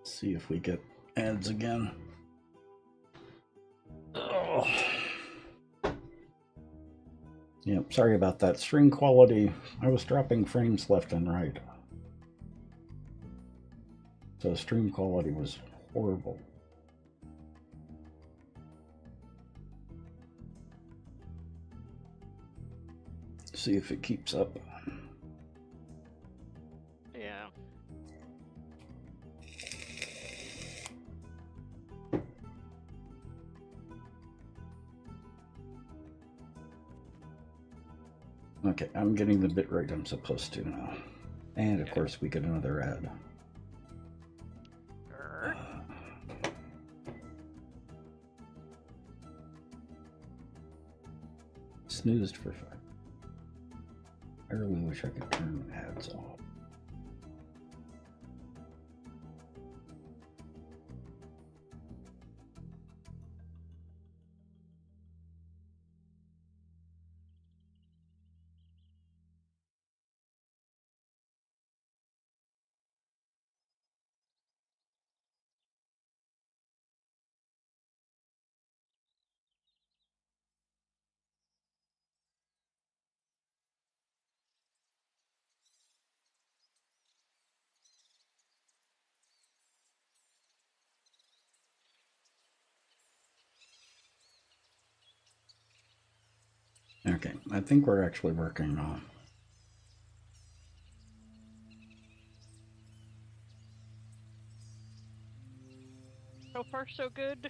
See if we get ads again. Oh. Yep, sorry about that. Stream quality, I was dropping frames left and right. So stream quality was horrible. See if it keeps up. Yeah. Okay, I'm getting the bitrate I'm supposed to now. And of course we get another ad. Snoozed for 5. I really wish I could turn ads off. Okay, I think we're actually working on. So far, so good.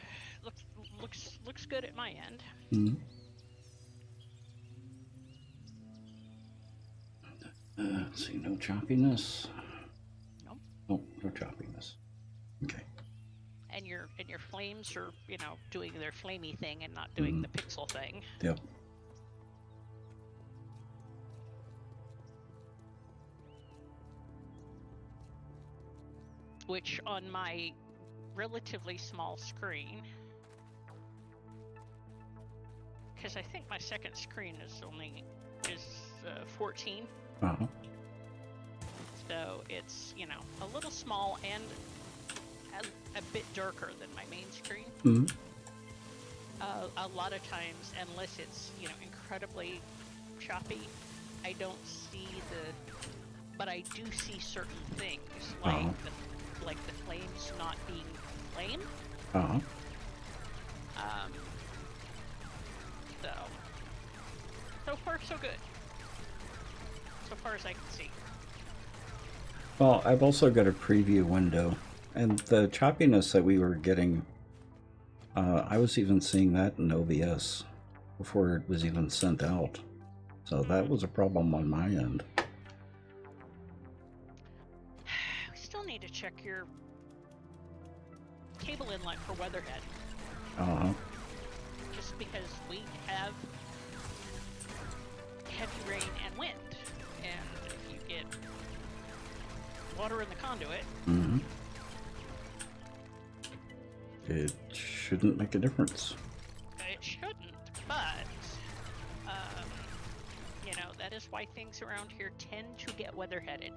Looks good at my end. Mm-hmm. Let's see, no choppiness. Nope. Oh, no choppiness. Okay. And your flames are, doing their flamey thing and not doing the pixel thing. Yep. Which on my relatively small screen, because I think my second screen is 14. Uh-huh. So it's, a little small and a bit darker than my main screen. Mm-hmm. A lot of times, unless it's, incredibly choppy, I don't see but I do see certain things, like the flames not being flame. Uh-huh. So far, so good. So far as I can see. Well, I've also got a preview window, and the choppiness that we were getting, I was even seeing that in OBS before it was even sent out. So that was a problem on my end. We still need to check your cable inlet for weatherhead. Uh-huh. Just because we have heavy rain and wind, and if you get water in the conduit, it shouldn't make a difference. It shouldn't, but that is why things around here tend to get weatherheaded.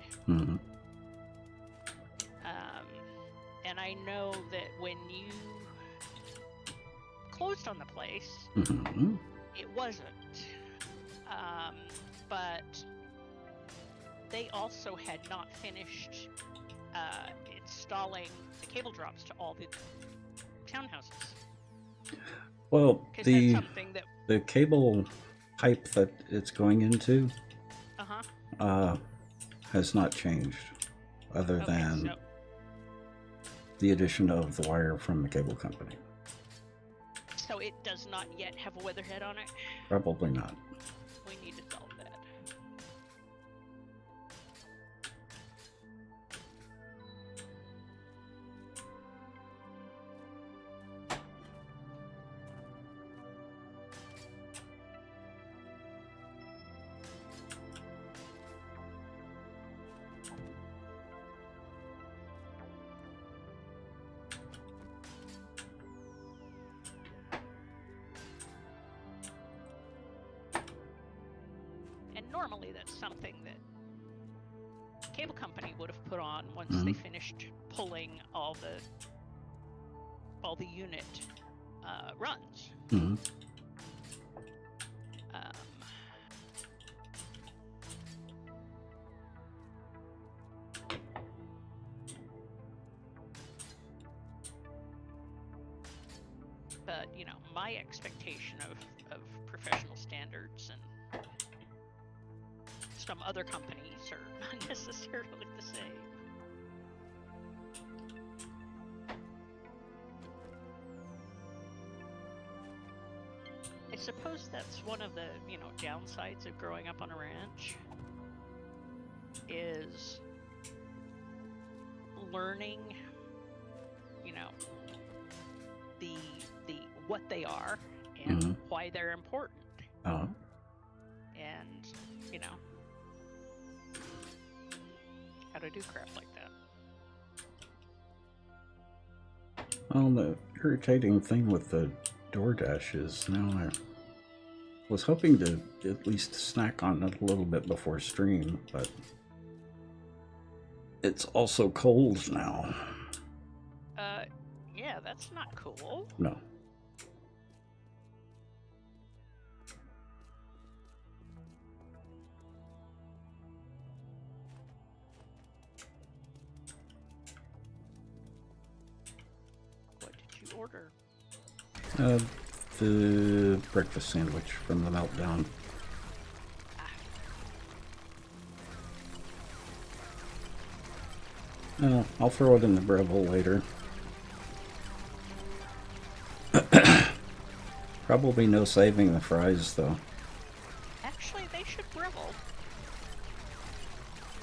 And I know that when you closed on the place, it wasn't. But they also had not finished installing the cable drops to all the townhouses. Well, that's something that the cable pipe that it's going into has not changed, other than the addition of the wire from the cable company. So it does not yet have a weatherhead on it? Probably not. We need to solve that. cable company would have put on once they finished pulling all the unit runs. But you know, my expectation of professional standards and some other companies are not necessarily the same. I suppose that's one of the, you know, downsides of growing up on a ranch is learning, you know, the what they are and why they're important. And, you know, how to do crap like that. Well, the irritating thing with the DoorDash is now I was hoping to at least snack on it a little bit before stream, but it's also cold now. Yeah, that's not cool. No. What did you order? The breakfast sandwich from the Meltdown. I'll throw it in the Breville later. Probably no saving the fries, though. Actually, they should Breville.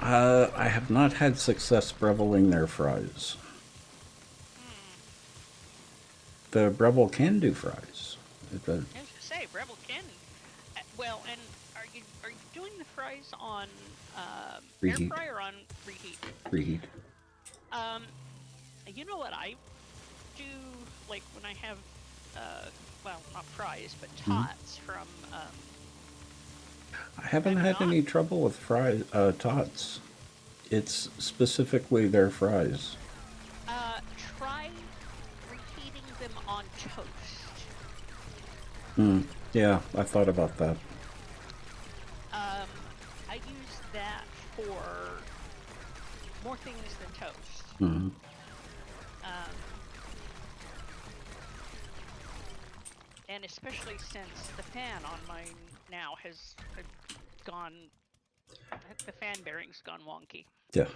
I have not had success Brevilleing their fries. The Breville can do fries. I was gonna say Breville can. Well, and are you doing the fries on air fry or on reheat? Reheat. You know what I do, like when I have well, not fries, but tots from I haven't had any trouble with fries, tots. It's specifically their fries. Try reheating them on toast. Yeah, I thought about that. I use that for more things than toast. And especially since the fan on mine now has gone, the fan bearing's gone wonky. Yeah.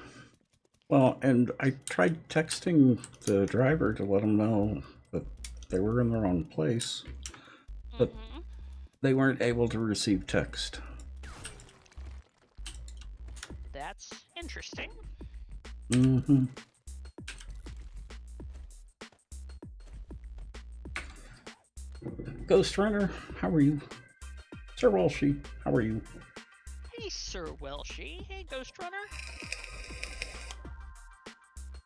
Well, and I tried texting the driver to let him know that they were in the wrong place, but they weren't able to receive text. That's interesting. Ghost Runner, how are you? Sir Welshie, how are you? Hey, Sir Welshie. Hey, Ghost Runner.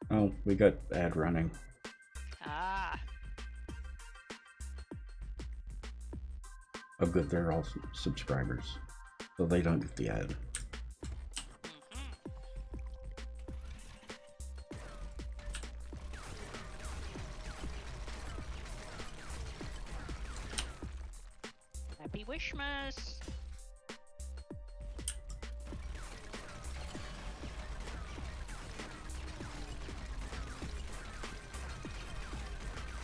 Oh, we got ad running. Ah. Oh, good, they're all subscribers, so they don't get the ad. Happy Wishmas.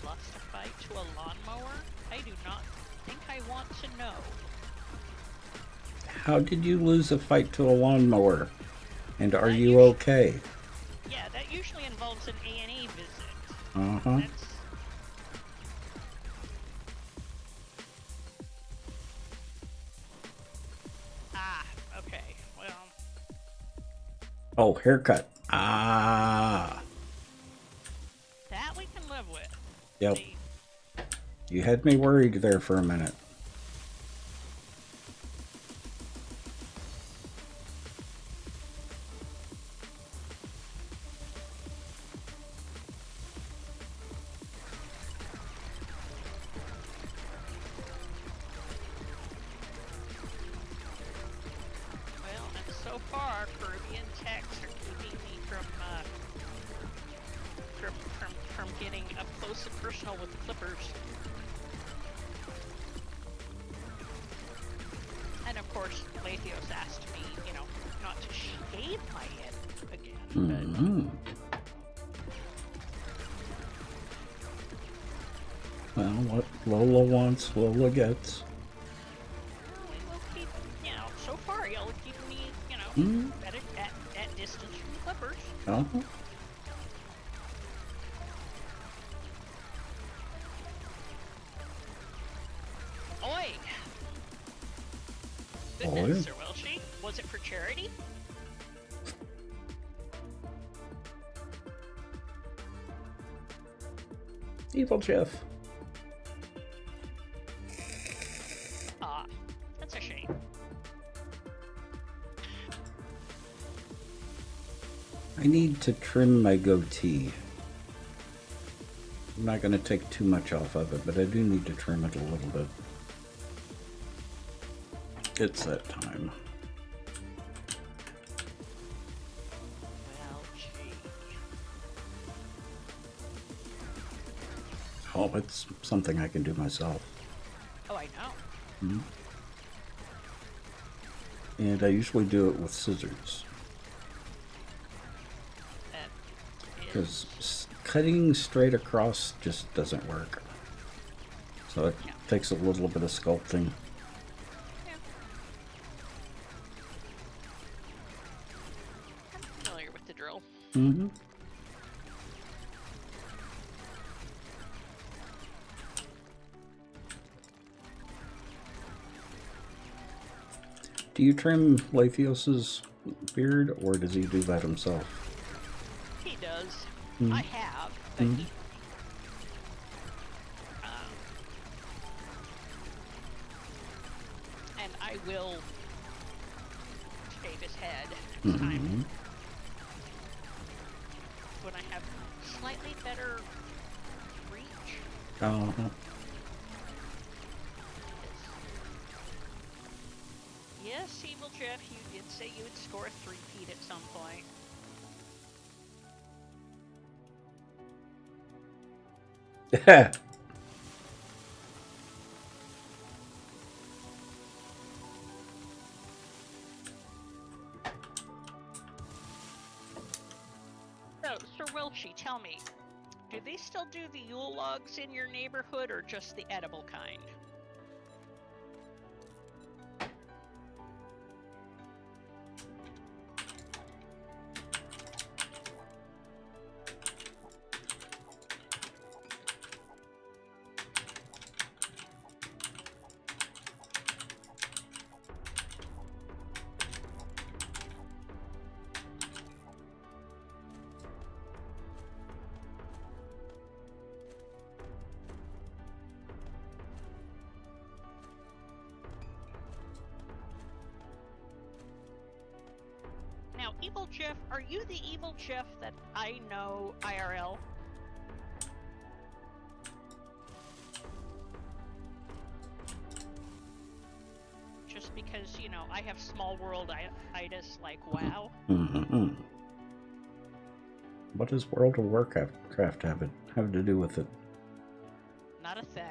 Lost a fight to a lawnmower? I do not think I want to know. How did you lose a fight to a lawnmower? And are you okay? Yeah, that usually involves an A&E visit. That's... Ah, okay, well... Oh, haircut. Ah. That we can live with. Yep. See? You had me worried there for a minute. Well, and so so far, Peruvian techs are keeping me from getting up close and personal with the clippers. And of course, Lathios asked me, not to shave my head again. Well, what Lola wants, Lola gets. We will keep, so far y'all are keeping me, at distance from the clippers. Uh-huh. Oi! Oi? Goodness, Sir Welshie, was it for charity? Evil Jeff. Ah, that's a shame. I need to trim my goatee. I'm not going to take too much off of it, but I do need to trim it a little bit. It's that time. Well, gee. Oh, it's something I can do myself. Oh, I know. Mm-hmm. And I usually do it with scissors. Because cutting straight across just doesn't work. So it takes a little bit of sculpting. Yeah. I'm familiar with the drill. Mm-hmm. Do you trim Lathios's beard, or does he do that himself? He does. Mm-hmm. I have, but he, and I will shave his head next time when I have slightly better reach. Uh-huh. Yes, Evil Jeff, you did say you would score a 3-peat at some point. So, Sir Welchie, tell me, do they still do the Yule logs in your neighborhood, or just the edible kind? Now, Evil Jeff, are you the Evil Jeff that I know IRL? Just because, I have small world-itis like WoW. Mm-hmm. What does World of Warcraft have to do with it? Not a thing.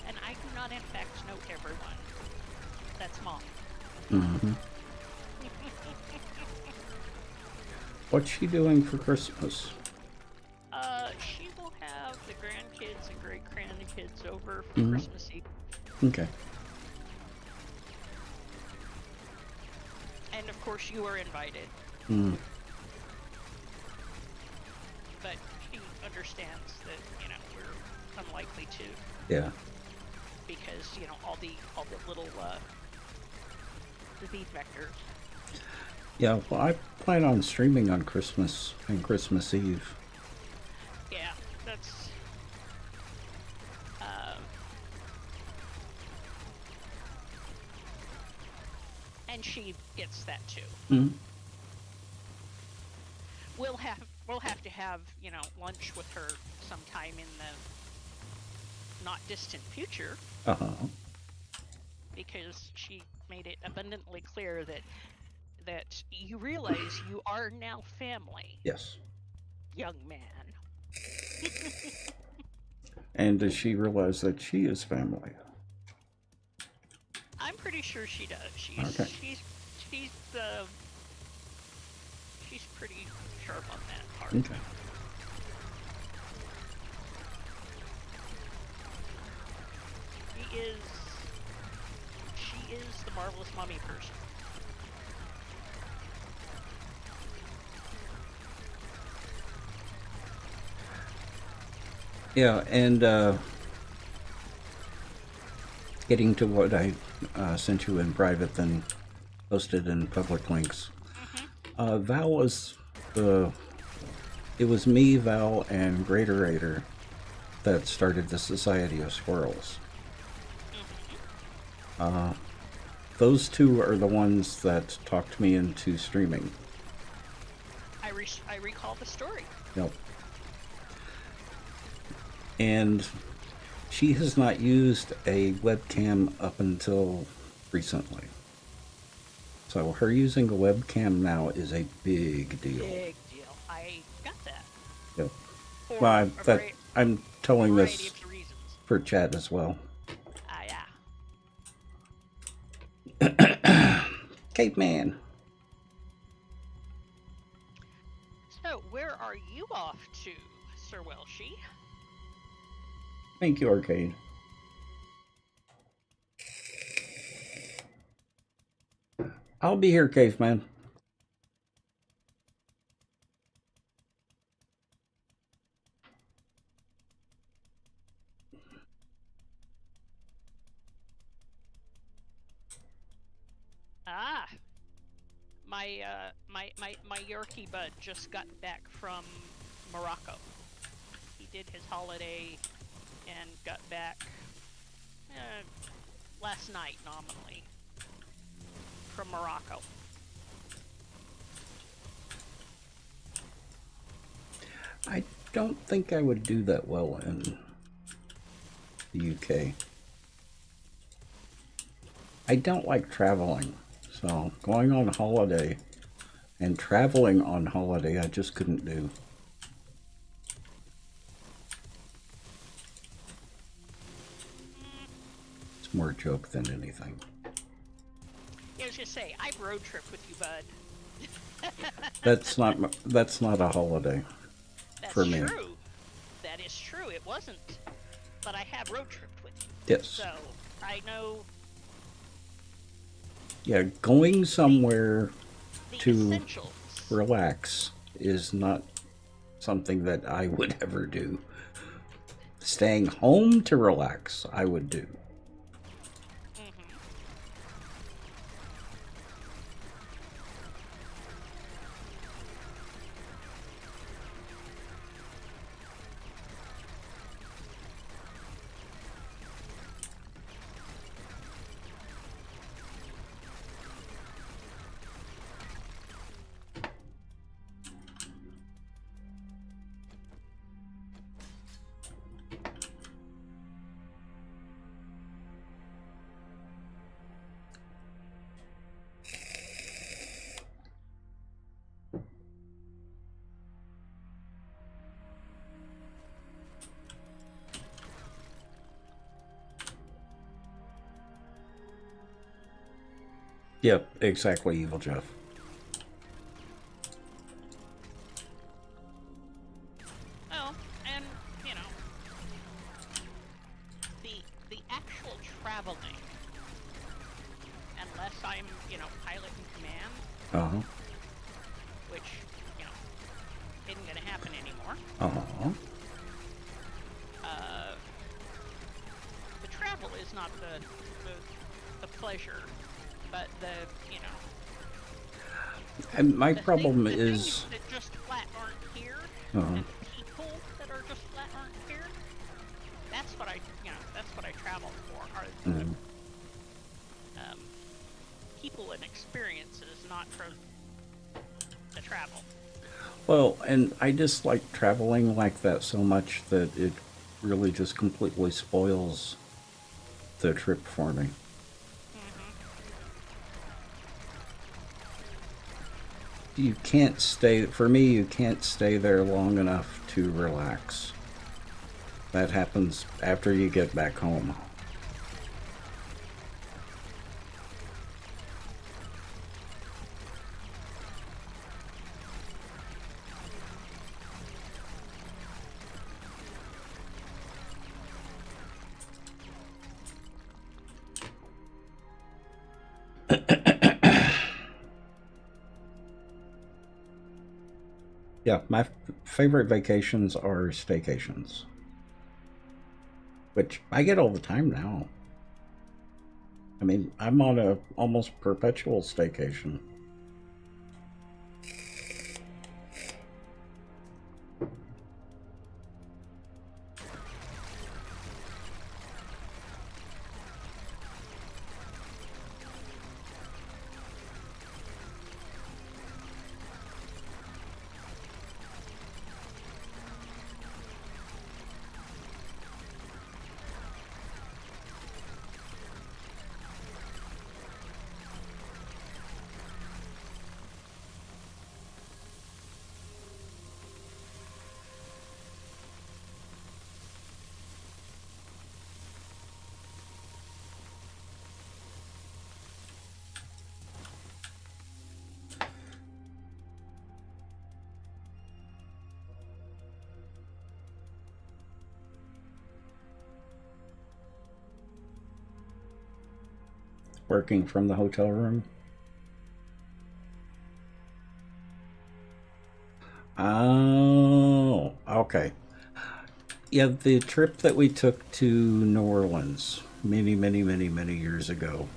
And I do not, in fact, know everyone. That's Mom. Mm-hmm. What's she doing for Christmas? She will have the grandkids and great-grandkids over for Christmas Eve. Okay. And, of course, you are invited. Mm. But she understands that, we're unlikely to. Yeah. Because, all the little disease vectors. Yeah, well, I plan on streaming on Christmas and Christmas Eve. Yeah, that's. And she gets that too. Hmm. We'll have to have lunch with her sometime in the not distant future. Because she made it abundantly clear that you realize you are now family. Yes. Young man. And does she realize that she is family? I'm pretty sure she does. Okay. She's pretty sharp on that part. Okay. She is the marvelous mommy person. Yeah, and getting to what I sent you in private, then posted in public links. Val was it was me, Val, and Greaterator that started the Society of Squirrels. Those two are the ones that talked me into streaming. I recall the story. Yep. And she has not used a webcam up until recently. So her using a webcam now is a big deal. Big deal. I got that. Yep. For Well, I'm telling this of reasons. for chat as well. Yeah. Caveman. So, where are you off to, Sir Welshie? Thank you, Arcade. I'll be here, Caveman. My Yorkie bud just got back from Morocco. He did his holiday and got back last night, nominally, from Morocco. I don't think I would do that well in the UK. I don't like traveling, so going on holiday and traveling on holiday I just couldn't do. It's more a joke than anything. Yeah, I was gonna say, I've road tripped with you, bud. That's not a holiday. That's for me. True. That is true. It wasn't, but I have road tripped with you. Yes. So I know. Yeah, going somewhere The to essentials. relax is not something that I would ever do. Staying home to relax, I would do. Yep, exactly, Evil Jeff. Oh, and the actual traveling, unless I'm pilot in command, which isn't gonna happen anymore. The travel is not the pleasure, but the And my The problem things is, that just flat aren't here, uh, and the people that are just flat aren't here. That's what that's what I travel for. Are mm, um, people and experiences, not for the travel. well, and I just like traveling like that so much that it really just completely spoils the trip for me. Hmm. You can't stay, for me, you can't stay there long enough to relax. That happens after you get back home. Yeah, my favorite vacations are staycations, which I get all the time now. I mean, I'm on a almost perpetual staycation. Working from the hotel room. Oh, okay. Yeah, the trip that we took to New Orleans many years ago,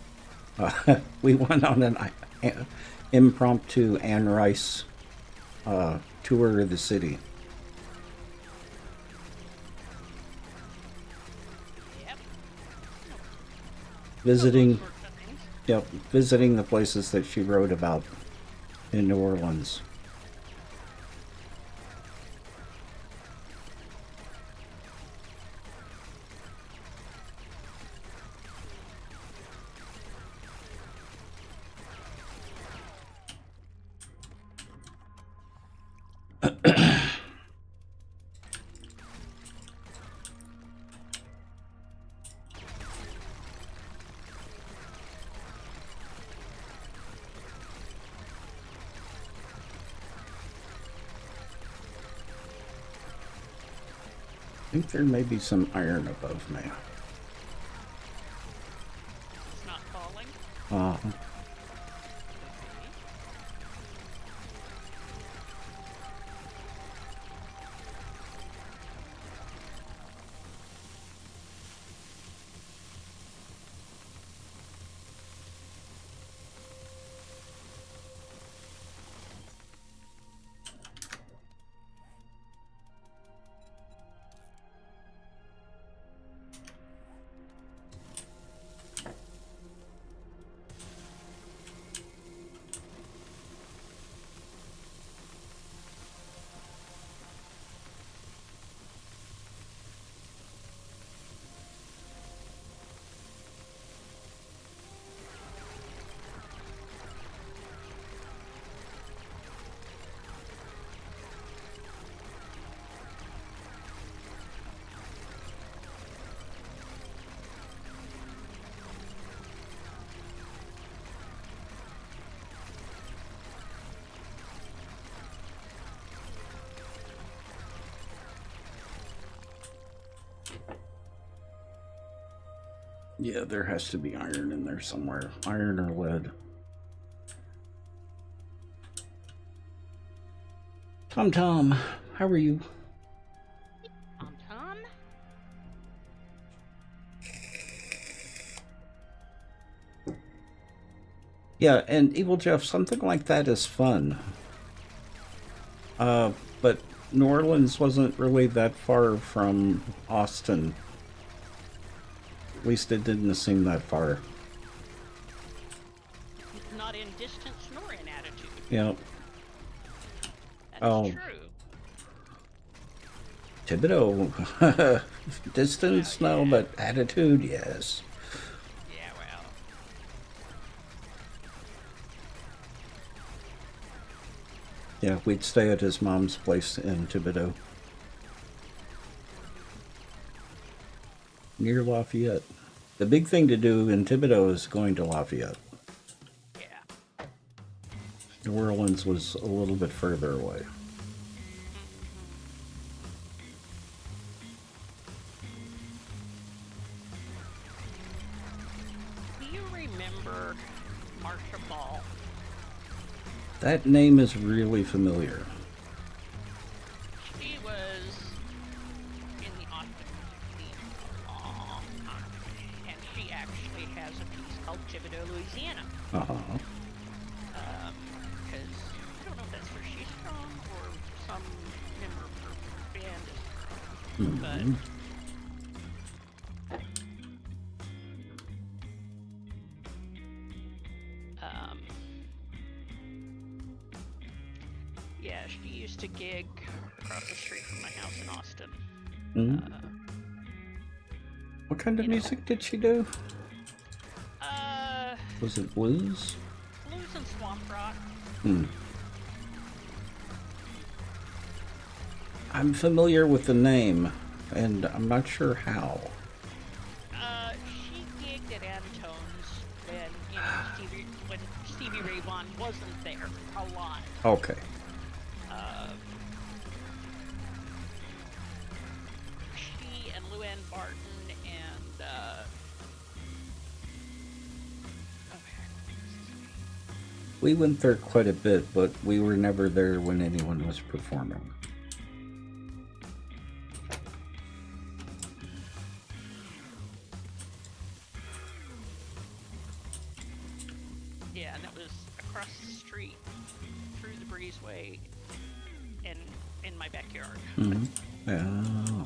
we went on an impromptu Anne Rice tour of the city, Yep. So those visiting, sorts of things. yep, visiting the places that she wrote about in New Orleans. I think there may be some iron above me. It's not falling. Uh, Could be. yeah, there has to be iron in there somewhere. Iron or lead. Tom Tom, how are you? Tom. Yeah, and Evil Jeff, something like that is fun. But New Orleans wasn't really that far from Austin. At least it didn't seem that far. Not in distance nor in attitude. Yeah. That's true. Thibodeau. Distance, Well, yeah. no, but attitude, yes. Yeah, well. Yeah, we'd stay at his mom's place in Thibodeau. Near Lafayette. The big thing to do in Thibodeau is going to Lafayette. Yeah. New Orleans was a little bit further away. Do you remember Marsha Ball? That name is really familiar. She was in the Austin scene a long time, and she actually has a piece called Thibodeau, Louisiana. Uh-huh. Because I don't know if that's where she's from or some member of her band is from, but yeah, she used to gig across the street from my house in Austin. What kind of music did she do? Uh, Was it blues? blues and swamp rock. I'm familiar with the name, and I'm not sure how. She gigged at Antone's when Stevie Ray Vaughan wasn't there a lot. Okay. She and Luann Barton and We went there quite a bit, but we were never there when anyone was performing. yeah, and it was across the street through the breezeway and in my backyard. Oh.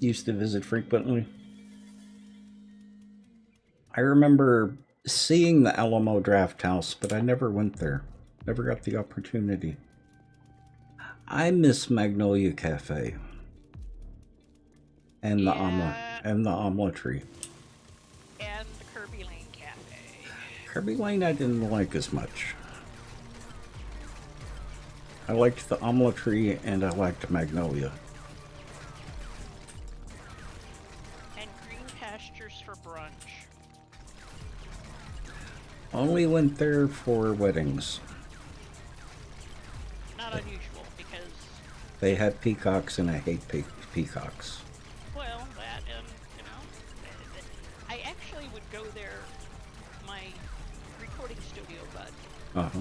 Used to visit frequently. I remember seeing the Alamo Draft House, but I never went there. Never got the opportunity. I miss Magnolia Cafe and the omeletry. And the Kirby Lane Cafe. Kirby Lane I didn't like as much. I liked the omeletry and I liked Magnolia. And Green Pastures for brunch. Only went there for weddings. Not unusual because, They had peacocks and I hate peacocks. well, that and, you know, I actually would go there, my recording studio bud. Uh-huh.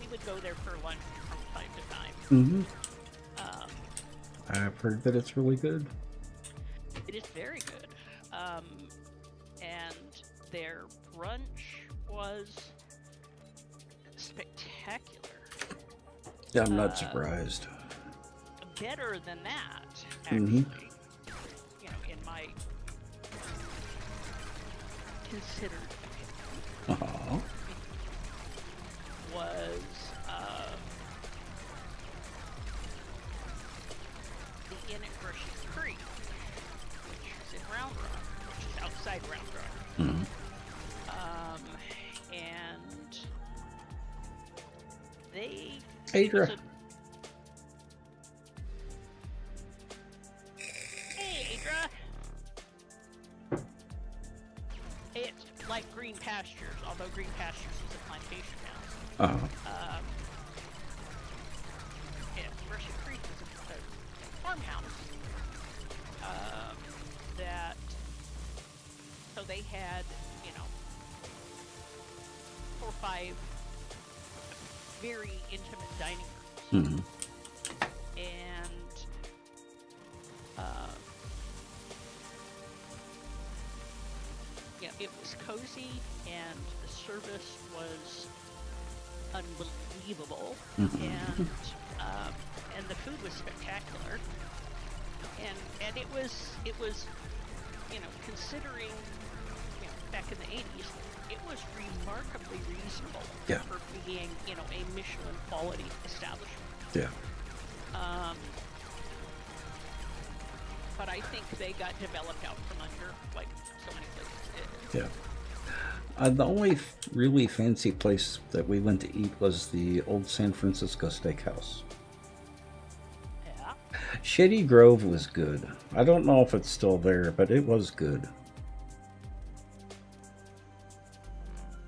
We would go there for lunch from time to time. Mm-hmm. I've heard that it's really good. It is very good. And their brunch was spectacular. Yeah, I'm not surprised. Better than that, actually. You know, in my considered opinion, Uh-huh. was the Inn at Brushy Creek, which is in Round Rock, which is outside Round Rock. And they... Adra. Hey, Adra. like Green Pastures, although Green Pastures is a plantation house. Yeah, Mercy Creek is a farmhouse. That so they had, 4 or 5 very intimate dining rooms, Mm-hmm. and it was cozy, and the service was unbelievable, Mm-hmm. and the food was spectacular, and it was considering back in the 80s, it was remarkably reasonable Yeah. for being a Michelin quality establishment. Yeah. But I think they got developed out from under, like so many places did. Yeah. The only really fancy place that we went to eat was the old San Francisco Steakhouse. Yeah. Shady Grove was good. I don't know if it's still there, but it was good.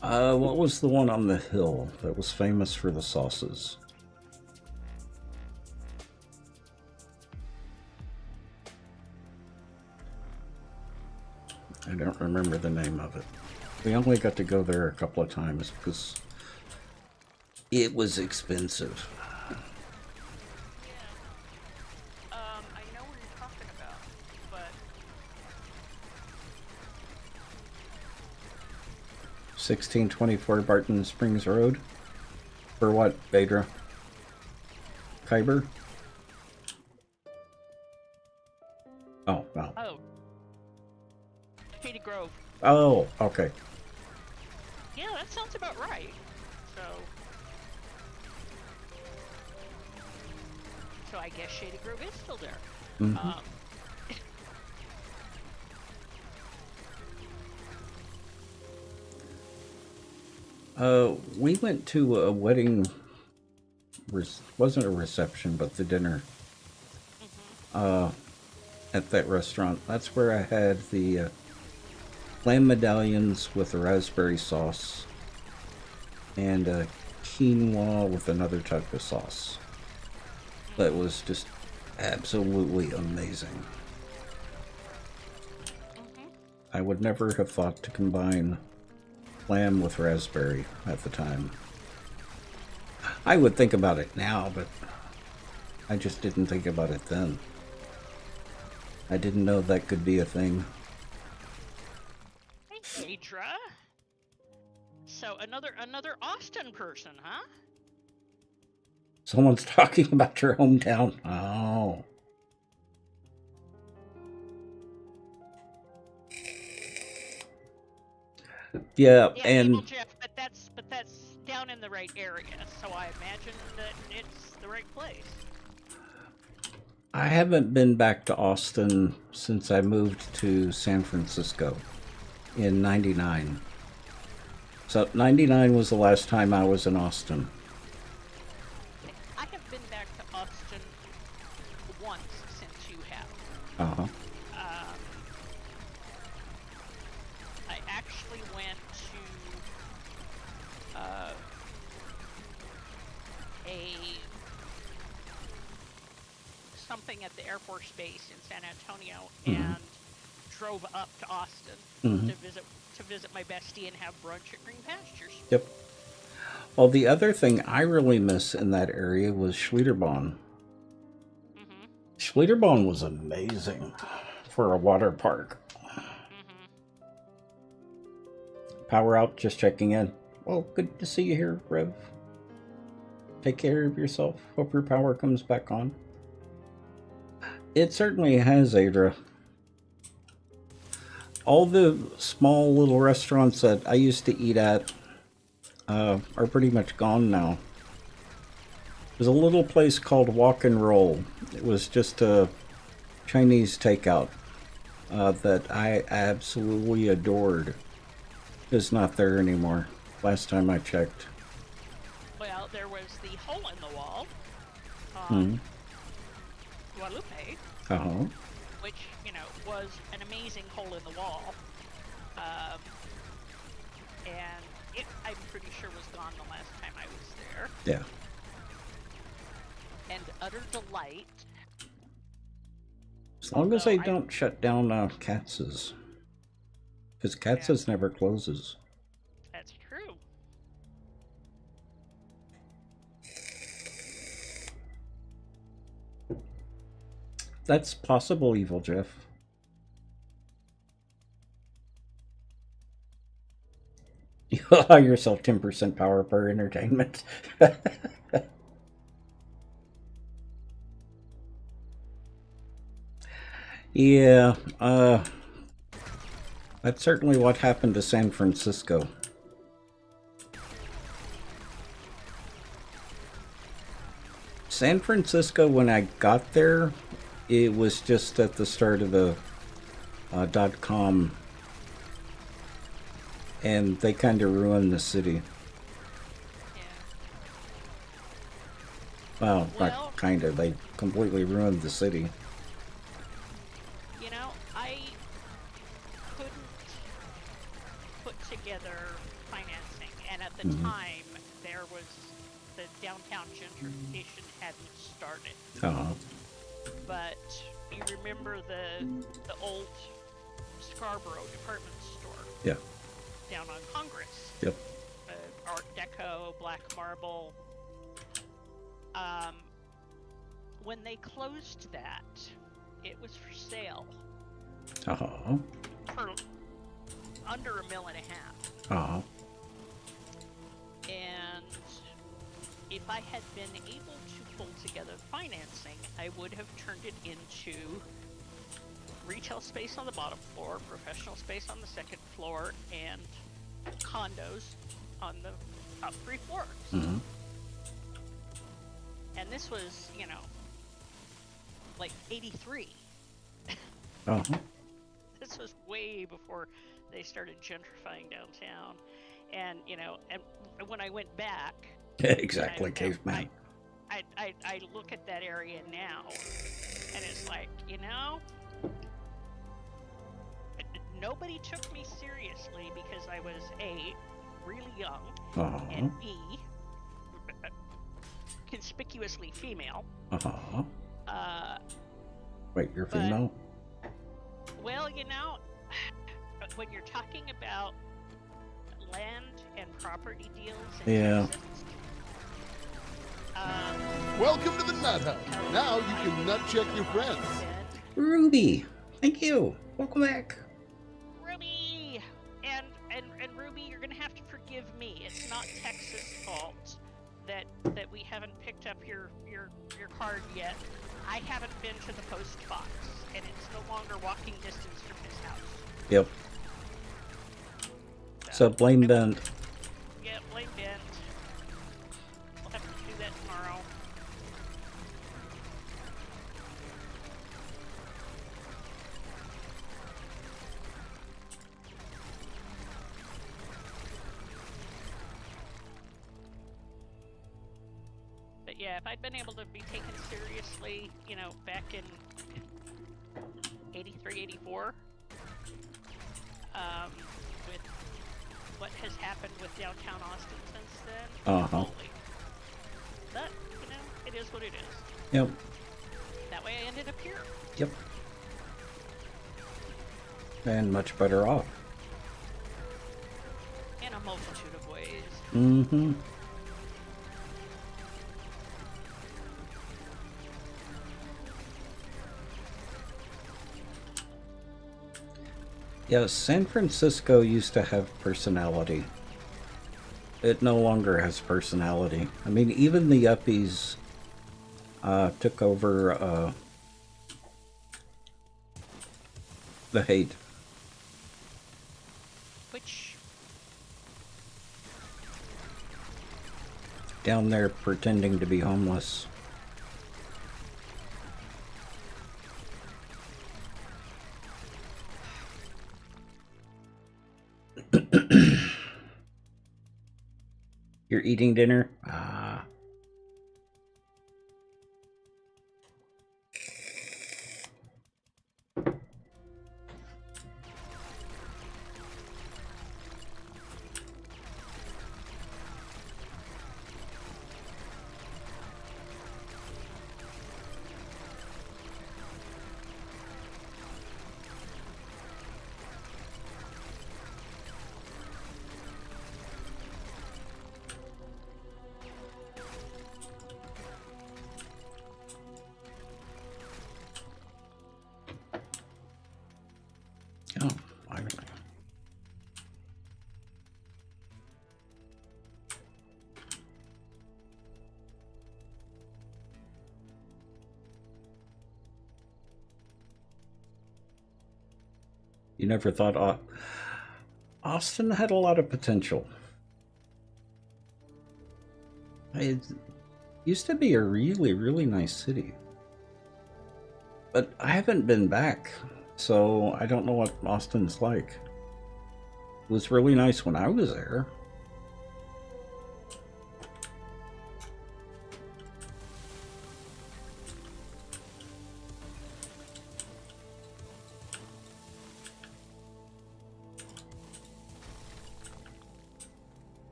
What was the one on the hill that was famous for the sauces? I don't remember the name of it. We only got to go there a couple of times because it was expensive. I know what you're talking about, but 1624 Barton Springs Road. For what, Phaedra? Kyber? Oh, no. oh, Shady Grove. Oh, okay. Yeah, that sounds about right. So I guess Shady Grove is still there. Mm-hmm. We went to a wedding. Wasn't a reception, but the dinner. At that restaurant. That's where I had the lamb medallions with the raspberry sauce and quinoa with another type of sauce. That was just absolutely amazing. I would never have thought to combine lamb with raspberry at the time. I would think about it now, but I just didn't think about it then. I didn't know that could be a thing. Hey, Phaedra. So another Austin person, huh? Someone's talking about your hometown. Oh. Yeah, and Evil Jeff, but that's down in the right area, so I imagine that it's the right place. I haven't been back to Austin since I moved to San Francisco in '99. So '99 was the last time I was in Austin. I have been back to Austin once since you have. Uh-huh. I actually went to something at the Air Force Base in San Antonio, and drove up to Austin to visit my bestie and have brunch at Green Pastures. Yep. Well, the other thing I really miss in that area was Schlitterbahn. Schlitterbahn was amazing for a water park. Power out, just checking in. Well, good to see you here, Rev. Take care of yourself. Hope your power comes back on. It certainly has, Adra. All the small little restaurants that I used to eat at are pretty much gone now. There's a little place called Walk and Roll. It was just a Chinese takeout that I absolutely adored. It's not there anymore. Last time I checked. Well, there was the Hole in the Wall, Guadalupe, which was an amazing hole in the wall. and I'm pretty sure was gone the last time I was there. Yeah. And utter delight. As long as they don't shut down Katz's. Because Katz's never closes. That's true. That's possible, Evil Jeff. You allow yourself 10% power per entertainment. Yeah, that's certainly what happened to San Francisco. San Francisco, when I got there, it was just at the start of the .com, and they kind of ruined the city. Well, not kind of. They completely ruined the city. You know, I couldn't put together financing, and at the time, there was the downtown gentrification hadn't started. But you remember the old Scarborough department store? Yeah. Down on Congress. Yep. Art Deco, black marble. When they closed that, it was for sale. For under $1.5 million. And if I had been able to pull together financing, I would have turned it into retail space on the bottom floor, professional space on the second floor, and condos on the top 3 floors. And this was, you know, like 83. This was way before they started gentrifying downtown. And, you know, and when I went back... Exactly, caveman. I look at that area now, and it's like, you know, nobody took me seriously because I was A, really young, and B, conspicuously female. Wait, you're female? Well, you know, when you're talking about land and property deals and taxes, welcome to the Nut Hut. Now you can nut check your friends. Ruby, thank you. Welcome back. Ruby, and Ruby, you're gonna have to forgive me. It's not Texas' fault that we haven't picked up your card yet. I haven't been to the post box, and it's no longer walking distance from his house. Yep. So blame Ben. Yeah, blame Ben. We'll have to do that tomorrow. But yeah, if I'd been able to be taken seriously, you know, back in 83, 84, with what has happened with downtown Austin since then, holy. But, you know, it is what it is. Yep. That way I ended up here. Yep. And much better off. In a multitude of ways. Mm-hmm. Yeah, San Francisco used to have personality. It no longer has personality. I mean, even the Yuppies took over the hate. Which... Down there pretending to be homeless. You're eating dinner? Ah. You never thought Austin had a lot of potential. It used to be a really, really nice city. But I haven't been back, so I don't know what Austin's like. It was really nice when I was there.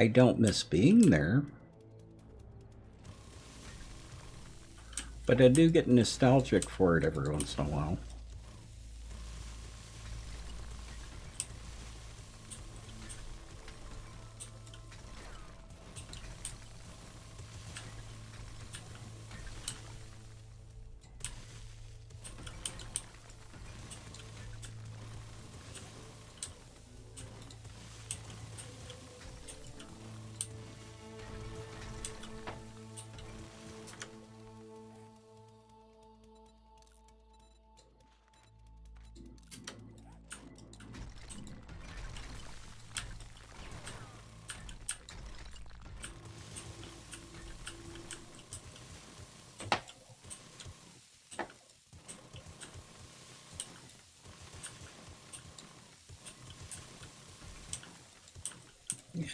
I don't miss being there, but I do get nostalgic for it every once in a while.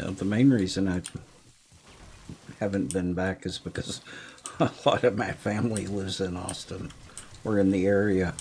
Yeah, the main reason I haven't been back is because a lot of my family lives in Austin or in the area.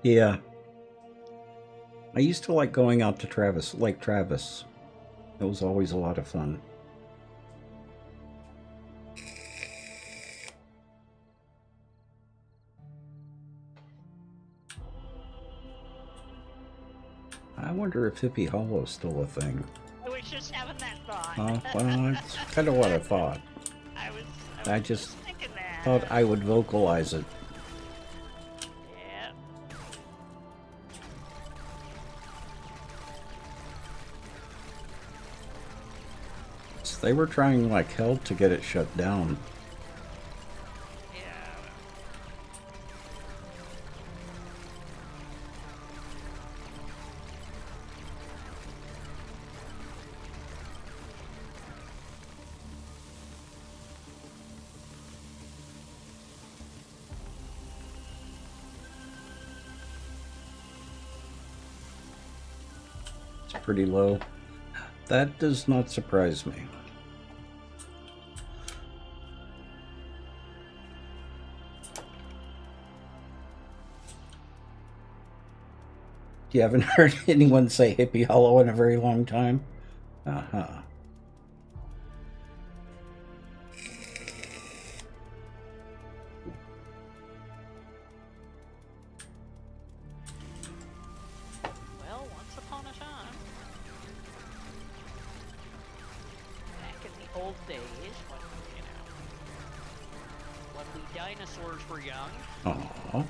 Yeah. I used to like going out to Lake Travis. It was always a lot of fun. I wonder if Hippie Hollow is still a thing. I was just having that thought. Well, that's kind of what I thought. I just thinking that. thought I would vocalize it. Yeah. They were trying like hell to get it shut down. Yeah. It's pretty low. That does not surprise me. You haven't heard anyone say Hippie Hollow in a very long time? Uh-huh. Well, once upon a time, back in the old days, when when we dinosaurs were young. Aww.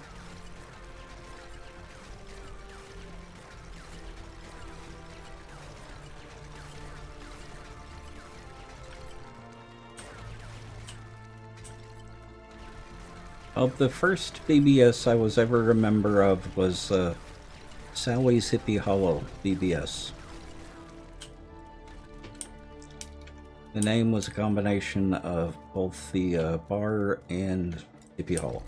The first BBS I was ever a member of was Sally's Hippie Hollow BBS. The name was a combination of both the bar and Hippie Hollow.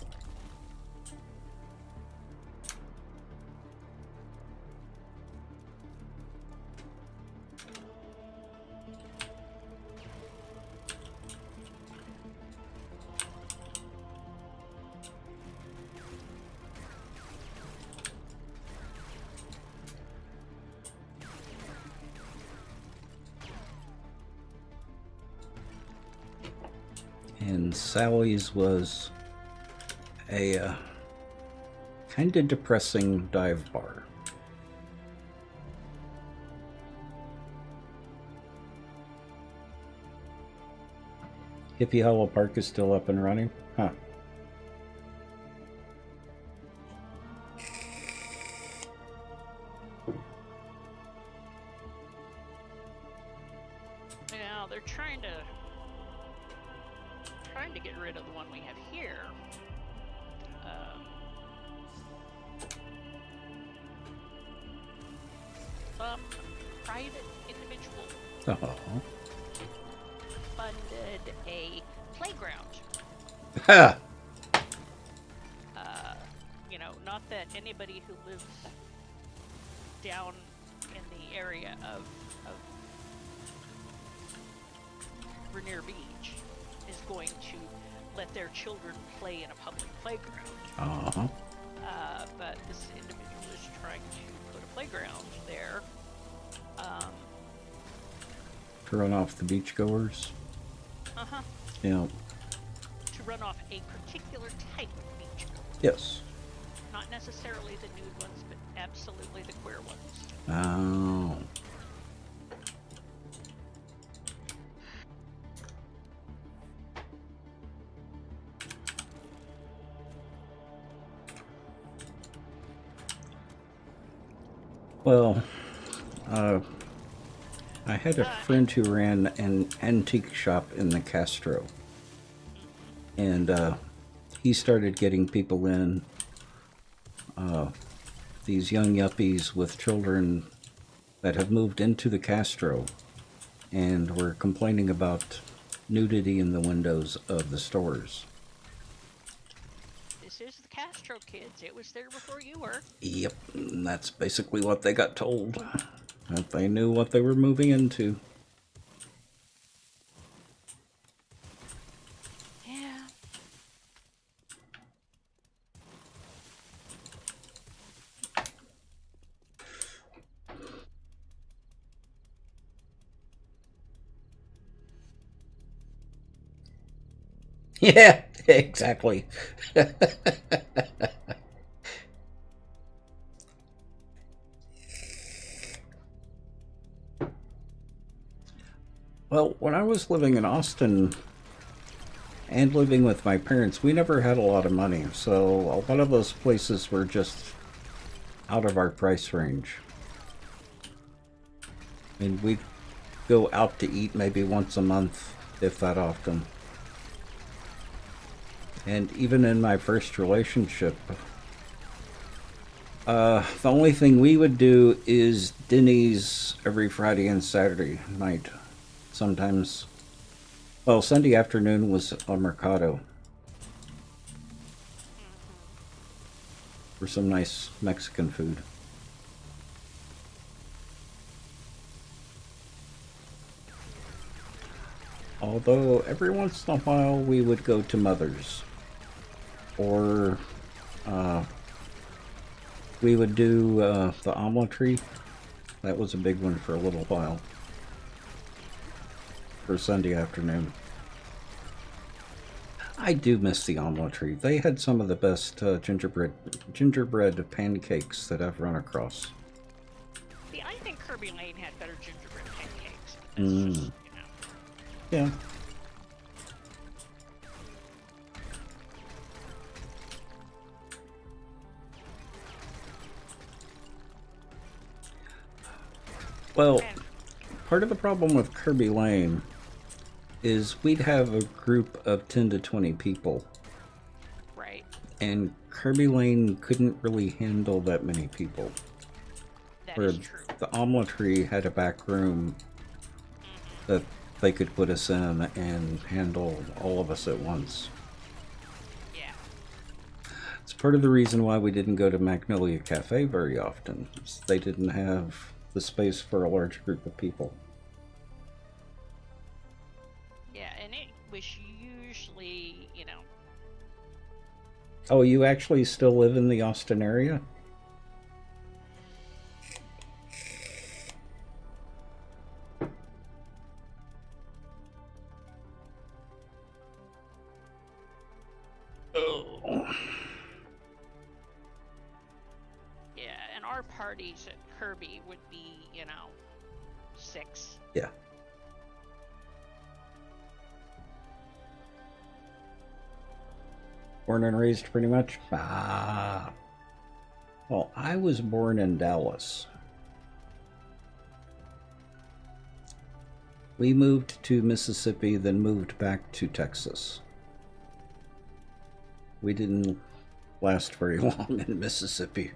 And Sally's was a kind of depressing dive bar. Hippie Hollow Park is still up and running? Huh. Now they're trying to get rid of the one we have here. Some private individual Oh. funded a playground. Ha! Not that anybody who lives down in the area of Rainier Beach is going to let their children play in a public playground. Uh-huh. But this individual is trying to put a playground there. To run off the beachgoers? Uh-huh. Yeah. To run off a particular type of beach goer. Yes. Not necessarily the nude ones, but absolutely the queer ones. Oh. Well, I had a friend who ran an antique shop in the Castro, and he started getting people in, these young yuppies with children that have moved into the Castro and were complaining about nudity in the windows of the stores. This is the Castro kids. It was there before you were. Yep, and that's basically what they got told. That they knew what they were moving into. Yeah. Yeah, exactly. Well, when I was living in Austin and living with my parents, we never had a lot of money, so a lot of those places were just out of our price range. And we'd go out to eat maybe once a month, if that often. And even in my first relationship, the only thing we would do is Denny's every Friday and Saturday night. Sometimes, well, Sunday afternoon was a Mercado for some nice Mexican food. Although every once in a while we would go to Mother's, or we would do the omeletry. That was a big one for a little while. For Sunday afternoon. I do miss the omeletry. They had some of the best gingerbread pancakes that I've run across. See, I think Kirby Lane had better gingerbread pancakes. That's just, Yeah. Well, part of the problem with Kirby Lane is we'd have a group of 10 to 20 people. Right. And Kirby Lane couldn't really handle that many people. That Where is true. the omeletry had a back room that they could put us in and handle all of us at once. Yeah. It's part of the reason why we didn't go to Magnolia Cafe very often. They didn't have the space for a large group of people. Yeah, and it was usually, Oh, you actually still live in the Austin area? parties at Kirby would be, 6. Yeah. Born and raised pretty much? Well, I was born in Dallas. We moved to Mississippi, then moved back to Texas. We didn't last very long in Mississippi.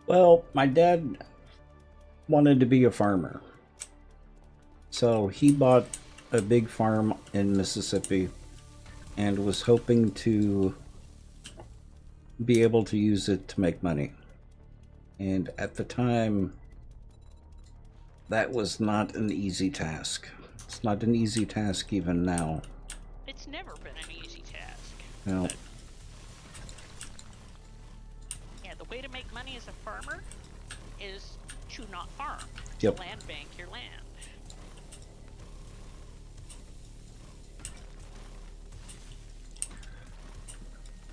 Well, my dad wanted to be a farmer. So he bought a big farm in Mississippi and was hoping to be able to use it to make money. And at the time, that was not an easy task. It's not an easy task even now. It's never been an easy task. Well, yeah, the way to make money as a farmer is to not farm. Yep. Land bank your land.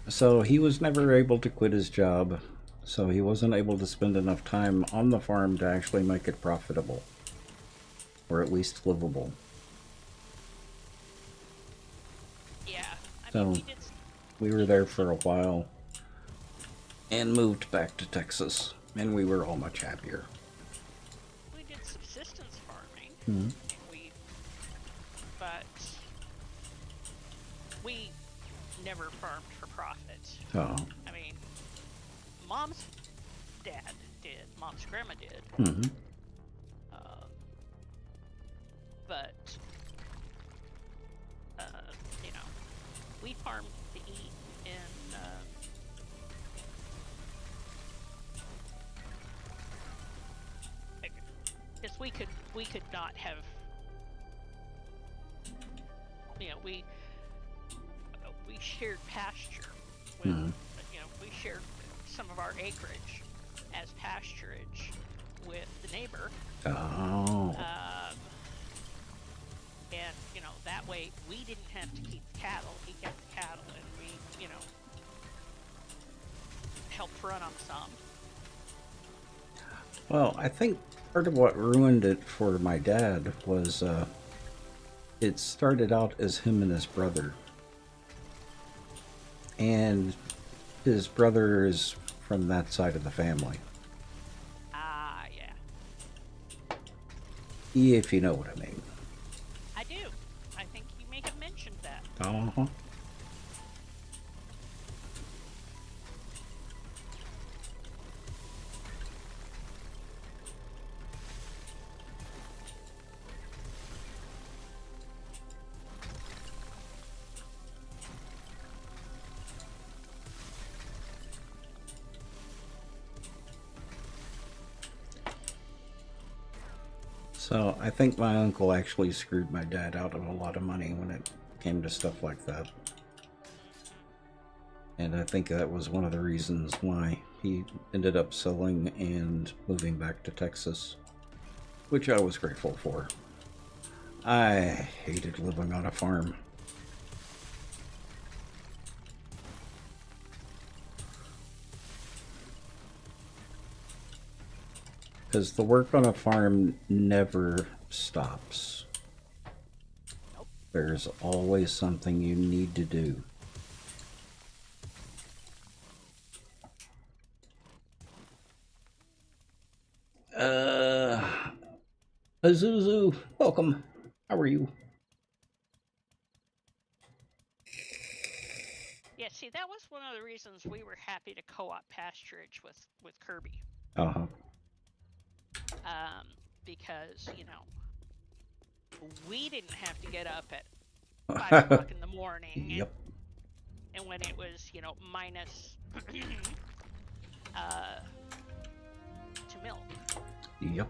so he was never able to quit his job, so he wasn't able to spend enough time on the farm to actually make it profitable, or at least livable. Yeah, I So- mean, we did. We were there for a while and moved back to Texas, and we were all much happier. We did subsistence farming. Mhm. But we never farmed for profit. Oh. I mean, Mom's dad did. Mom's grandma did. Mm-hmm. But we farmed to eat in. Because we could not have. We shared pasture with. Mhm. We shared some of our acreage as pasturage with the neighbor. Oh. And that way we didn't have to keep cattle. He kept the cattle, and we helped run them some. Well, I think part of what ruined it for my dad was it started out as him and his brother. And his brother is from that side of the family. Ah, yeah. If you know what I mean. I do. I think you may have mentioned that. Uh-huh. So I think my uncle actually screwed my dad out of a lot of money when it came to stuff like that. And I think that was one of the reasons why he ended up selling and moving back to Texas, which I was grateful for. I hated living on a farm. Because the work on a farm never stops. Nope. There's always something you need to do. Azuzu, welcome. How are you? Yeah, see, that was one of the reasons we were happy to co-op pasturage with Kirby. Uh-huh. Because, we didn't have to get up at 5 o'clock in the morning. Yep. And when it was, minus 2 milk. Yep.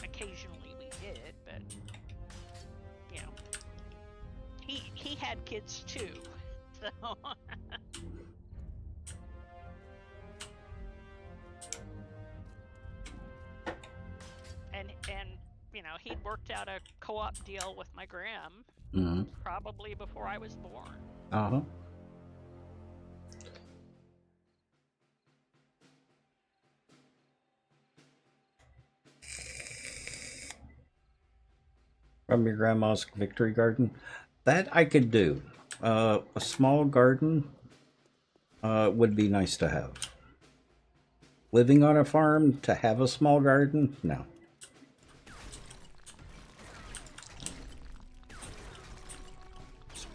Occasionally we did, but he had kids too, so. and he'd worked out a co-op deal with my gram probably before I was born. Uh-huh. From your grandma's victory garden? That I could do. A small garden would be nice to have. Living on a farm, to have a small garden? No.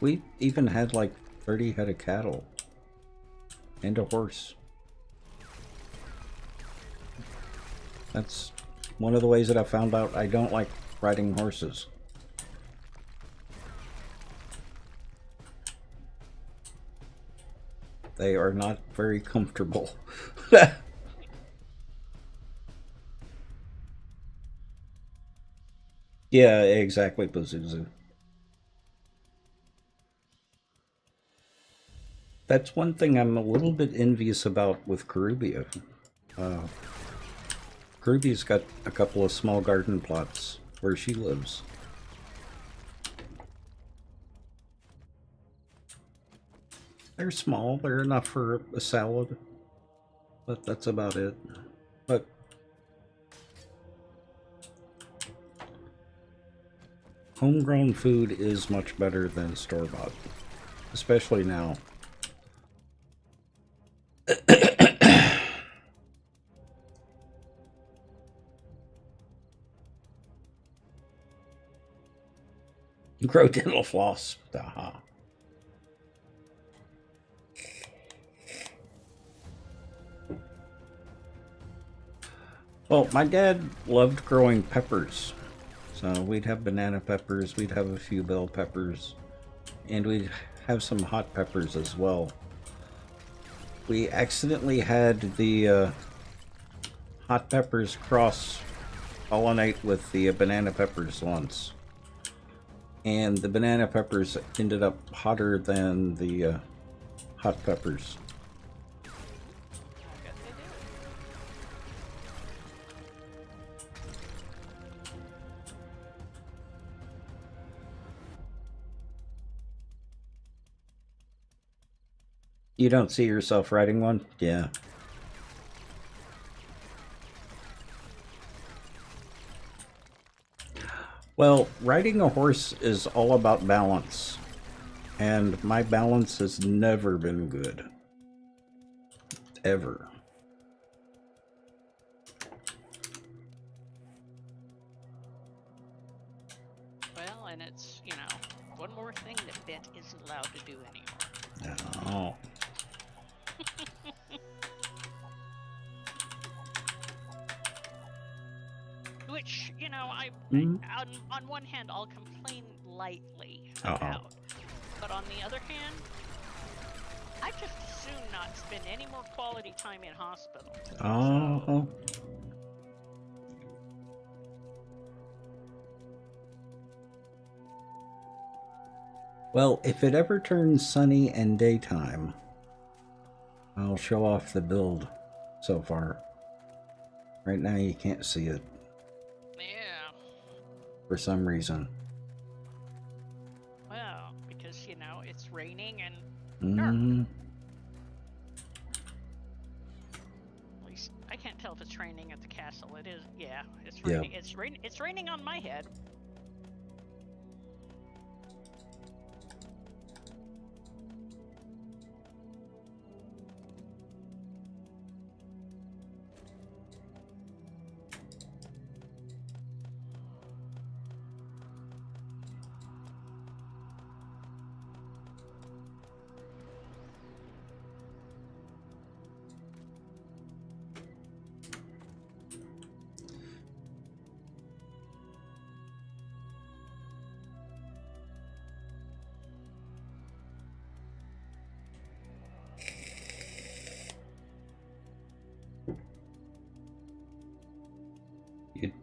We even had like 30 head of cattle and a horse. That's one of the ways that I found out I don't like riding horses. They are not very comfortable. Yeah, exactly, Pazuzu. That's one thing I'm a little bit envious about with Carubia. Carubia's got a couple of small garden plots where she lives. They're small, they're enough for a salad, but that's about it. But homegrown food is much better than store-bought, especially now. Grow dental floss. Aha. Well, my dad loved growing peppers. So we'd have banana peppers, we'd have a few bell peppers, and we'd have some hot peppers as well. We accidentally had the hot peppers cross-pollinate with the banana peppers once. And the banana peppers ended up hotter than the hot peppers. You don't see yourself riding one? Yeah. Well, riding a horse is all about balance. And my balance has never been good. Ever. Well, and it's, one more thing that Bent isn't allowed to do anymore. No. Which, on one hand, I'll complain lightly about. But on the other hand, I just as soon not spend any more quality time in hospital. Oh. Well, if it ever turns sunny and daytime, I'll show off the build so far. Right now you can't see it. Yeah. For some reason. Well, because, it's raining and dark. At least I can't tell if it's raining at the castle. It is, yeah, it's raining. Yeah. It's raining on my head.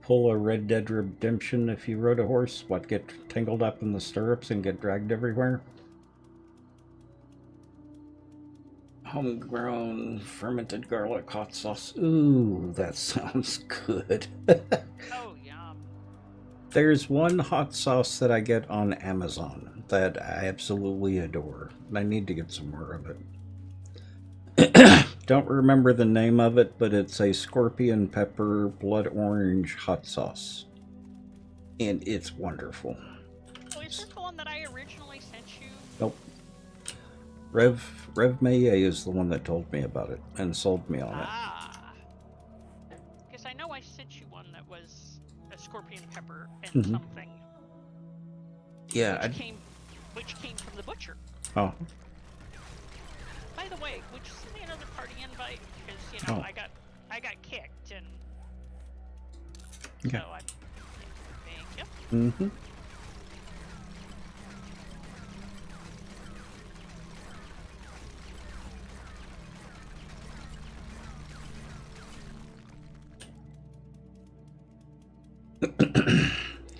pull a Red Dead Redemption if you rode a horse? What, get tangled up in the stirrups and get dragged everywhere? Homegrown fermented garlic hot sauce. Ooh, that sounds good. Oh, yum. There's one hot sauce that I get on Amazon that I absolutely adore. I need to get some more of it. Don't remember the name of it, but it's a scorpion pepper blood orange hot sauce. And it's wonderful. Oh, is that the one that I originally sent you? Nope. Rev Maye is the one that told me about it and sold me on it. Ah. Because I know I sent you one that was a scorpion pepper and something. Yeah. Which came from the butcher. Oh. By the way, would you send me another party invite? Because, you know, I got kicked and... Okay. So I... Thank you. Mm-hmm.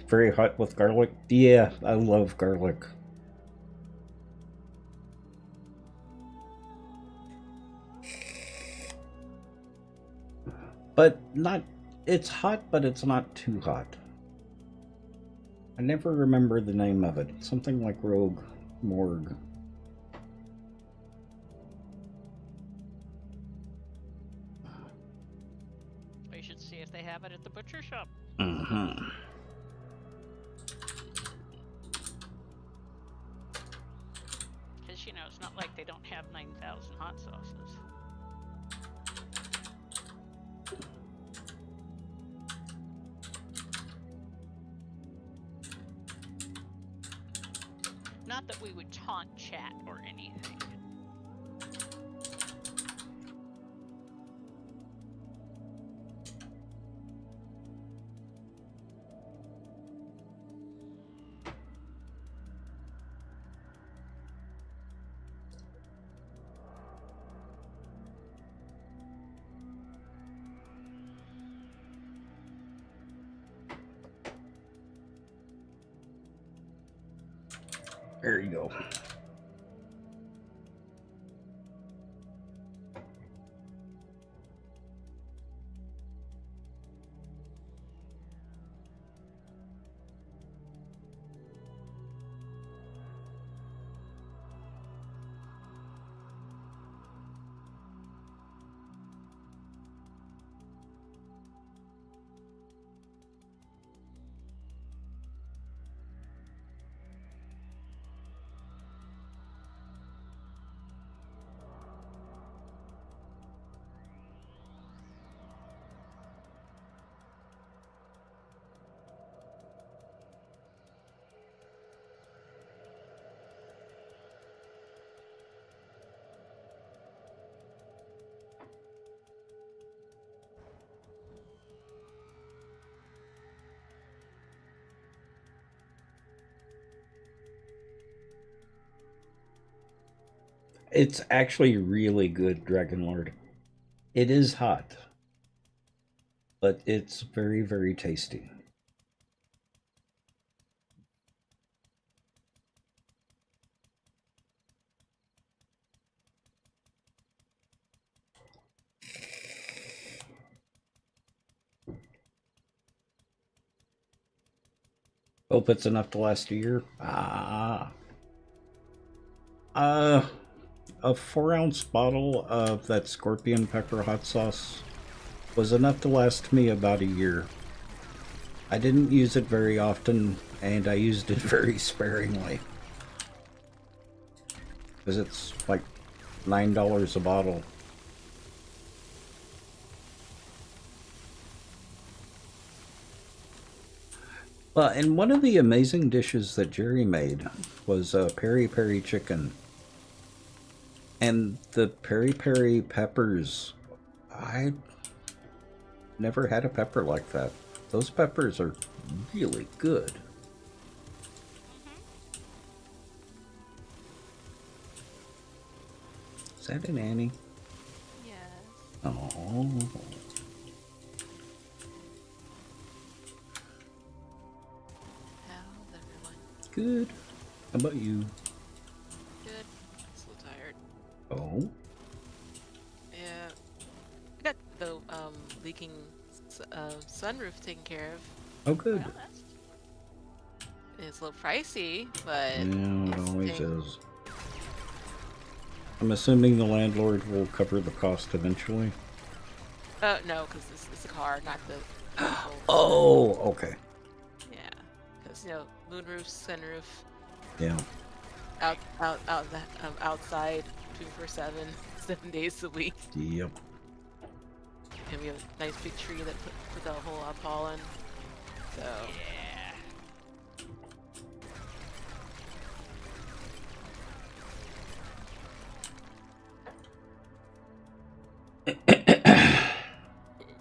Very hot with garlic. Yeah, I love garlic. But not, it's hot, but it's not too hot. I never remember the name of it. Something like Rogue Morgue. We should see if they have it at the butcher shop. Mm-hmm. Because, you know, it's not like they don't have 9,000 hot sauces. Not that we would taunt chat or anything. There you go. It's actually really good, Dragon Lord. It is hot, but it's very, very tasty. Hope it's enough to last a year. A 4-ounce bottle of that scorpion pepper hot sauce was enough to last me about a year. I didn't use it very often, and I used it very sparingly. Because it's like $9 a bottle. Well, and one of the amazing dishes that Jerry made was peri peri chicken. And the peri peri peppers, I never had a pepper like that. Those peppers are really good. Is that an Annie? Yes. Oh. Good. How about you? Good. So tired. Oh? Yeah. I got the leaking sunroof taken care of. Oh, good. Well, that's It's a little pricey, but Yeah, it it's always is. I'm assuming the landlord will cover the cost eventually. no, because it's a car, not the actual Oh, okay. Yeah, because moonroof, sunroof, Yeah. outside 24/7, 7 days a week, Yep. and we have a nice big tree that puts out a whole lot of pollen. So yeah.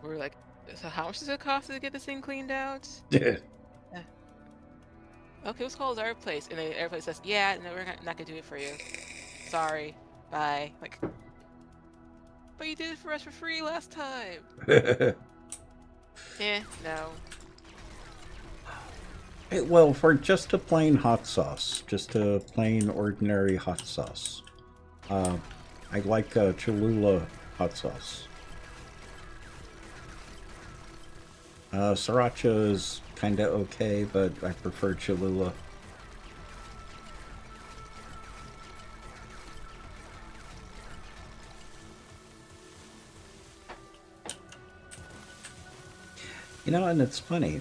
we're like, so how much does it cost to get this thing cleaned out? Yeah. Okay, let's call our place, and the airplane says, yeah, no, we're not gonna do it for you. Sorry, bye. Like, but you did it for us for free last time. No. Hey, well, for just a plain hot sauce, just a plain ordinary hot sauce, I like Cholula hot sauce. Sriracha is kind of okay, but I prefer Cholula. You know, and it's funny.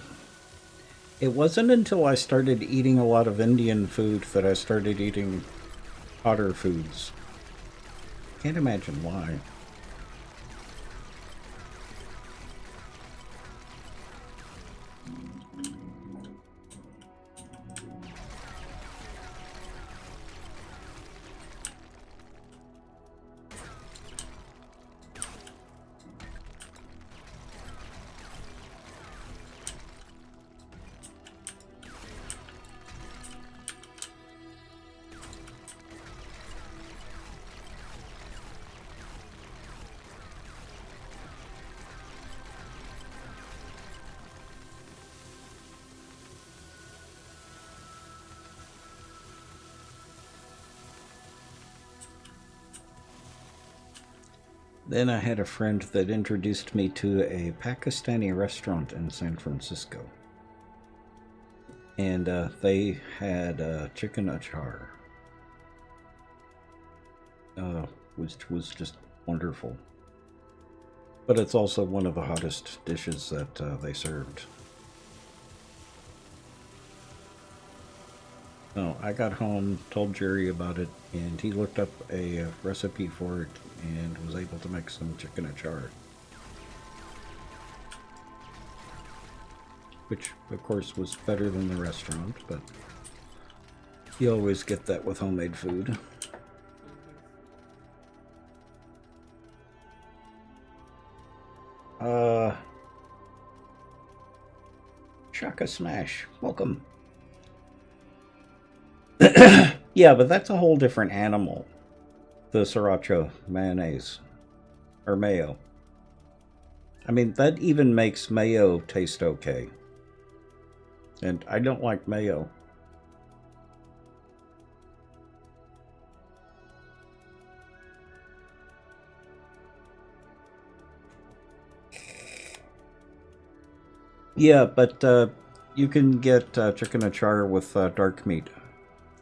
It wasn't until I started eating a lot of Indian food that I started eating hotter foods. Can't imagine why. Then I had a friend that introduced me to a Pakistani restaurant in San Francisco. And they had chicken achar, which was just wonderful. But it's also one of the hottest dishes that they served. So I got home, told Jerry about it, and he looked up a recipe for it and was able to make some chicken achar. Which, of course, was better than the restaurant, but you always get that with homemade food. Shaka Smash, welcome. Yeah, but that's a whole different animal. The sriracha mayonnaise. Or mayo. I mean, that even makes mayo taste okay. And I don't like mayo. Yeah, but you can get chicken achar with dark meat.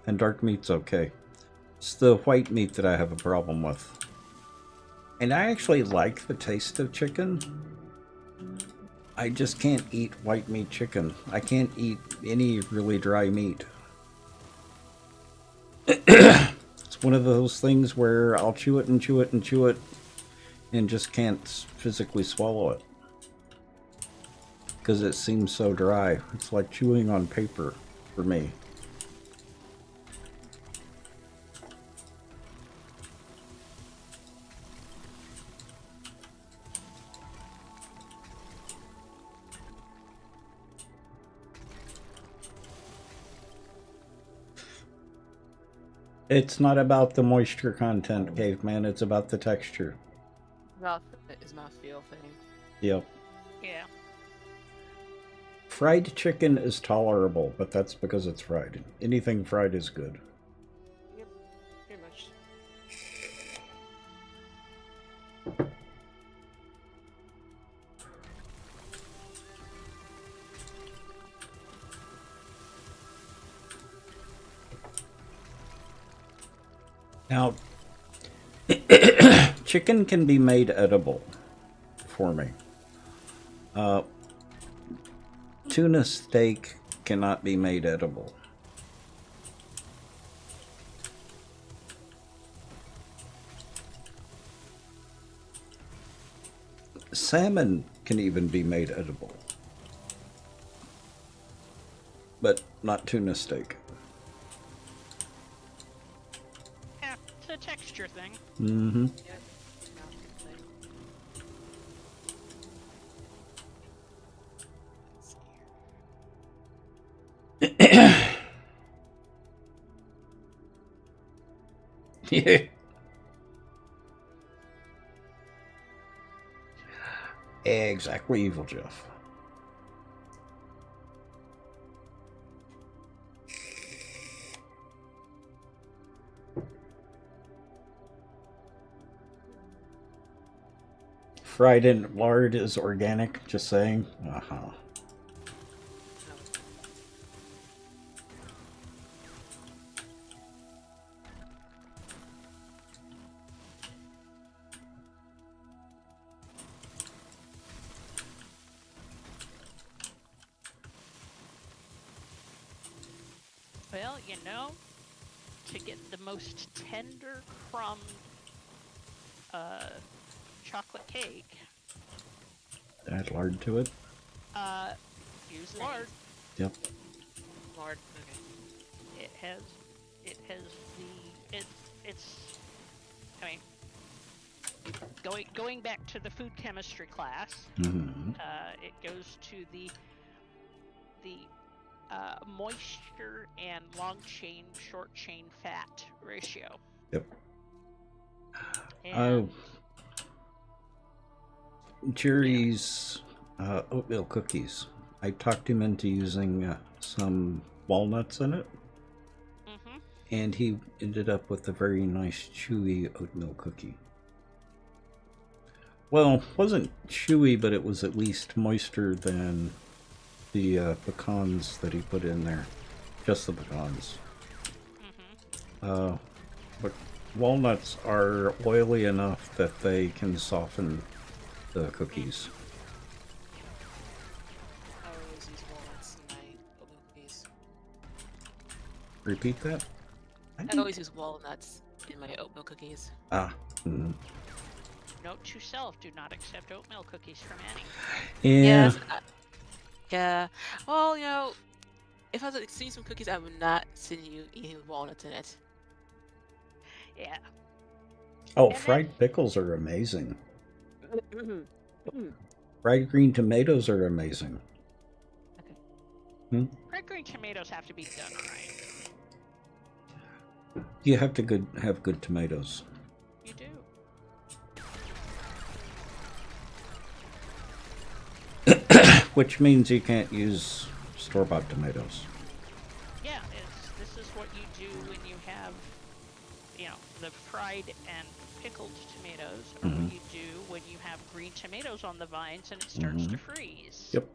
And dark meat's okay. It's the white meat that I have a problem with. And I actually like the taste of chicken. I just can't eat white meat chicken. I can't eat any really dry meat. It's one of those things where I'll chew it and chew it and chew it and just can't physically swallow it. Because it seems so dry. It's like chewing on paper for me. It's not about the moisture content, Caveman. It's about the texture. Mouth is mouthfeel thing. Yep. Yeah. Fried chicken is tolerable, but that's because it's fried. Anything fried is good. Yep, pretty much. Now, chicken can be made edible for me. Tuna steak cannot be made edible. Salmon can even be made edible, but not tuna steak. Yeah, it's a texture thing. Mm-hmm. Yep. No, good Yeah. Exactly, Evil Jeff. Fried in lard is organic, just saying. Uh-huh. Well, you know, to get the most tender crumb chocolate cake, Add lard to it. use lard. Yep. Lord. Okay. It has the it's I mean, going back to the food chemistry class, Mm-hmm. it goes to the moisture and long chain short chain fat ratio. Yep. And Jerry's oatmeal cookies. I talked him into using some walnuts in it, mhm. and he ended up with a very nice chewy oatmeal cookie. Well, wasn't chewy, but it was at least moister than the pecans that he put in there. Just the pecans. Mhm. But walnuts are oily enough that they can soften the cookies. I always use walnuts in my oatmeal cookies. Repeat that? I always use walnuts in my oatmeal cookies. Ah. Mm. Note to self: do not accept oatmeal cookies from Annie. Yeah. Yes. Yeah. Well, you know, if I was like, seeing some cookies, I would not send you eating with walnuts in it. Yeah. Oh, And fried pickles are amazing. Fried green tomatoes are amazing. Red green tomatoes have to be done right. You have to have good tomatoes. You do. Which means you can't use store-bought tomatoes. Yeah, this is what you do when you have, you know, the fried and pickled tomatoes, or what you do when you have green tomatoes on the vines and it starts to freeze. Yep.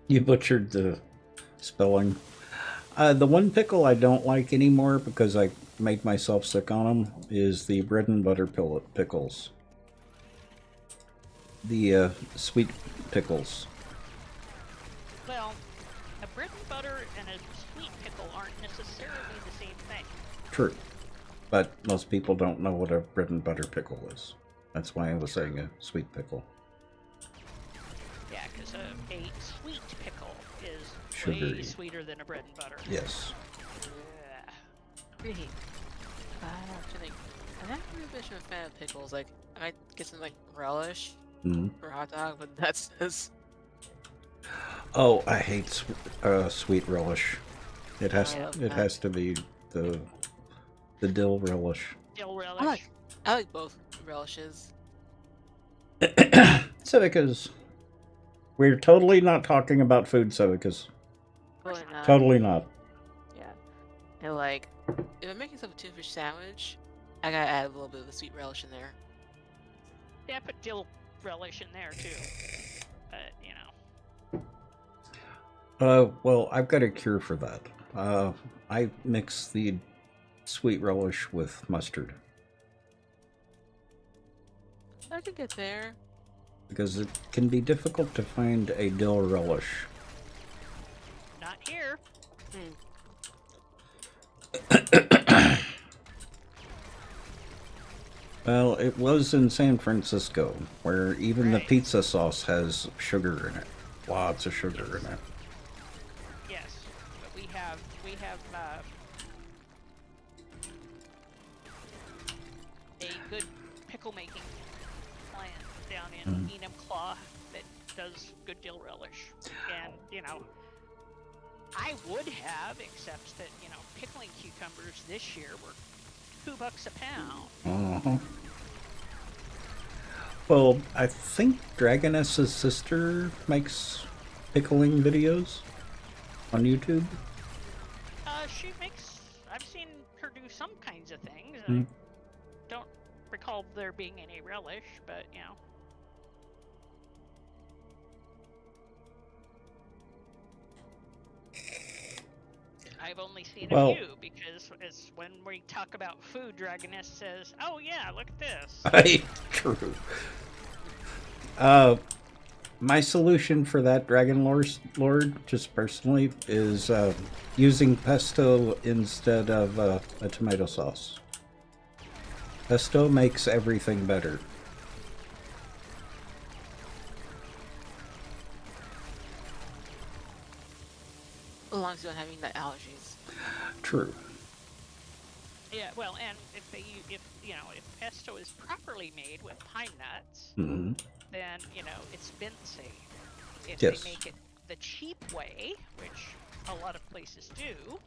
You butchered the spelling. The one pickle I don't like anymore because I made myself sick on them is the bread and butter pickles. The sweet pickles. Well, a bread and butter and a sweet pickle aren't necessarily the same thing. True. But most people don't know what a bread and butter pickle is. That's why I was saying a sweet pickle. Yeah, because a sweet pickle is Sugary. way sweeter than a bread and butter. Yes. Yeah. Really? I think I've never really been a fan of pickles. Like, I might get some like relish for a hot dog, but that's this. Oh, I hate sweet relish. It has I love it that. has to be the dill relish. Dill relish. I like both relishes. Civicas. We're totally not talking about food civicas. Totally not. Totally not. Yeah. And like, if I'm making myself a tuna fish sandwich, I gotta add a little bit of the sweet relish in there. Yeah, I put dill relish in there too. But, you know. Well, I've got a cure for that. I mix the sweet relish with mustard I could get there. because it can be difficult to find a dill relish. Not here. Well, it was in San Francisco, where even the Right. pizza sauce has sugar in it. Lots of sugar in it. Yes. But we have a good pickle making plant down in Enumclaw that does good dill relish. And, you know, I would have, except that, you know, pickling cucumbers this year were $2 a pound. Uh-huh. Well, I think Dragoness's sister makes pickling videos on YouTube. She makes. I've seen her do some kinds of things. Mm. I don't recall there being any relish, but you know. I've only seen a Well- few because it's when we talk about food, Dragoness says, "Oh yeah, look at this." True. My solution for that Dragon Lord, just personally, is using pesto instead of a tomato sauce. Pesto makes everything better. As long as you don't have any nut allergies. True. Yeah, well, and if if pesto is properly made with pine nuts, Hmm. then you know it's been safe. If Yes. they make it the cheap way, which a lot of places do,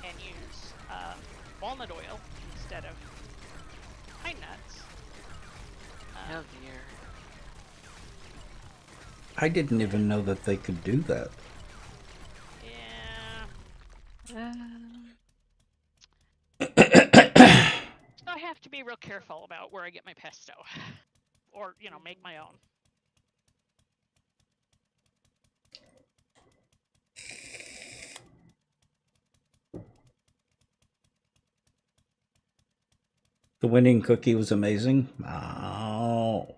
and use walnut oil instead of pine nuts. Oh dear. I didn't even know that they could do that. Yeah, so I have to be real careful about where I get my pesto, or you know, make my own. The winning cookie was amazing. Oh.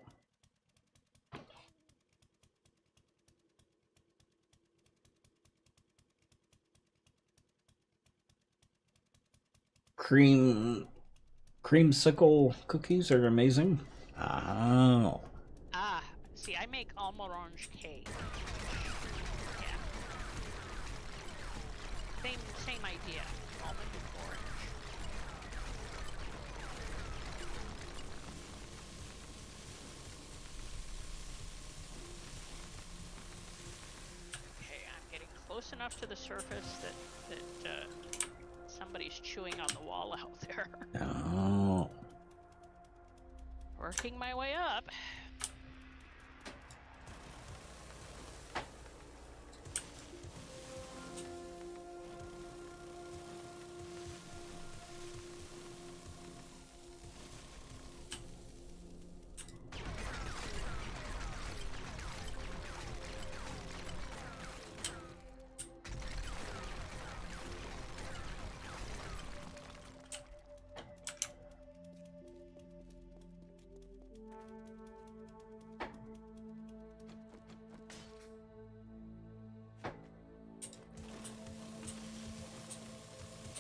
Creamsicle cookies are amazing. Oh. Ah, see, I make almond orange cake. Yeah. Same idea. Almond and orange. Okay, I'm getting close enough to the surface that somebody's chewing on the wall out there. Oh. Working my way up.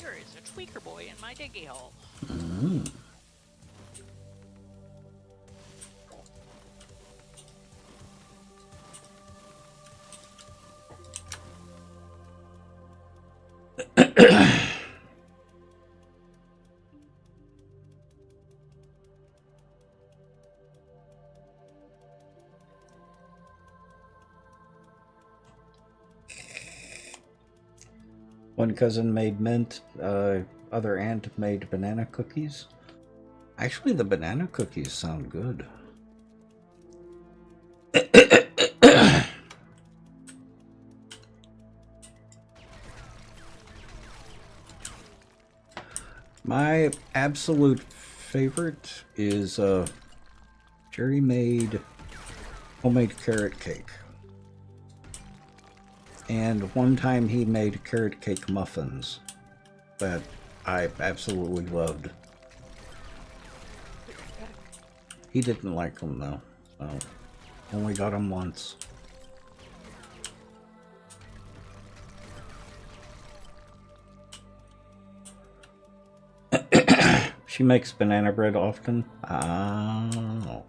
There is a tweaker boy in my diggy hole. Mm. One cousin made mint, other aunt made banana cookies. Actually, the banana cookies sound good. My absolute favorite is Jerry made homemade carrot cake. And one time he made carrot cake muffins that I absolutely loved. He didn't like them though, so only got them once. She makes banana bread often. Oh.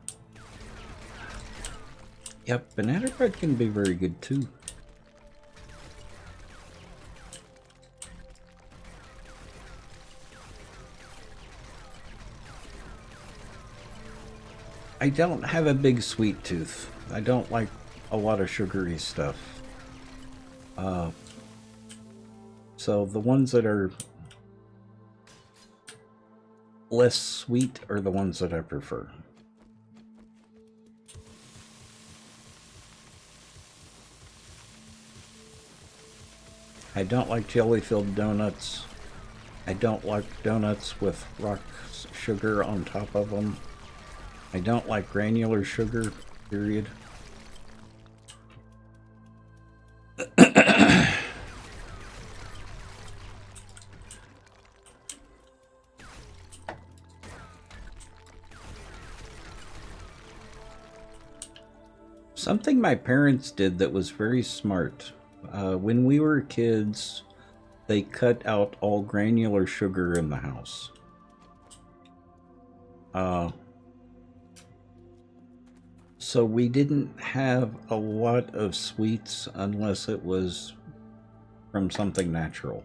Yep, banana bread can be very good too. I don't have a big sweet tooth. I don't like a lot of sugary stuff. So the ones that are less sweet are the ones that I prefer. I don't like jelly-filled donuts. I don't like donuts with rock sugar on top of them. I don't like granular sugar, period. Something my parents did that was very smart. When we were kids, they cut out all granular sugar in the house. So we didn't have a lot of sweets unless it was from something natural.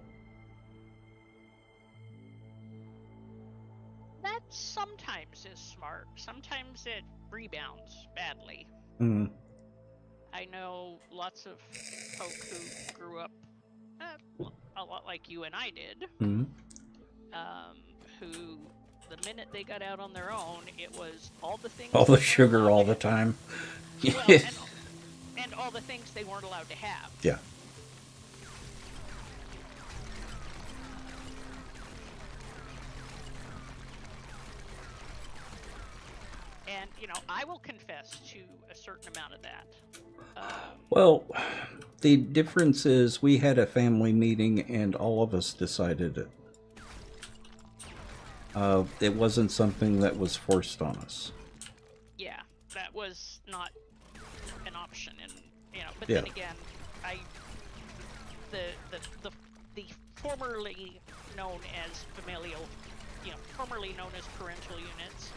That sometimes is smart. Sometimes it rebounds badly. Mm. I know lots of folk who grew up a lot like you and I did, Mm. who the minute they got out on their own, it was all the things. All the sugar all the time. Well, and all the things they weren't allowed to have. Yeah. And, you know, I will confess to a certain amount of that. Well, the difference is we had a family meeting and all of us decided it. It wasn't something that was forced on us. Yeah, that was not an option, and you know. But Yeah. then again, the formerly known as familial, you know, formerly known as parental units.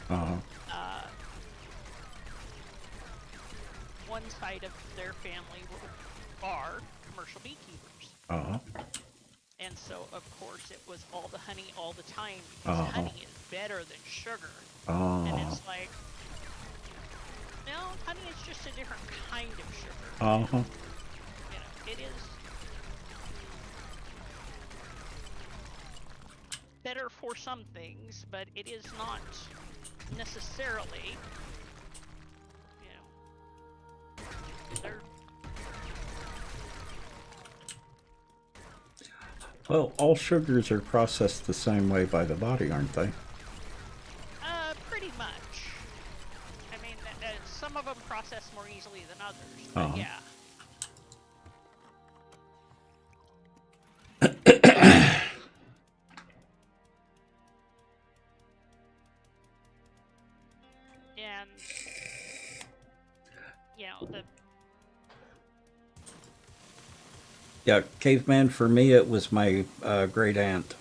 One side of their family are commercial beekeepers. And so, of course, it was all the honey all the time because honey is better than sugar. And it's like, no, honey is just a different kind of sugar. You know, it is better for some things, but it is not necessarily, you know, they're... Well, all sugars are processed the same way by the body, aren't they? Pretty much. I mean, some of them process more easily than others, but yeah. And, you know, Yeah, caveman, for me, it was my great aunt.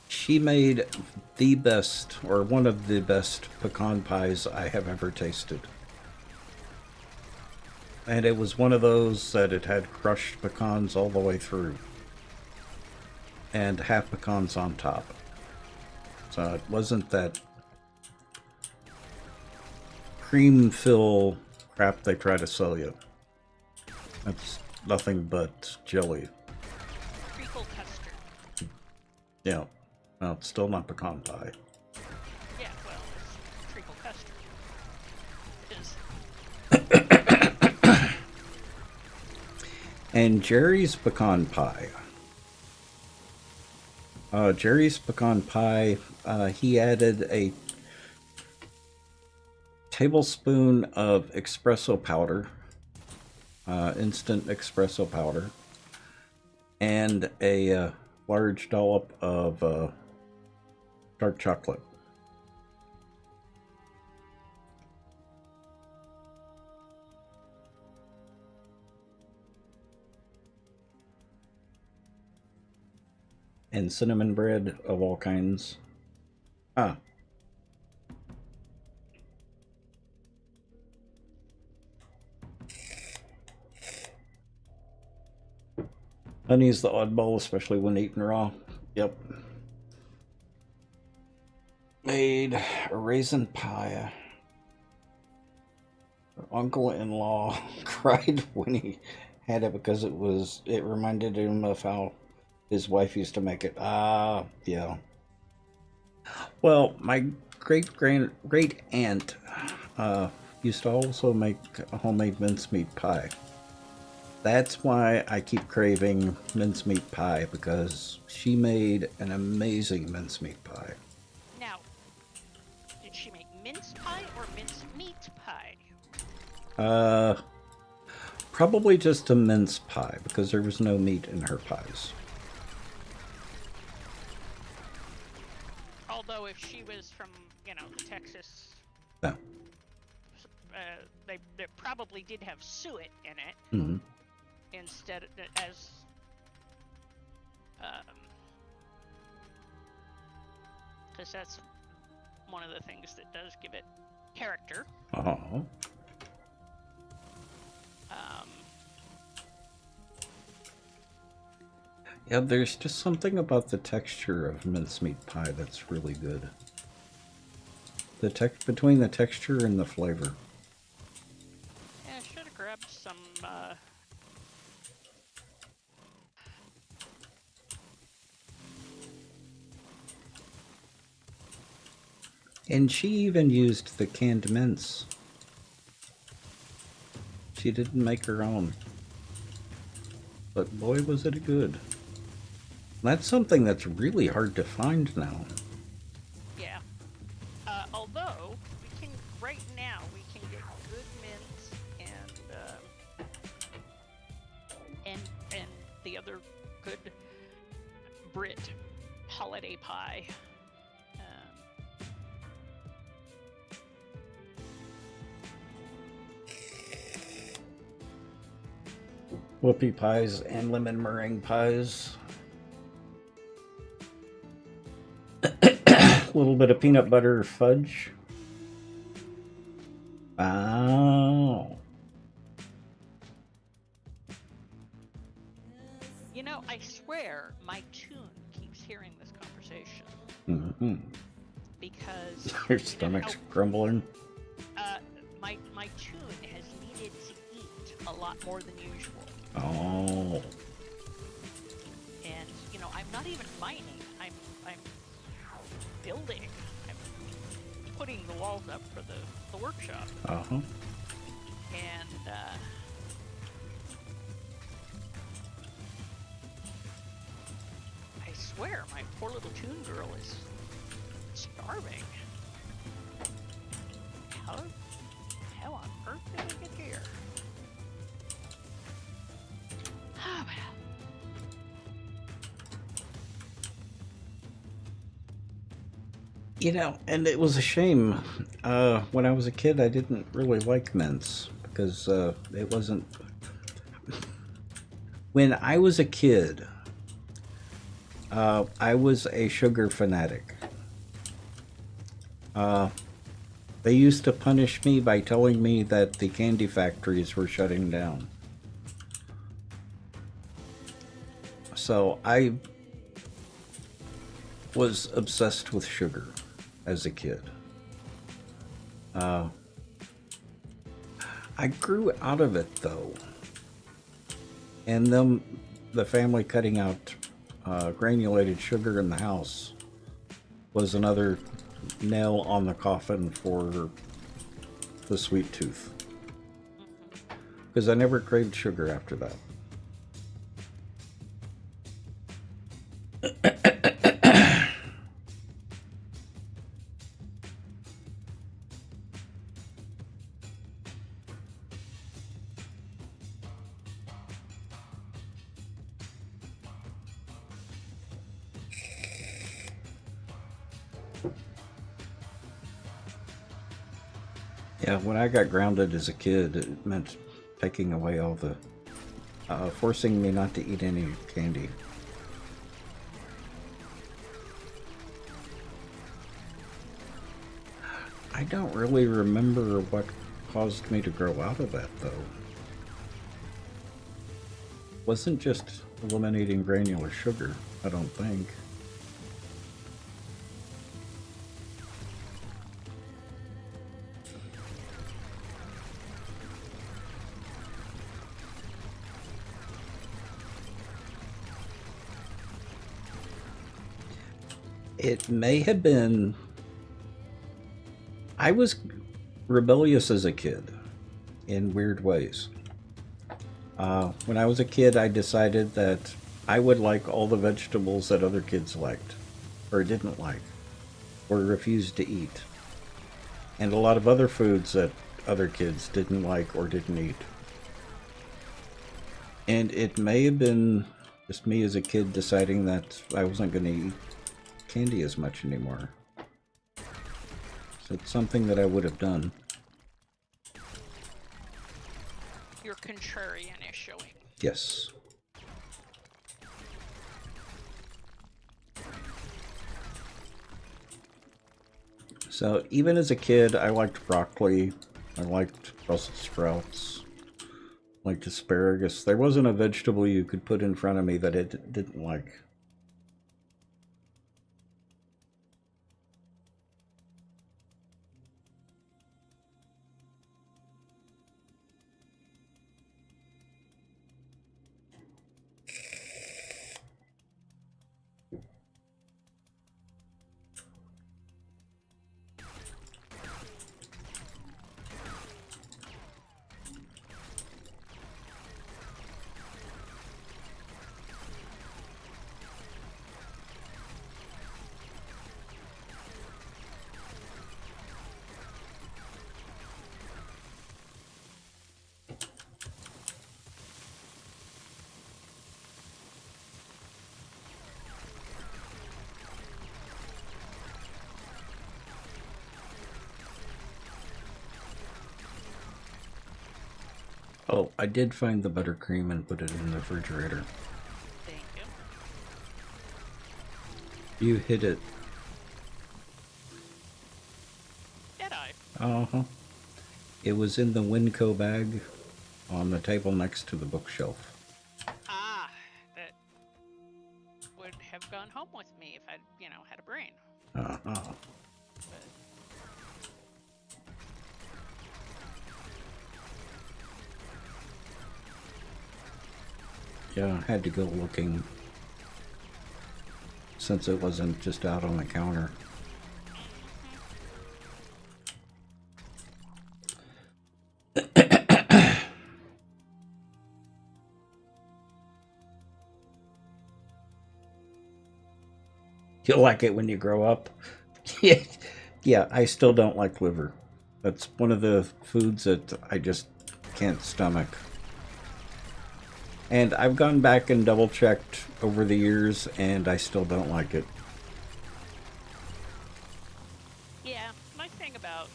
She made the best, or one of the best, pecan pies I have ever tasted. And it was one of those that it had crushed pecans all the way through. And half pecans on top. So it wasn't that cream fill crap they try to sell you. That's nothing but jelly. treacle custard. Yeah. Well, it's still not pecan pie. Yeah, well, it's treacle custard. Is And Jerry's pecan pie. Jerry's pecan pie, he added a tablespoon of espresso powder, instant espresso powder, and a large dollop of dark chocolate. And cinnamon bread of all kinds. Ah. Honey's the oddball, especially when eaten raw. Yep. Made a raisin pie. Her uncle-in-law cried when he had it because it reminded him of how his wife used to make it. Ah, yeah. Well, my great aunt used to also make a homemade mincemeat pie. That's why I keep craving mincemeat pie, because she made an amazing mincemeat pie. now, did she make mince pie or mince meat pie? Probably just a mince pie, because there was no meat in her pies. Although if she was from, the Texas, No. they probably did have suet in it Mm-hmm. instead as because that's one of the things that does give it character. Oh. Yeah, there's just something about the texture of mincemeat pie that's really good. Between the texture and the flavor. Yeah, I should have grabbed some. And she even used the canned mince. She didn't make her own. But boy, was it good. That's something that's really hard to find now. Yeah. Although right now we can get good mince and the other good Brit holiday pie. Whoopie pies and lemon meringue pies. A little bit of peanut butter fudge. Wow. I swear my tune keeps hearing this conversation. Mm-hmm. Because Your stomach's grumbling. My tune has needed to eat a lot more than usual. Oh. And I'm not even mining. I'm building. I'm putting the walls up for the workshop. Uh-huh. And I swear my poor little toon girl is starving. How on earth did we get here? Oh, well. And it was a shame. When I was a kid, I didn't really like mince because it wasn't. When I was a kid, I was a sugar fanatic. They used to punish me by telling me that the candy factories were shutting down. So I was obsessed with sugar as a kid. I grew out of it though. And then the family cutting out granulated sugar in the house was another nail on the coffin for the sweet tooth. Because I never craved sugar after that. Yeah, when I got grounded as a kid, it meant taking away all the, forcing me not to eat any candy. I don't really remember what caused me to grow out of that, though. Wasn't just eliminating granular sugar, I don't think. It may have been... I was rebellious as a kid in weird ways. When I was a kid, I decided that I would like all the vegetables that other kids liked, or didn't like, or refused to eat. And a lot of other foods that other kids didn't like or didn't eat. And it may have been just me as a kid deciding that I wasn't going to eat candy as much anymore. So it's something that I would have done. Your contrarian is showing. Yes. So even as a kid, I liked broccoli. I liked Brussels sprouts. Liked asparagus. There wasn't a vegetable you could put in front of me that it didn't like. Oh, I did find the buttercream and put it in the refrigerator. Thank you. You hid it. Did I? Uh-huh. It was in the Winco bag on the table next to the bookshelf. Ah, that would have gone home with me if I'd, had a brain. Uh-huh. But Yeah, I had to go looking since it wasn't just out on the counter. You'll like it when you grow up. Yeah, I still don't like liver. That's one of the foods that I just can't stomach. And I've gone back and double checked over the years, and I still don't like it. yeah, my thing about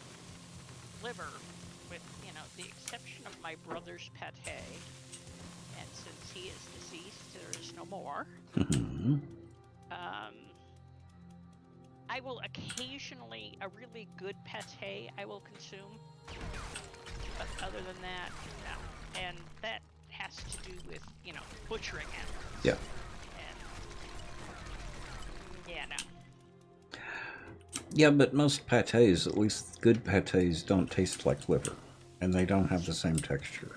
liver, with, the exception of my brother's pate, and since he is deceased, there is no more. Mhm. I will occasionally, a really good pate I will consume, but other than that, no. And that has to do with, butchering animals. Yeah. And, yeah, no. Yeah, but most pates, at least good pates, don't taste like liver. And they don't have the same texture.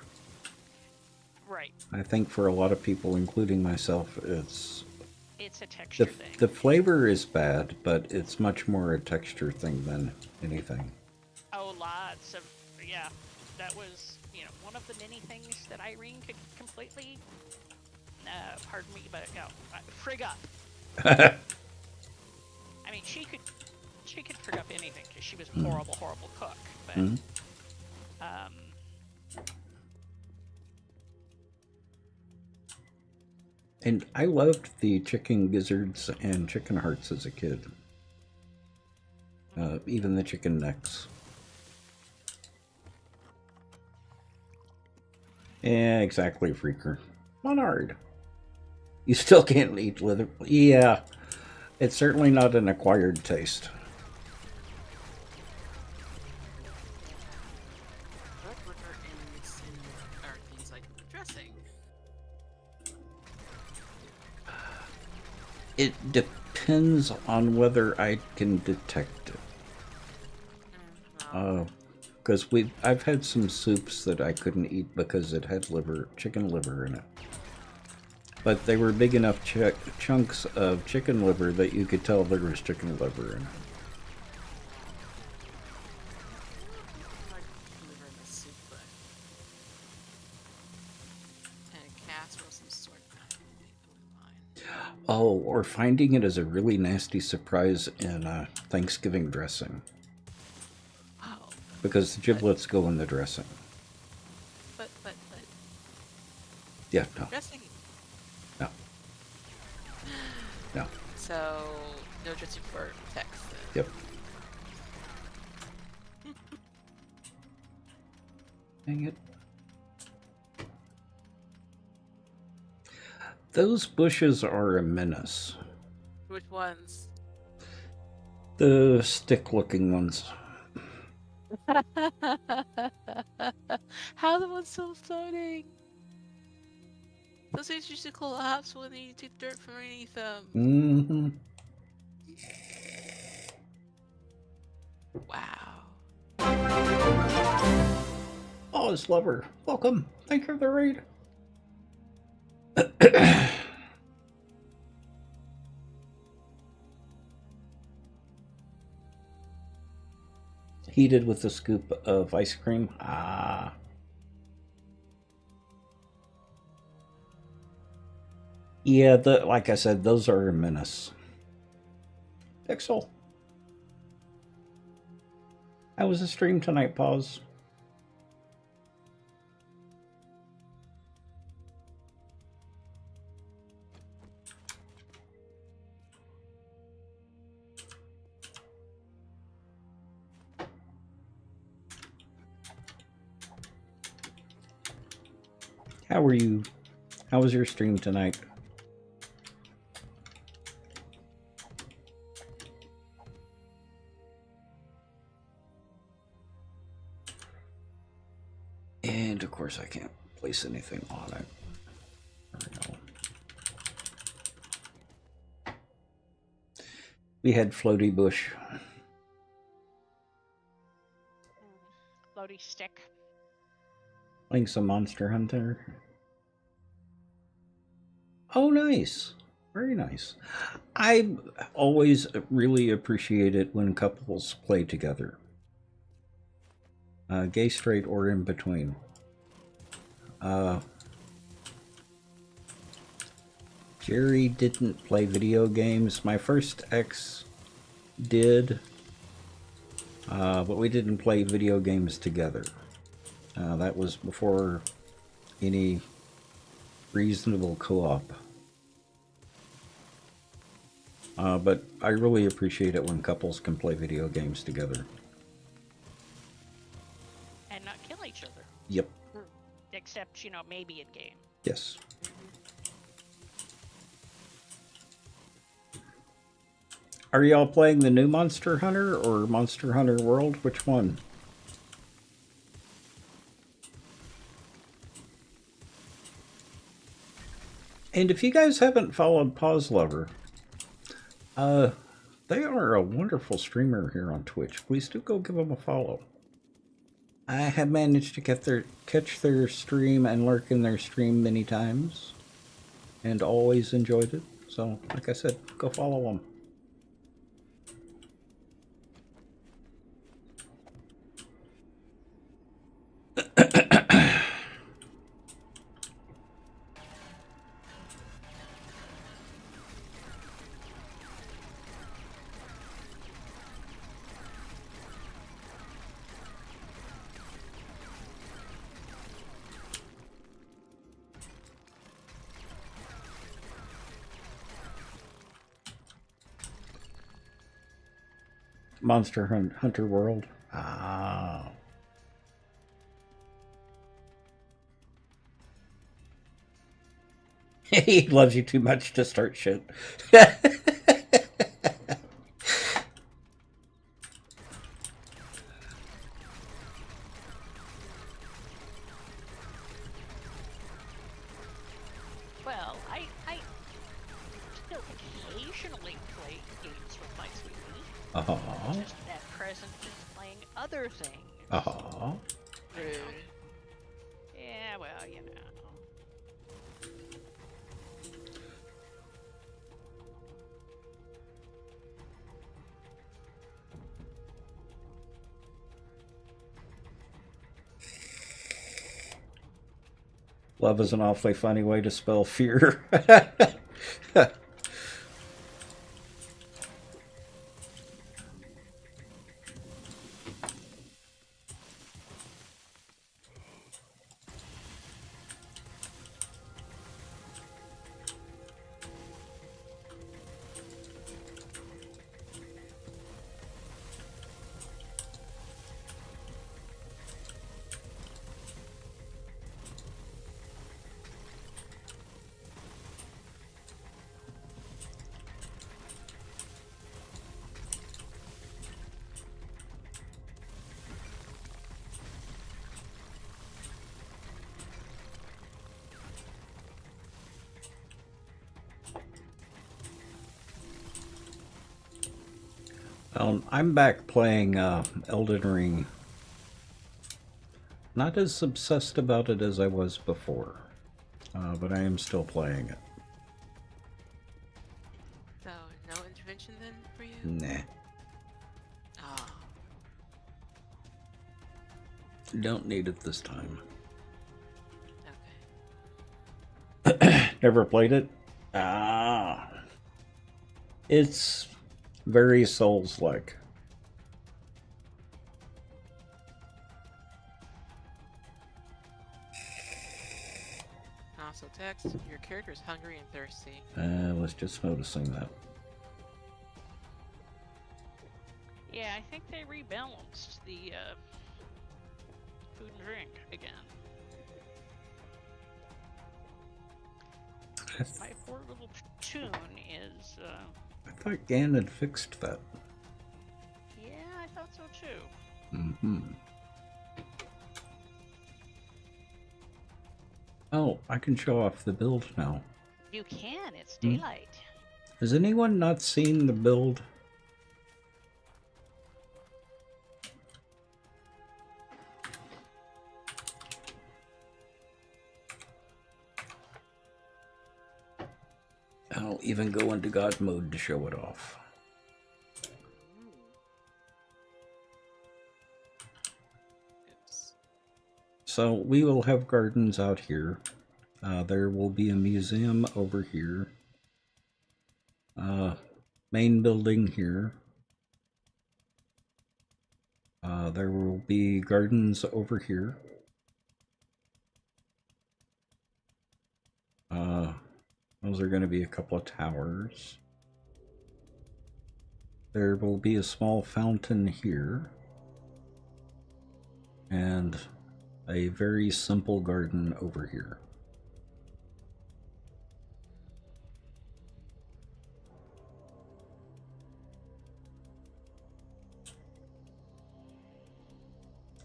Right. I think for a lot of people, including myself, it's It's a texture thing. The flavor is bad, but it's much more a texture thing than anything. Oh, lots of, yeah. That was, one of the many things that Irene could completely, pardon me, but frig up. I mean, she could frig up anything because she was a horrible, horrible cook. But, and I loved the chicken gizzards and chicken hearts as a kid. Even the chicken necks. Yeah, exactly, Freaker. Monard. You still can't eat liver. Yeah, it's certainly not an acquired taste. What liver are things like dressing? It depends on whether I can detect it. Because I've had some soups that I couldn't eat because it had chicken liver in it. But they were big enough chunks of chicken liver that you could tell there was chicken liver in it. I like liver in the soup, but and a casserole of some sort, I wouldn't mind. Oh, or finding it as a really nasty surprise in Thanksgiving dressing. Oh. Because the giblets go in the dressing. But. Yeah, no. Dressing. No. No. So, no dressing for Tex then. Yep. Dang it. Those bushes are a menace. Which ones? The stick-looking ones. How are the ones still floating? Those things used to collapse when you take dirt from underneath them. Mm-hmm. Wow. Oh, it's Lover. Welcome. Thank you for the raid. Heated with a scoop of ice cream. Ah. Yeah, like I said, those are a menace. Pixel. How was the stream tonight, Pause? How were you? How was your stream tonight? And of course I can't place anything on it. There we go. We had Floaty Bush. Floaty stick. Playing some Monster Hunter. Oh, nice. Very nice. I always really appreciate it when couples play together. Gay, straight, or in between. Jerry didn't play video games. My first ex did, but we didn't play video games together. That was before any reasonable co-op. But I really appreciate it when couples can play video games together. And not kill each other. Yep. Except, maybe in game. Yes. Are y'all playing the new Monster Hunter or Monster Hunter World? Which one? And if you guys haven't followed Pause Lover, they are a wonderful streamer here on Twitch. Please do go give them a follow. I have managed to catch their stream and lurk in their stream many times, and always enjoyed it. So, like I said, go follow them. Monster Hunter World. Ah. He loves you too much to start shit. Well, I still occasionally play games with my sweetie. Just at present, is playing other things. Rude. Yeah, well, you know. Love is an awfully funny way to spell fear. I'm back playing Elden Ring. Not as obsessed about it as I was before, but I am still playing it. So, no intervention then for you? Nah. Oh. Don't need it this time. Okay. Never played it? Ah. It's very Souls-like. Also, text, your character is hungry and thirsty. I was just noticing that. Yeah, I think they rebalanced the food and drink again. My poor little platoon is. I thought Gan had fixed that. Yeah, I thought so too. Mm-hmm. Oh, I can show off the build now. You can. It's daylight. Has anyone not seen the build? I'll even go into God mode to show it off. Oops. So we will have gardens out here. There will be a museum over here. Main building here. There will be gardens over here. Those are going to be a couple of towers. There will be a small fountain here. And a very simple garden over here.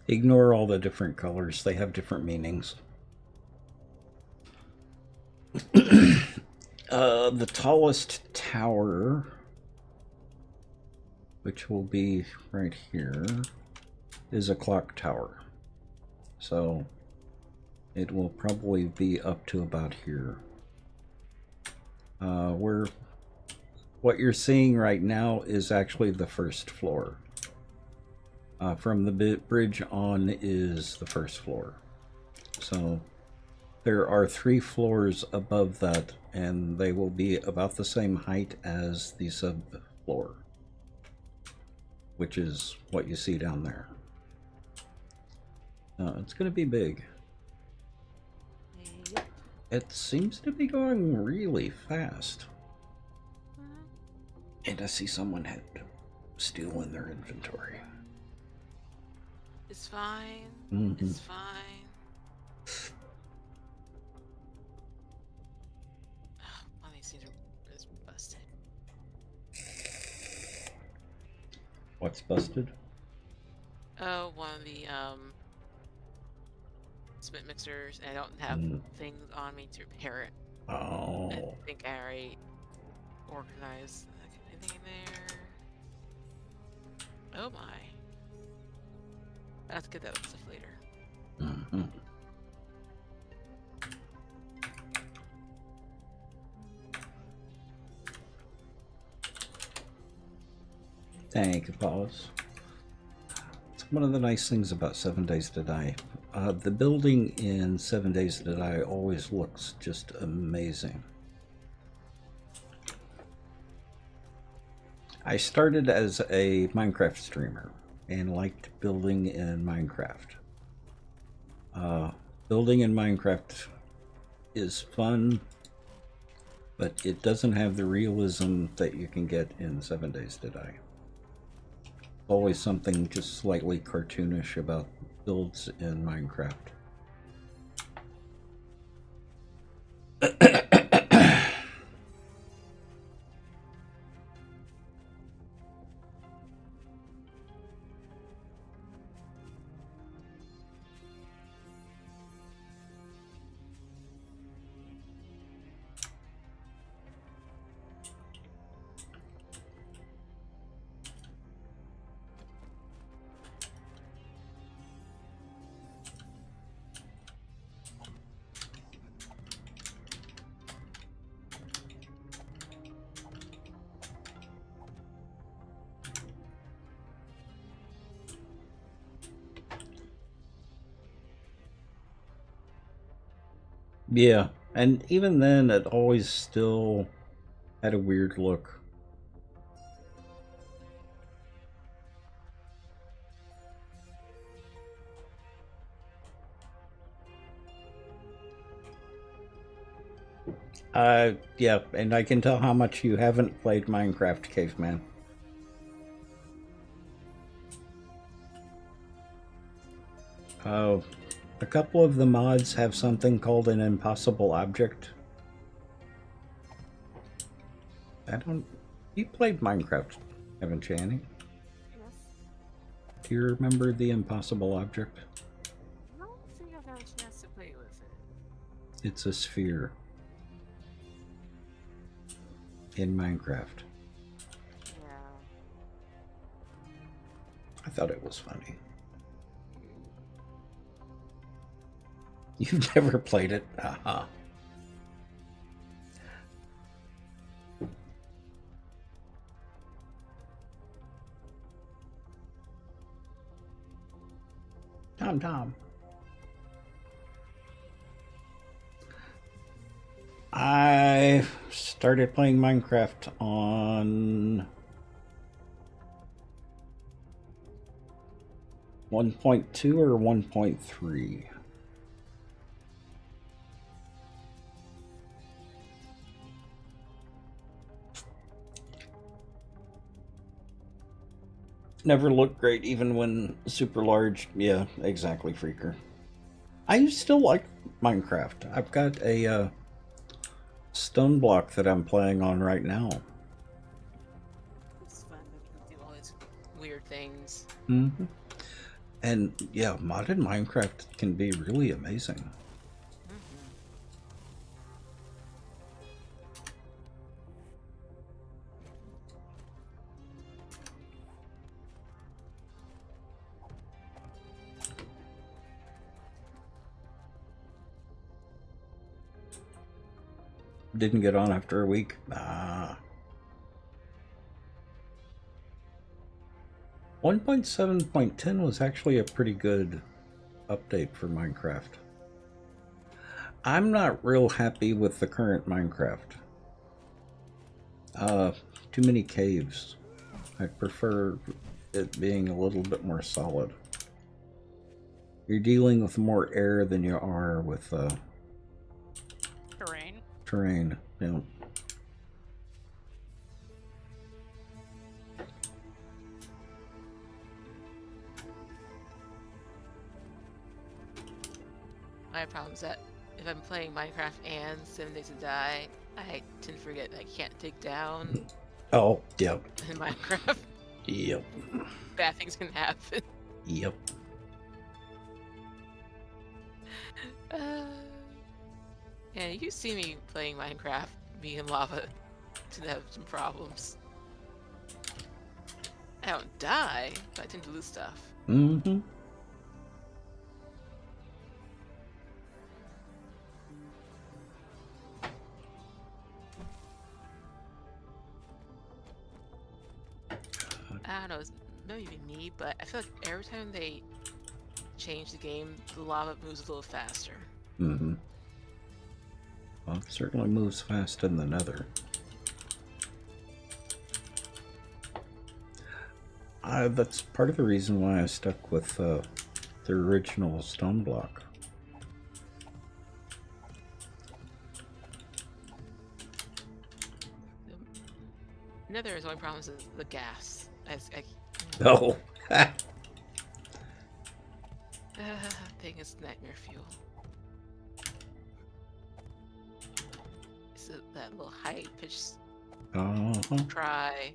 Ignore all the different colors. They have different meanings. The tallest tower, which will be right here, is a clock tower. So it will probably be up to about here. We're what you're seeing right now is actually the first floor. From the bridge on is the first floor. So there are 3 floors above that, and they will be about the same height as the subfloor, which is what you see down there. It's going to be big. Yep. It seems to be going really fast. Mhm. And I see someone had steel in their inventory. It's fine. Mhm. It's fine. Oh, one of these things is busted. What's busted? Oh, one of the cement mixers, and I don't have things on me to repair it. I Oh. think I already organized. Okay, anything in there? Oh my. I have to get that stuff later. Mm-hmm. Thank you, Paulus. It's one of the nice things about 7 Days to Die. The building in 7 Days to Die always looks just amazing. I started as a Minecraft streamer and liked building in Minecraft. Building in Minecraft is fun, but it doesn't have the realism that you can get in 7 Days to Die. Always something just slightly cartoonish about builds in Minecraft. Yeah, and even then, it always still had a weird look. Yeah, and I can tell how much you haven't played Minecraft, Caveman. A couple of the mods have something called an impossible object. I don't... You played Minecraft, haven't you, Annie? Yes. Do you remember the impossible object? I don't think I've had a chance to play with it. It's a sphere in Minecraft. Yeah. I thought it was funny. You've never played it? Haha. Tom. I started playing Minecraft on 1.2 or 1.3. Never looked great, even when super large. Yeah, exactly, Freaker. I still like Minecraft. I've got a stone block that I'm playing on right now. It's fun to do all these weird things. Mm-hmm. And yeah, modded Minecraft can be really amazing. Mm-hmm. Didn't get on after a week. Ah. 1.7.10 was actually a pretty good update for Minecraft. I'm not real happy with the current Minecraft. Too many caves. I prefer it being a little bit more solid. You're dealing with more air than you are with terrain. Yeah. My problem is that if I'm playing Minecraft and 7 Days to Die, I tend to forget I can't dig down Oh, yep. in Minecraft. Yep. Bad things can happen. Yep. Yeah, you see me playing Minecraft, being in lava, to have some problems. I don't die, but I tend to lose stuff. Mm-hmm. I don't know, it's maybe me, but I feel like every time they change the game, the lava moves a little faster. Mm-hmm. Well, it certainly moves faster than the Nether. That's part of the reason why I stuck with the original stone block. Nether is the only problem is the gas. Oh. Thing is nightmare fuel. It's that little high pitched cry.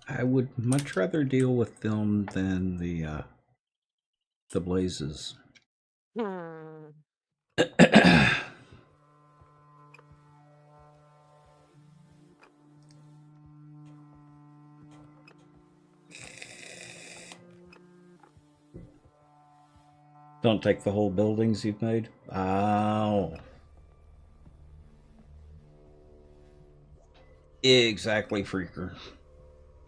I would much rather deal with them than the blazes. Don't take the whole buildings you've made. Ow. Exactly, Freaker.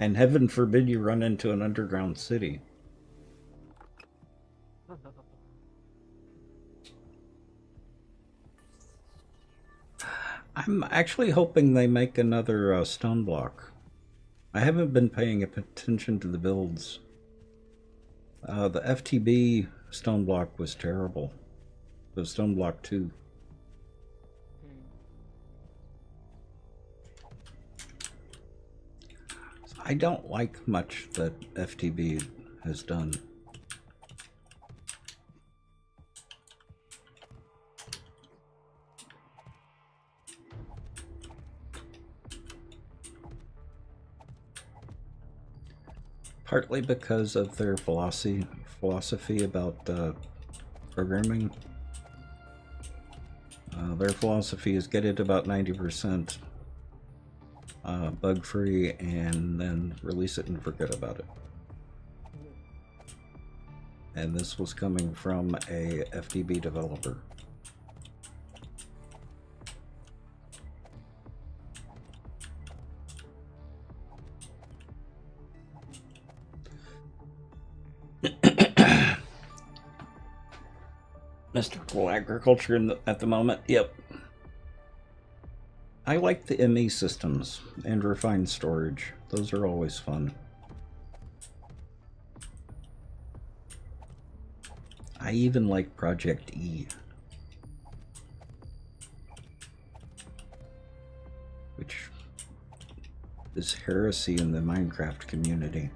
And heaven forbid you run into an underground city. I'm actually hoping they make another stone block. I haven't been paying attention to the builds. The FTB stone block was terrible. The stone block 2. I don't like much that FTB has done. Partly because of their philosophy about programming. Their philosophy is get it about 90% bug-free and then release it and forget about it. And this was coming from a FTB developer. Mystical agriculture at the moment, yep. I like the ME systems and refined storage. Those are always fun. I even like Project E, which is heresy in the Minecraft community.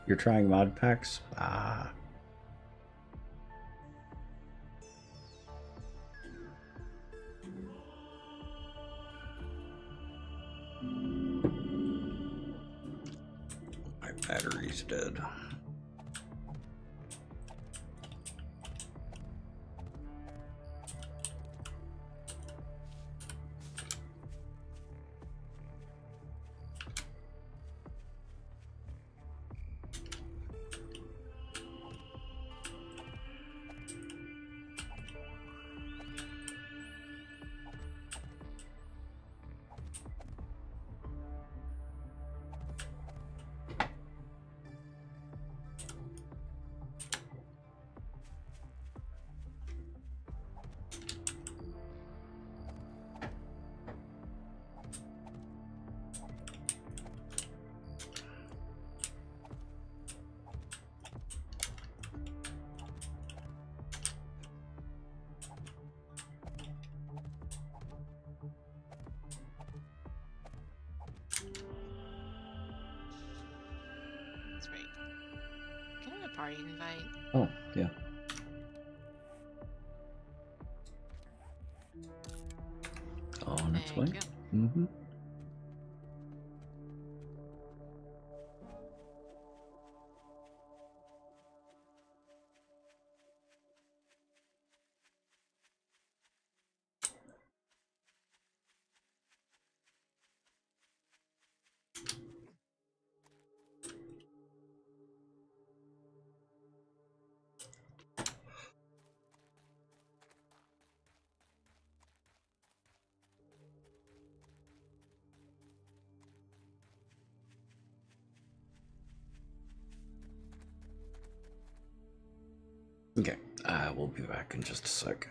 You're trying mod packs? Ah. My battery's dead. That's right. Can I have a party invite? Oh, yeah. On its way. Thank you. Mm-hmm. Okay, I will be back in just a sec.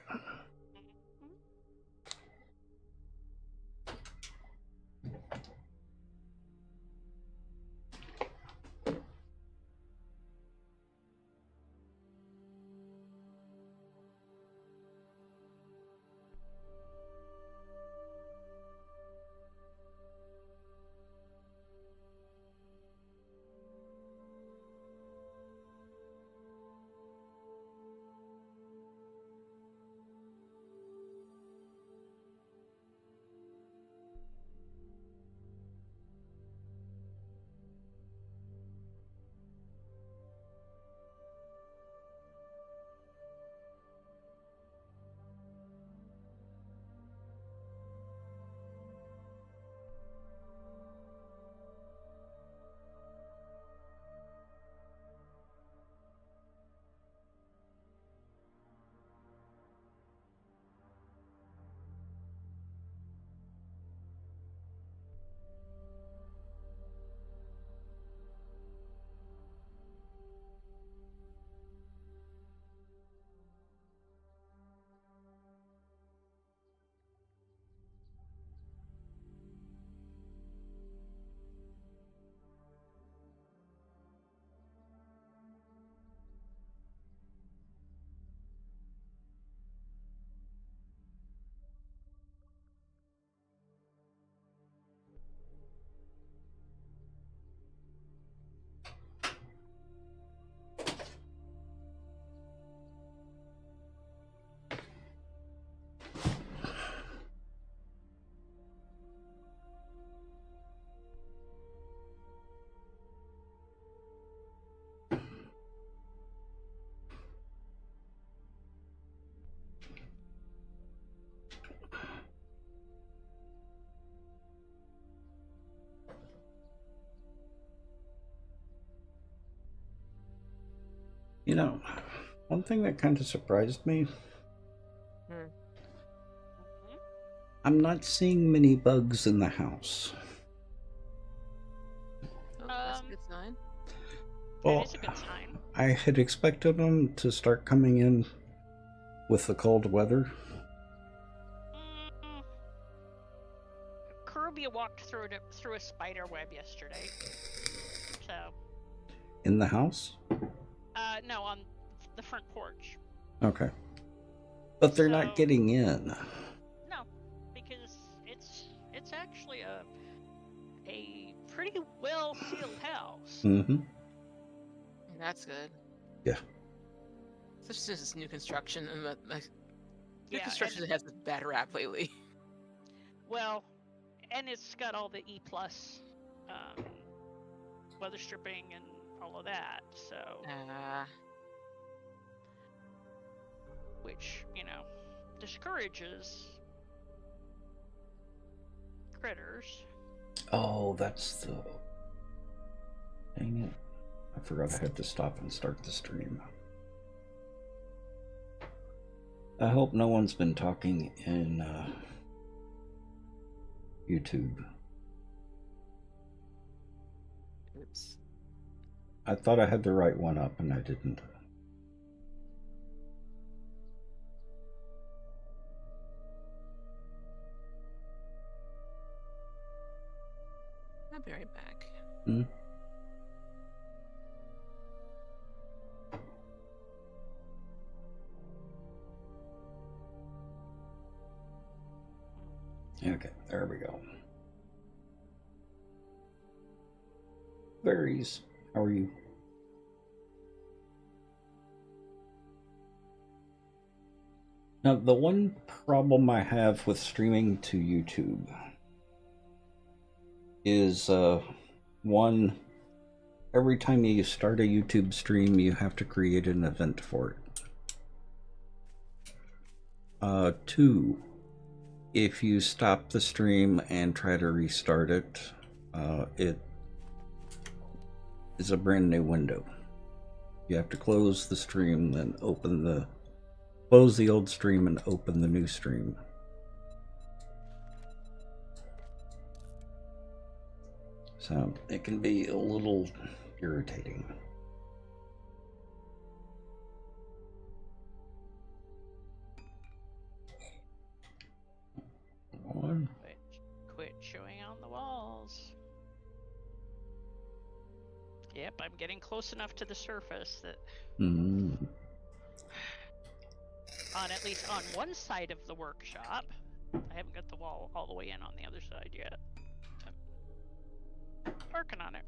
You know, one thing that kind of surprised me, Hmm. I'm not seeing many bugs in the house. Oh, that's a good sign. That Well, is a good sign. I had expected them to start coming in with the cold weather. Kirby walked through a spider web yesterday. So, In the house? no, on the front porch. Okay. But they're not So- getting in. No, because it's actually a pretty well sealed house. Mm-hmm. That's good. Yeah. Especially since it's new construction and new Yeah, construction has a bad rap lately. Well, and it's got all the E plus weather stripping and all of that. So, which discourages critters. Oh, that's the... Dang it. I forgot I had to stop and start the stream. I hope no one's been talking in YouTube. Oops. I thought I had the right one up and I didn't. I'll be right back. Hmm? Okay, there we go. Berries. How are you? Now, the one problem I have with streaming to YouTube is one, every time you start a YouTube stream, you have to create an event for it. Two, if you stop the stream and try to restart it, it is a brand new window. You have to close the stream, then close the old stream and open the new stream. So it can be a little irritating. One. Quit showing on the walls. Yep, I'm getting close enough to the surface that on at least on one side of the workshop, I haven't got the wall all the way in on the other side yet. I'm working on it.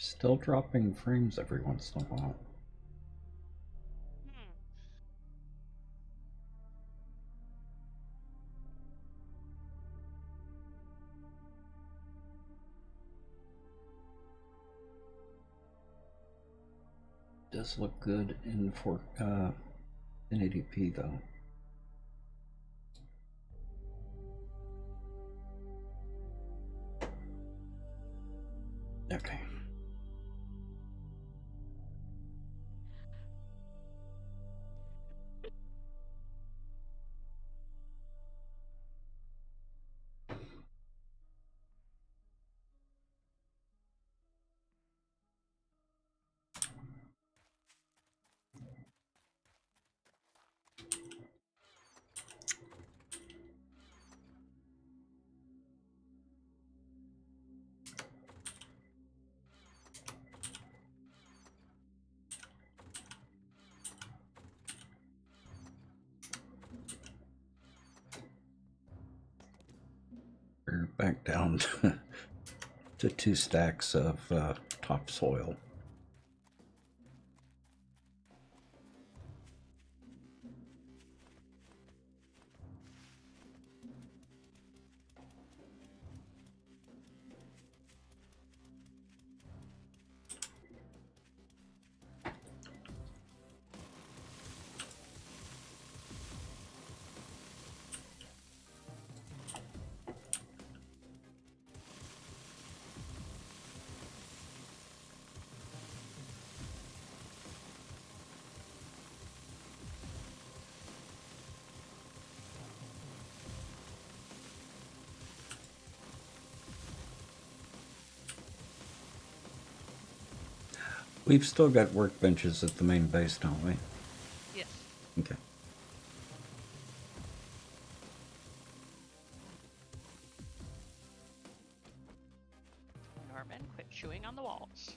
Still dropping frames every once in a while. Does look good in 1080p though. Okay. We're back down to 2 stacks of topsoil. We've still got workbenches at the main base, don't we? Yes. Okay. Norman, quit chewing on the walls.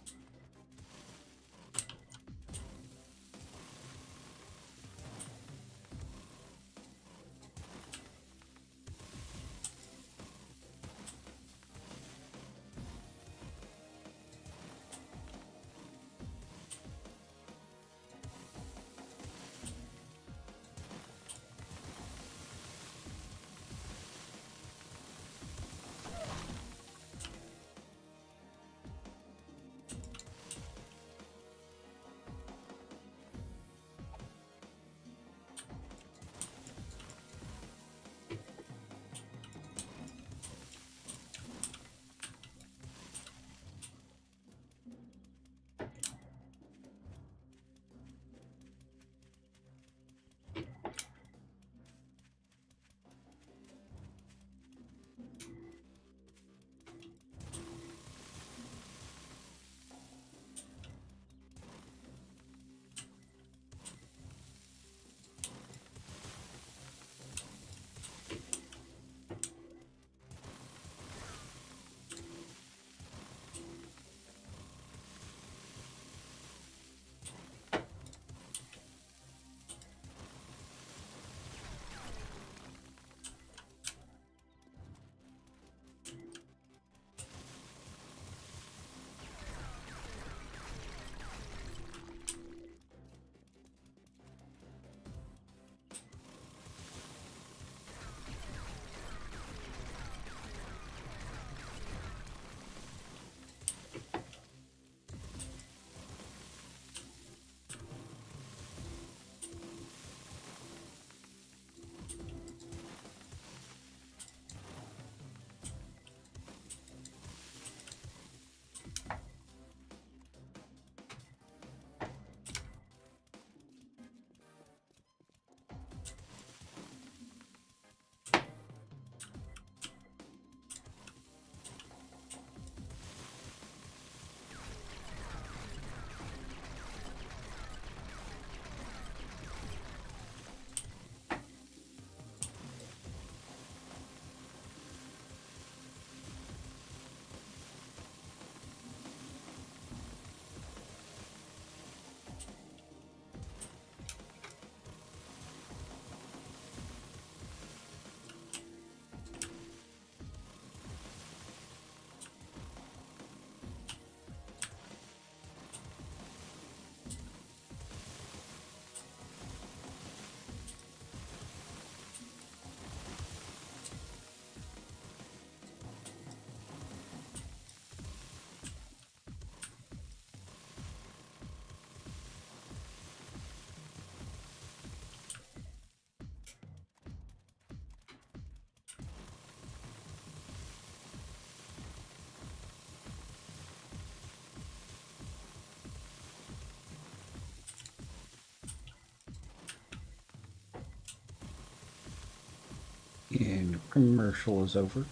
And commercial is over.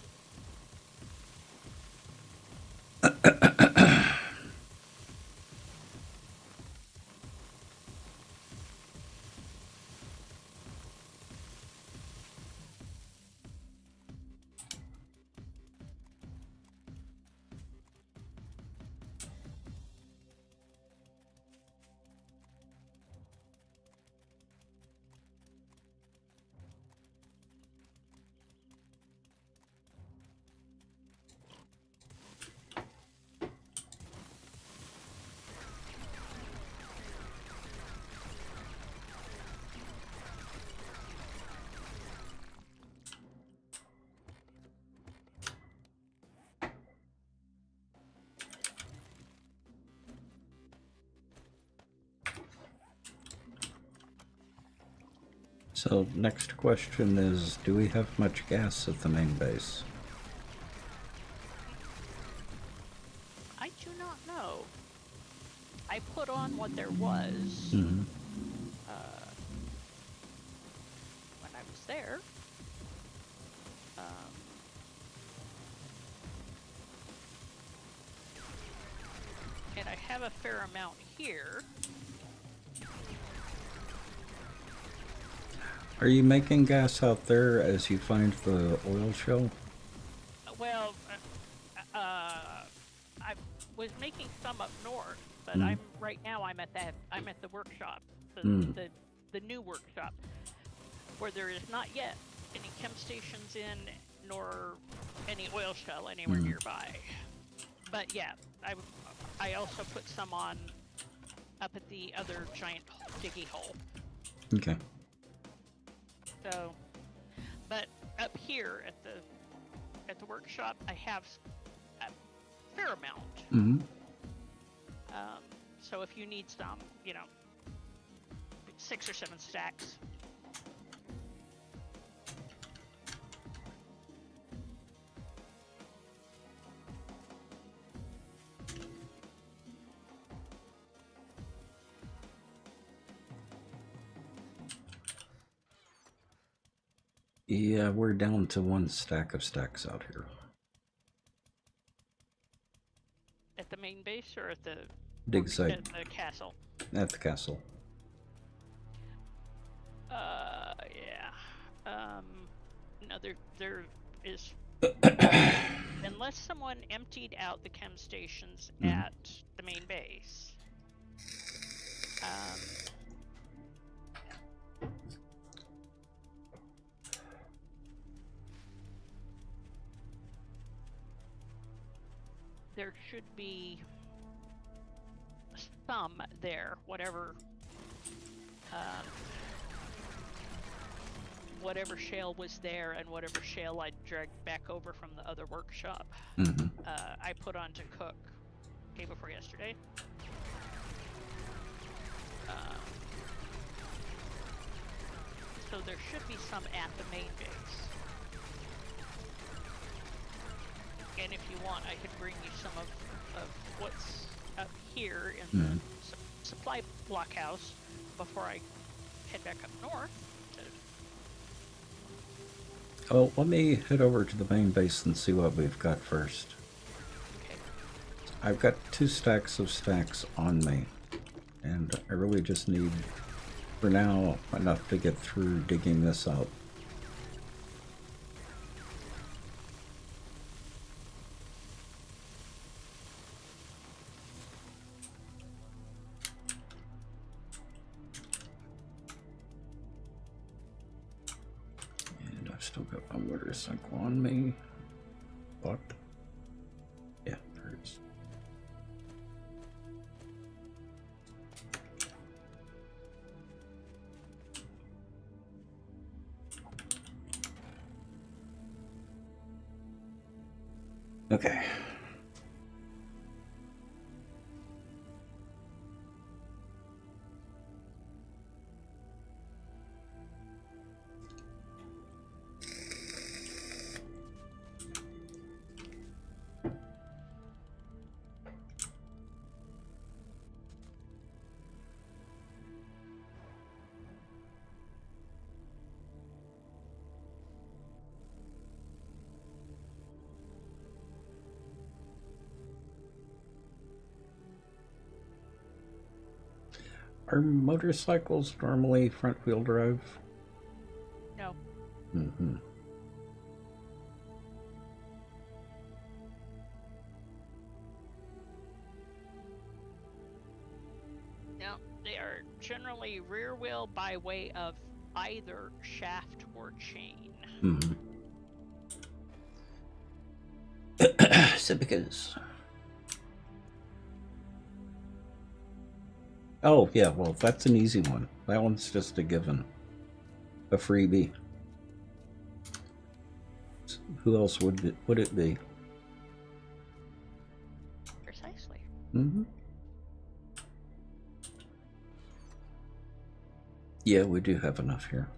So, next question is, do we have much gas at the main base? I do not know. I put on what there was Mm-hmm. when I was there. And I have a fair amount here. Are you making gas out there as you find the oil shell? Well, I was making some up north, but Mm. right now I'm at the workshop, Mm. the new workshop, where there is not yet any chem stations in nor any oil shell anywhere nearby. But yeah, I also put some on up at the other giant diggy hole. Okay. So, but up here at the workshop, I have a fair amount. Mm-hmm. So if you need some, 6 or 7 stacks. Yeah, we're down to 1 stack of stacks out here. At the main base or at the Dig site. at the castle? At the castle. Yeah. No, there is. Unless someone emptied out the chem stations at the main base. There should be some there, whatever shale was there and whatever shale I dragged back over from the other workshop. Mm-hmm. I put on to cook day before yesterday. So there should be some at the main base. And if you want, I could bring you some of what's up here in the supply blockhouse before I head back up north. Oh, let me head over to the main base and see what we've got first. Okay. I've got 2 stacks of stacks on me, and I really just need, for now, enough to get through digging this out. And I've still got my water cycle on me. What? Yeah, there it is. Okay. Are motorcycles normally front-wheel drive? No. Mm-hmm. No, they are generally rear wheel by way of either shaft or chain. Mm-hmm. So because... Oh, yeah, well, that's an easy one. That one's just a given. A freebie. Who else would it be? Precisely. Mm-hmm. Yeah, we do have enough here.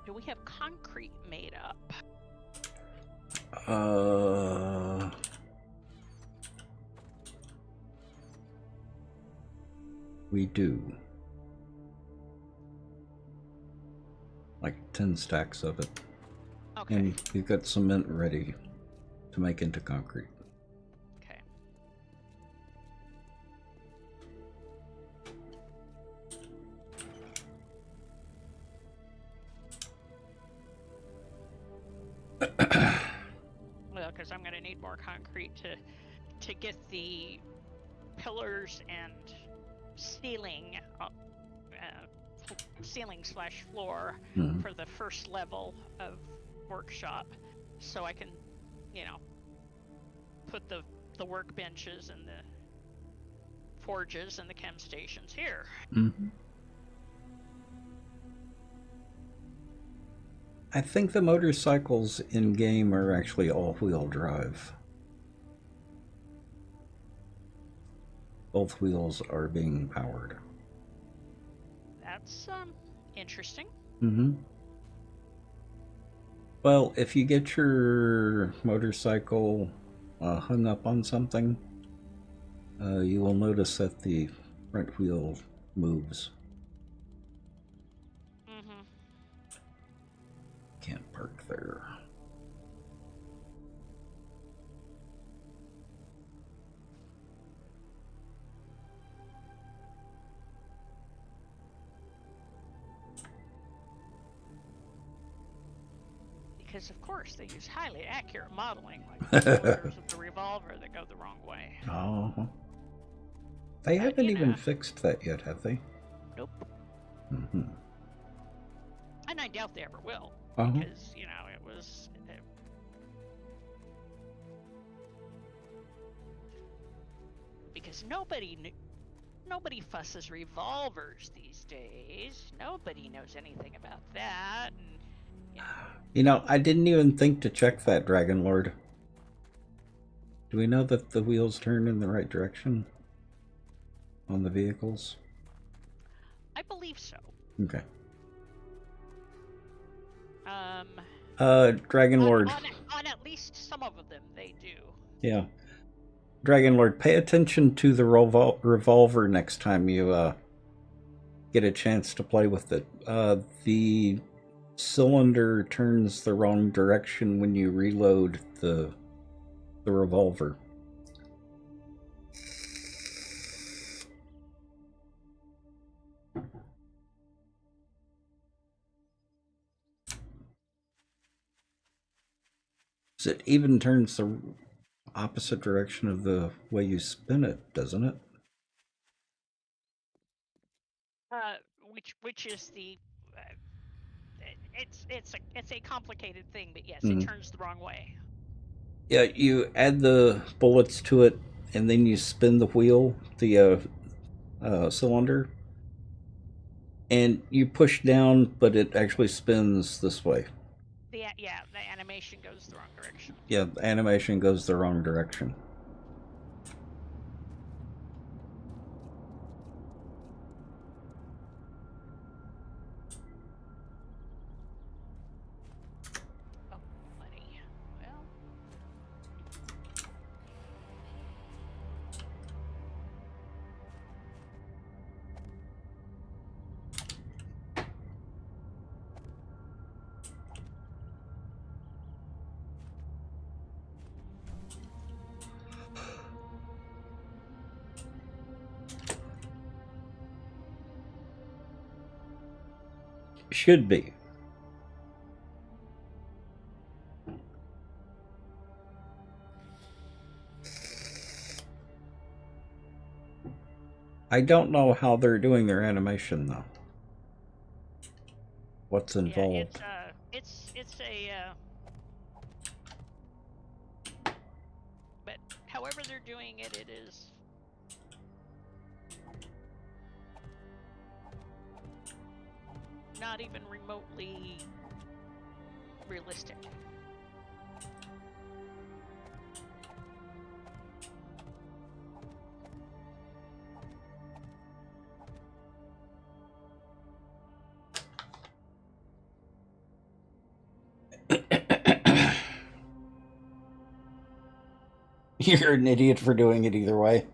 Do we have concrete made up? We do. Like 10 stacks of it. Okay. And we've got cement ready to make into concrete. Okay. Well, because I'm going to need more concrete to get the pillars and ceiling, ceiling/floor Mhm. for the first level of workshop, so I can, put the workbenches and the forges and the chem stations here. Mm-hmm. I think the motorcycles in game are actually all-wheel drive. Both wheels are being powered. That's interesting. Mm-hmm. Well, if you get your motorcycle hung up on something, you will notice that the front wheel moves. Mm-hmm. Can't park there. Because of course they use highly accurate modeling, like the cylinders of the revolver that go the wrong way. Oh. They haven't even fixed that yet, have they? Nope. Mm-hmm. And I doubt they ever will, Uh-huh. because it was. Because nobody fusses revolvers these days. Nobody knows anything about that. And, I didn't even think to check that, Dragon Lord. Do we know that the wheels turn in the right direction on the vehicles? I believe so. Okay. Dragon Lord. On at least some of them, they do. Yeah. Dragon Lord, pay attention to the revolver next time you get a chance to play with it. The cylinder turns the wrong direction when you reload the revolver. So it even turns the opposite direction of the way you spin it, doesn't it? Which is the it's a complicated thing, but yes, Mm. it turns the wrong way. Yeah, you add the bullets to it, and then you spin the wheel, the cylinder, and you push down, but it actually spins this way. The animation goes the wrong direction. Yeah, the animation goes the wrong direction. Oh, buddy. Well. Should be. I don't know how they're doing their animation though. What's involved? Yeah, it's a. But however they're doing it, it is. Not even remotely realistic. You're an idiot for doing it either way.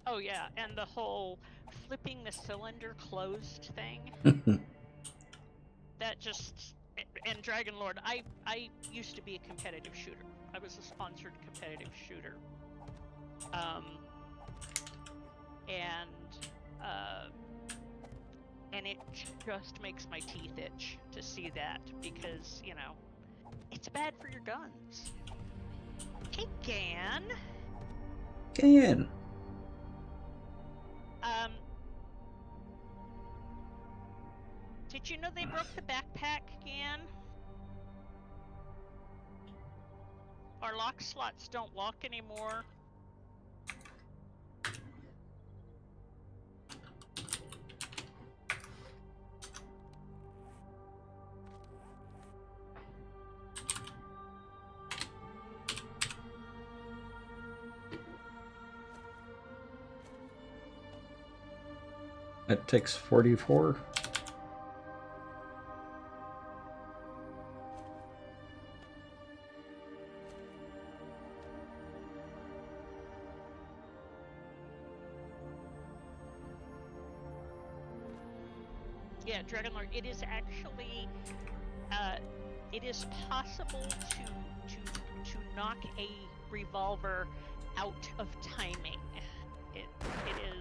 Oh yeah, and the whole flipping the cylinder closed thing. That just. And Dragon Lord, I used to be a competitive shooter. I was a sponsored competitive shooter. And it just makes my teeth itch to see that because, you know, it's bad for your guns. Hey, Gan. Gan. Did you know they broke the backpack, Gan? Our lock slots don't lock anymore. That takes 44. Yeah, Dragon Lord, it is actually, it is possible to knock a revolver out of timing. It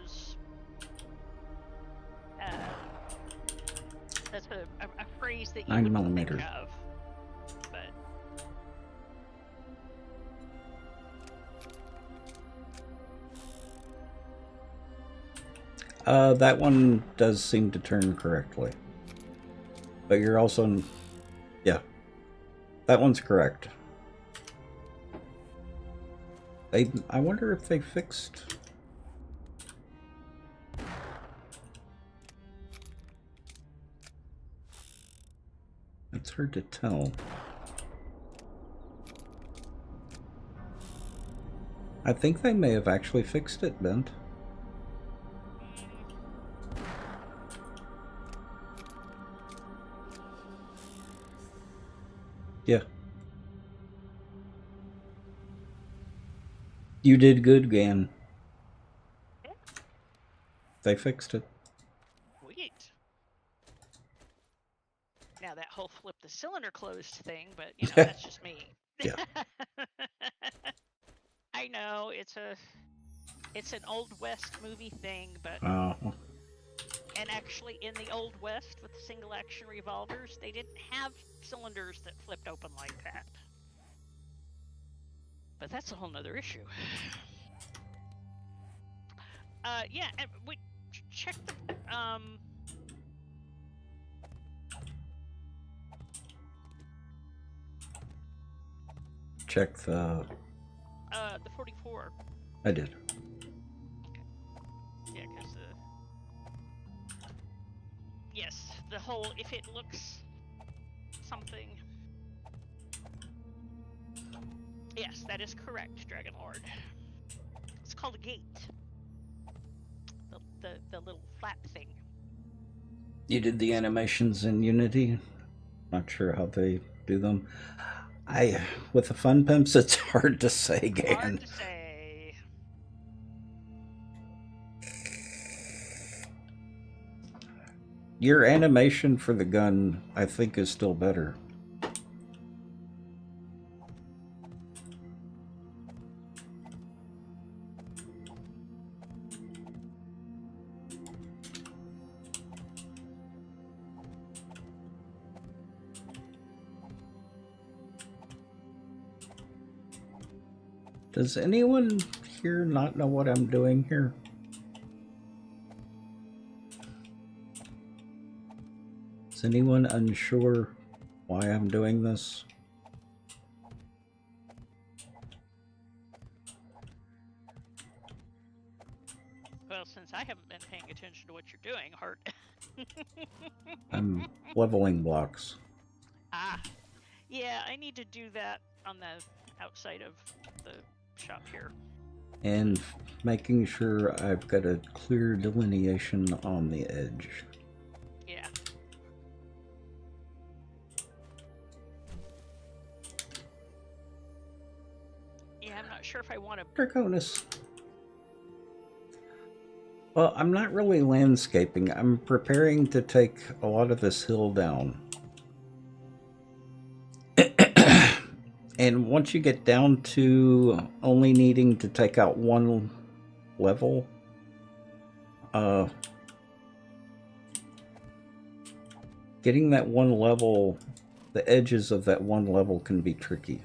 is, that's a phrase that you 9 wouldn't millimeter. think of, but. That one does seem to turn correctly. But you're also... Yeah. That one's correct. I wonder if they fixed... It's hard to tell. I think they may have actually fixed it, Bent. Yeah. You did good, Gan. Yeah. They fixed it. Sweet. Now that whole flip the cylinder closed thing, but you know, that's just me. Yeah. I know it's an Old West movie thing, but and actually in the Old West with the single action revolvers, they didn't have cylinders that flipped open like that. But that's a whole nother issue. Yeah, and we check the check the 44. I did. Yeah, because yes, the whole, if it looks something. Yes, that is correct, Dragon Lord. It's called a gate. The little flap thing. You did the animations in Unity? Not sure how they do them. With the Fun Pimps, it's hard to say, Gan. Hard to say. Your animation for the gun, I think, is still better. Does anyone here not know what I'm doing here? Is anyone unsure why I'm doing this? Well, since I haven't been paying attention to what you're doing, Hart. I'm leveling blocks. Ah. Yeah, I need to do that on the outside of the shop here. And making sure I've got a clear delineation on the edge. Yeah. Yeah, I'm not sure if I want to... Draconis. Well, I'm not really landscaping. I'm preparing to take a lot of this hill down. And once you get down to only needing to take out one level, getting that one level, the edges of that one level can be tricky.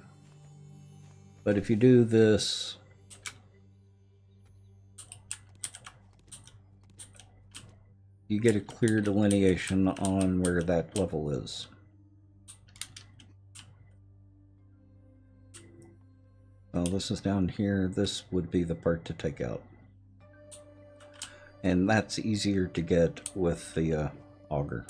But if you do this, you get a clear delineation on where that level is. Well, this is down here. This would be the part to take out. And that's easier to get with the auger.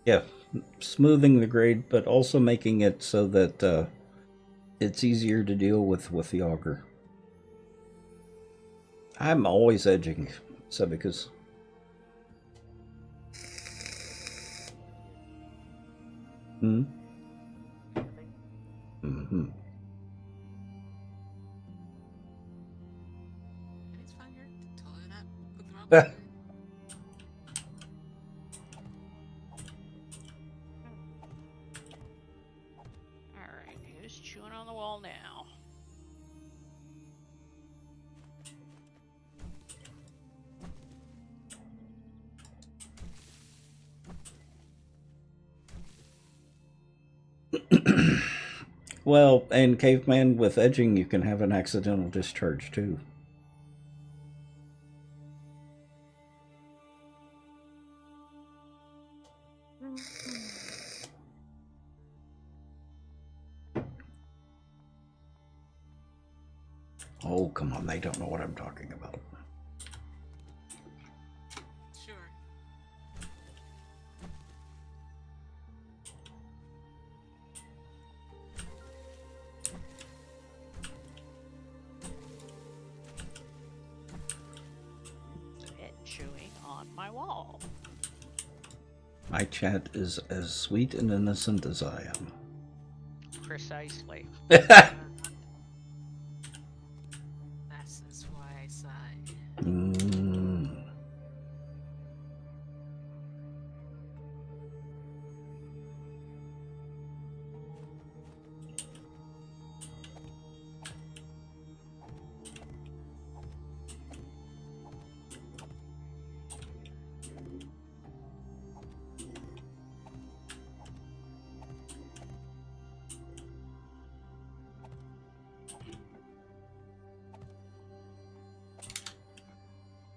Yeah, smoothing the grade, but also making it so that it's easier to deal with the auger. I'm always edging, so because... Mm-hmm. It's fine, you're totally not cooking wrong. Alright, who's chewing on the wall now? Well, and Caveman, with edging, you can have an accidental discharge too. Oh, come on, they don't know what I'm talking about. Sure. It chewing on my wall. My chat is as sweet and innocent as I am. Precisely. That is why I sigh. Mm.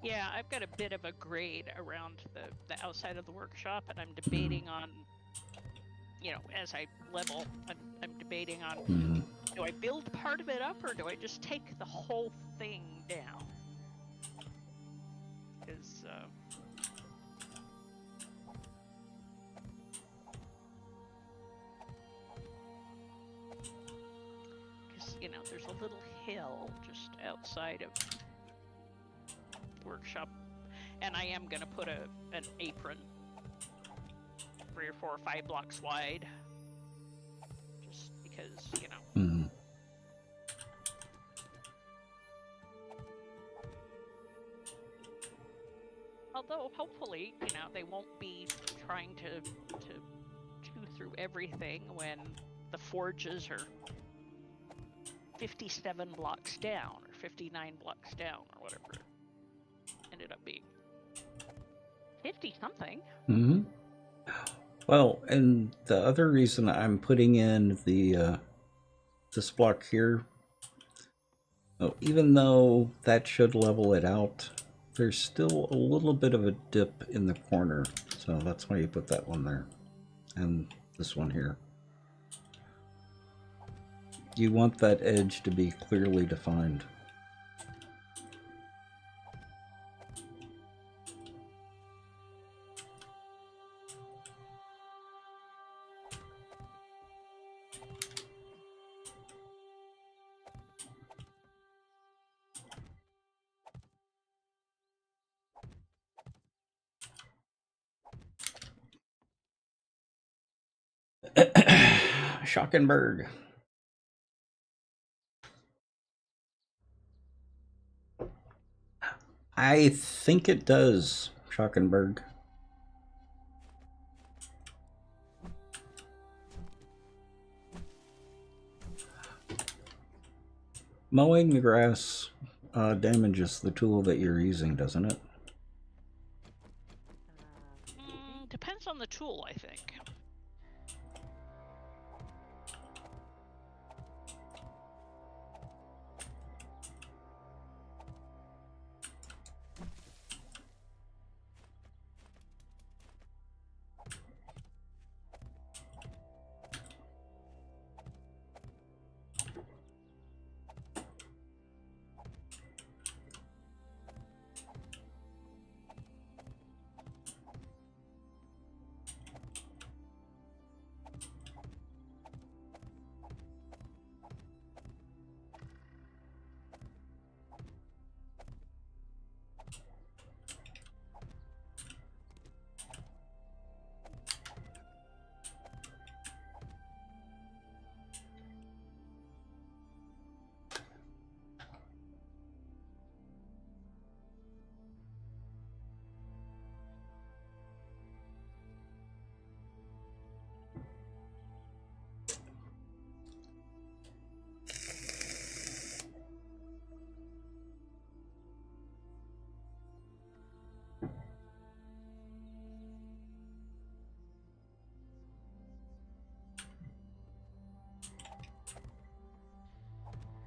Yeah, I've got a bit of a grade around the outside of the workshop, and I'm debating on, you know, as I level, I'm debating on, Mm. do I build part of it up or do I just take the whole thing down? Because you know, there's a little hill just outside of workshop, and I am gonna put an apron 3 or 4 or 5 blocks wide, just because, you know. Mm. Although hopefully, you know, they won't be trying to chew through everything when the forges are 57 blocks down or 59 blocks down or whatever it ended up being. 50 something. Mm-hmm. Well, and the other reason I'm putting in the this block here, oh, even though that should level it out, there's still a little bit of a dip in the corner, so that's why you put that one there, and this one here. You want that edge to be clearly defined. Schockenberg. I think it does, Schockenberg. Mowing the grass damages the tool that you're using, doesn't it? Depends on the tool, I think.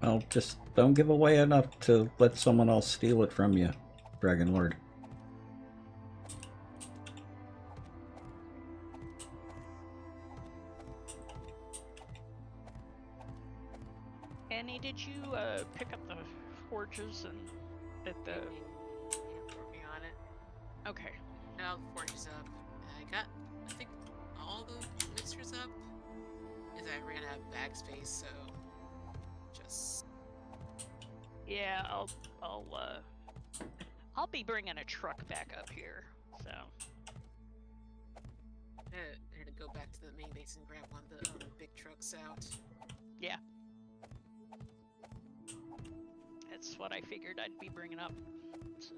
Well, just don't give away enough to let someone else steal it from you, Dragon Lord. Annie, did you pick up the forges and at the? Yeah, working on it. Okay. Now the forges up. I got, I think, all the mixers up. Because I ran out of bag space, so just. Yeah, I'll be bringing a truck back up here. So. Here to to go back to the main base and grab one of the big trucks out. Yeah. That's what I figured I'd be bringing up. So.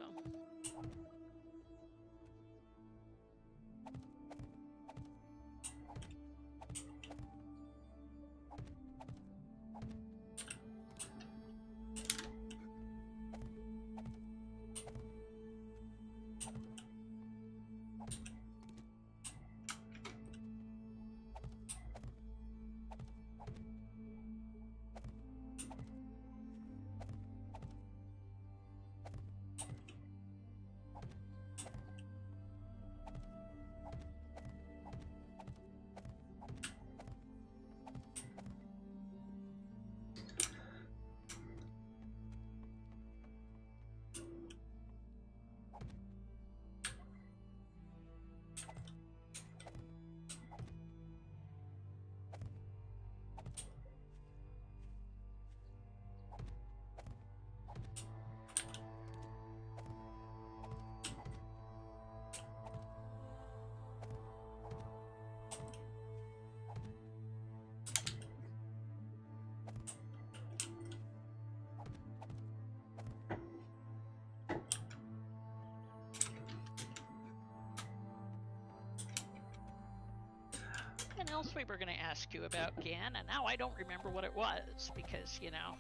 Something else we were going to ask you about, Gan, and now I don't remember what it was because, you know,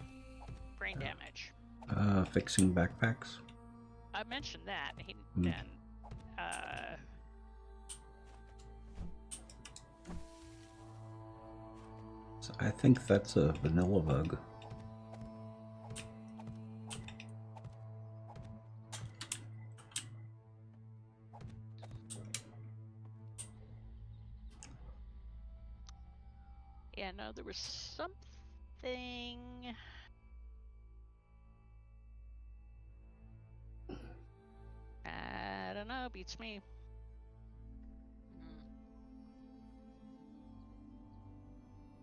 brain damage. Fixing backpacks. I mentioned that, So I think that's a vanilla bug. yeah, no, there was something. I don't know, beats me.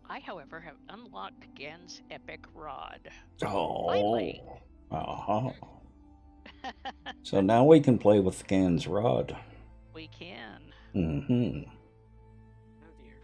I, however, have unlocked Gan's epic rod. Oh. Finally. Uh-huh. So now we can play with Gan's rod. We can. Mm-hmm. Oh dear.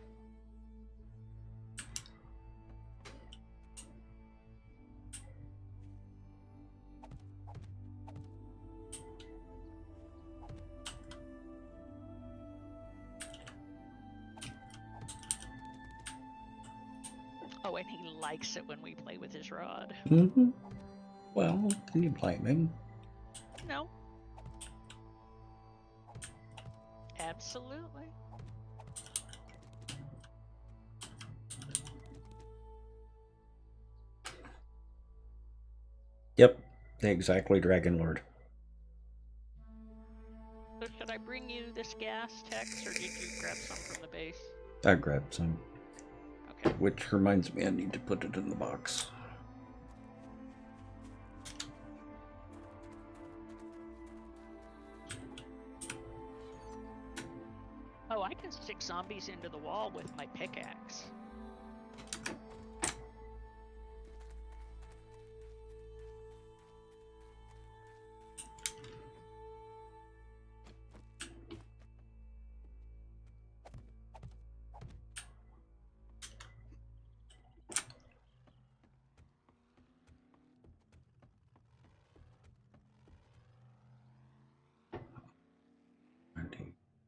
Oh, and he likes it when we play with his rod. Mm-hmm. Well, can you blame him? No. Absolutely. Yep, exactly, Dragon Lord. So should I bring you this gas, Tex, or did you grab some from the base? I grabbed some. Okay. Which reminds me I need to put it in the box. Oh, I can stick zombies into the wall with my pickaxe.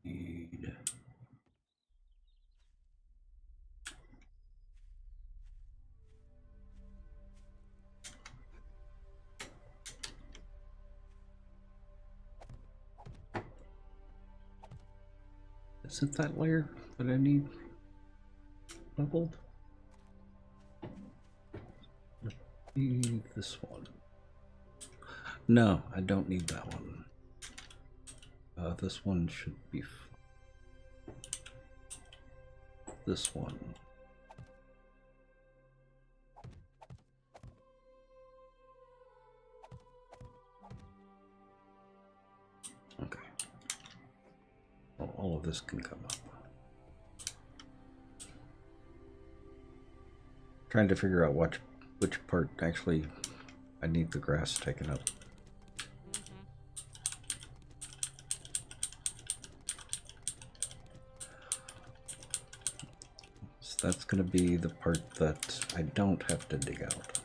Indeed. Is it that layer that I need leveled? Maybe this one. No, I don't need that one. This one should be this one. Okay. Well, all of this can come up. Trying to figure out which part actually I need the grass taken up. That's going to be the part that I don't have to dig out.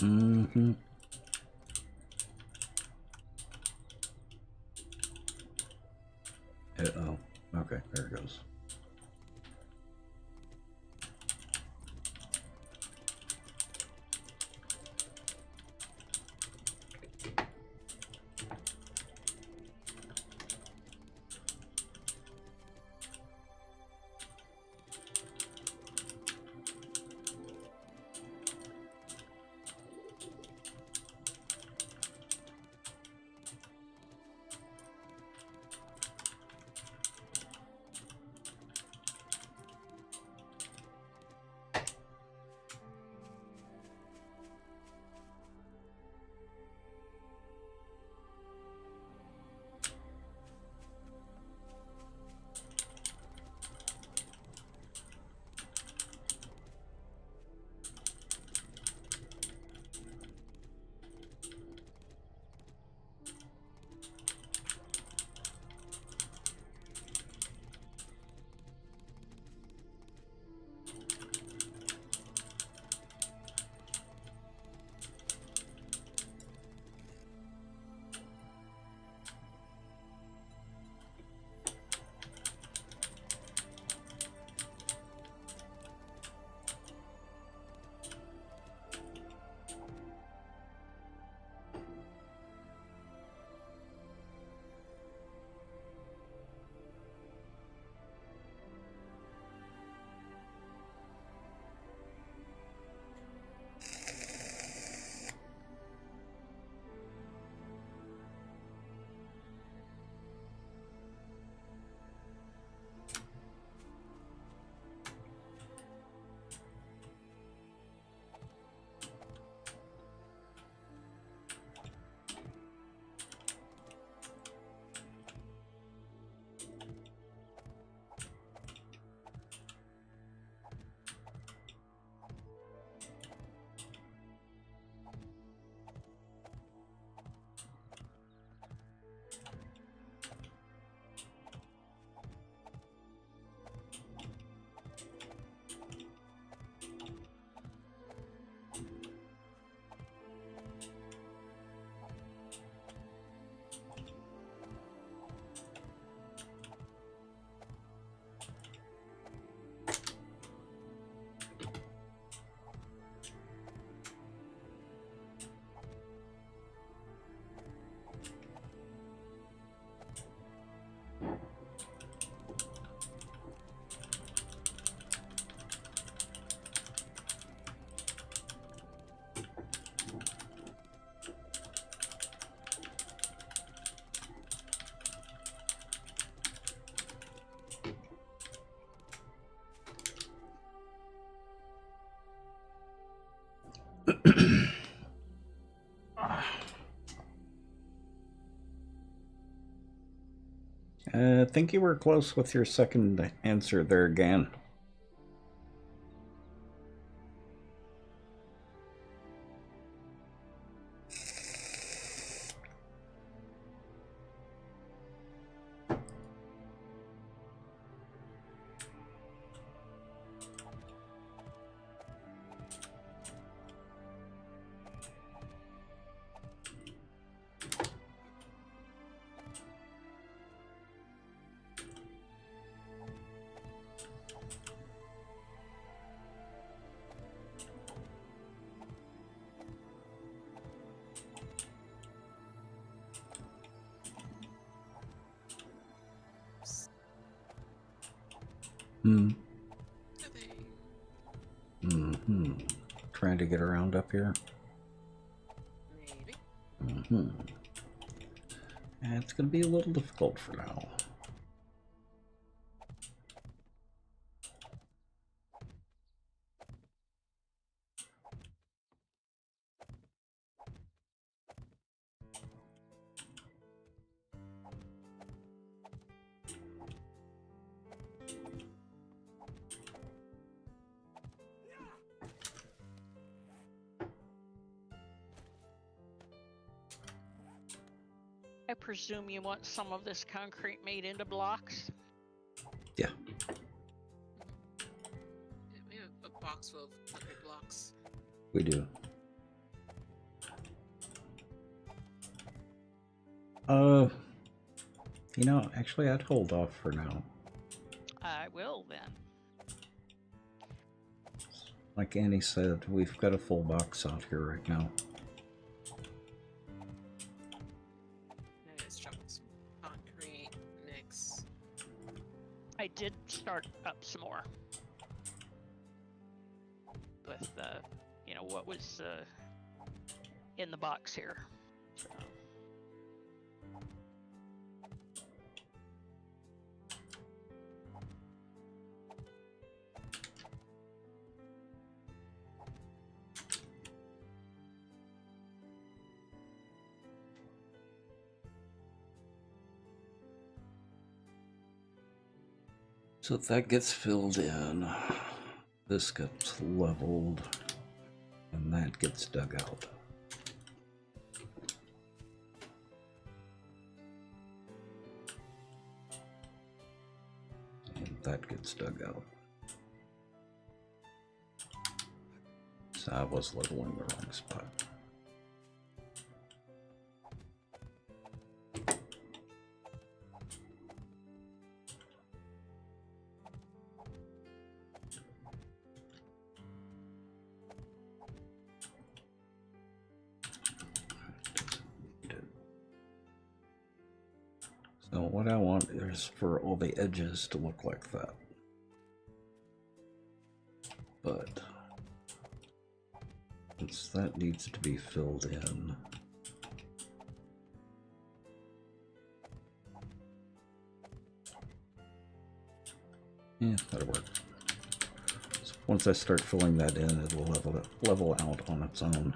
Mm-hmm. Uh-oh. Okay, there it goes. I think you were close with your second answer there again. Hmm. Nothing. Mm-hmm. Trying to get around up here. Maybe. Mm-hmm. And it's going to be a little difficult for now. I presume you want some of this concrete made into blocks? Yeah. We have a box full of concrete blocks. We do. You know, actually, I'd hold off for now. I will then. Like Annie said, we've got a full box out here right now. Let's chop some concrete mix. I did start up some more with you know, what was in the box here. So. So if that gets filled in, this gets leveled, and that gets dug out. And that gets dug out. So I was leveling the wrong spot. So what I want is for all the edges to look like that. But that needs to be filled in. Yeah, that'll work. So once I start filling that in, it will level out on its own.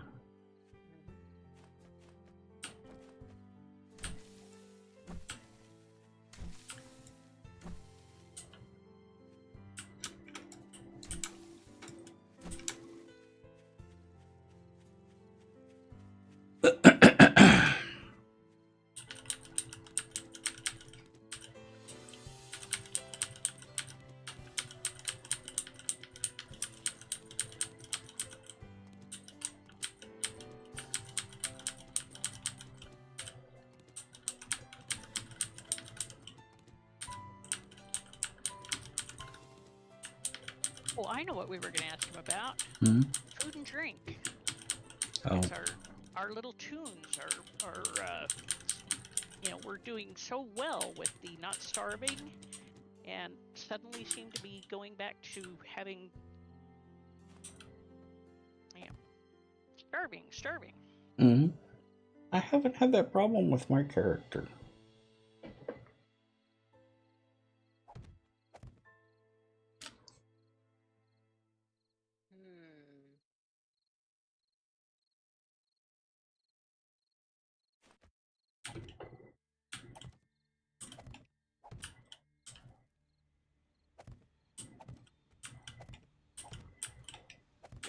Oh, I know what we were going to ask him about. Hmm? Food and drink. Oh, Because our little tunes are you know, we're doing so well with the not starving, and suddenly seem to be going back to having, you know, starving. mm-hmm. I haven't had that problem with my character.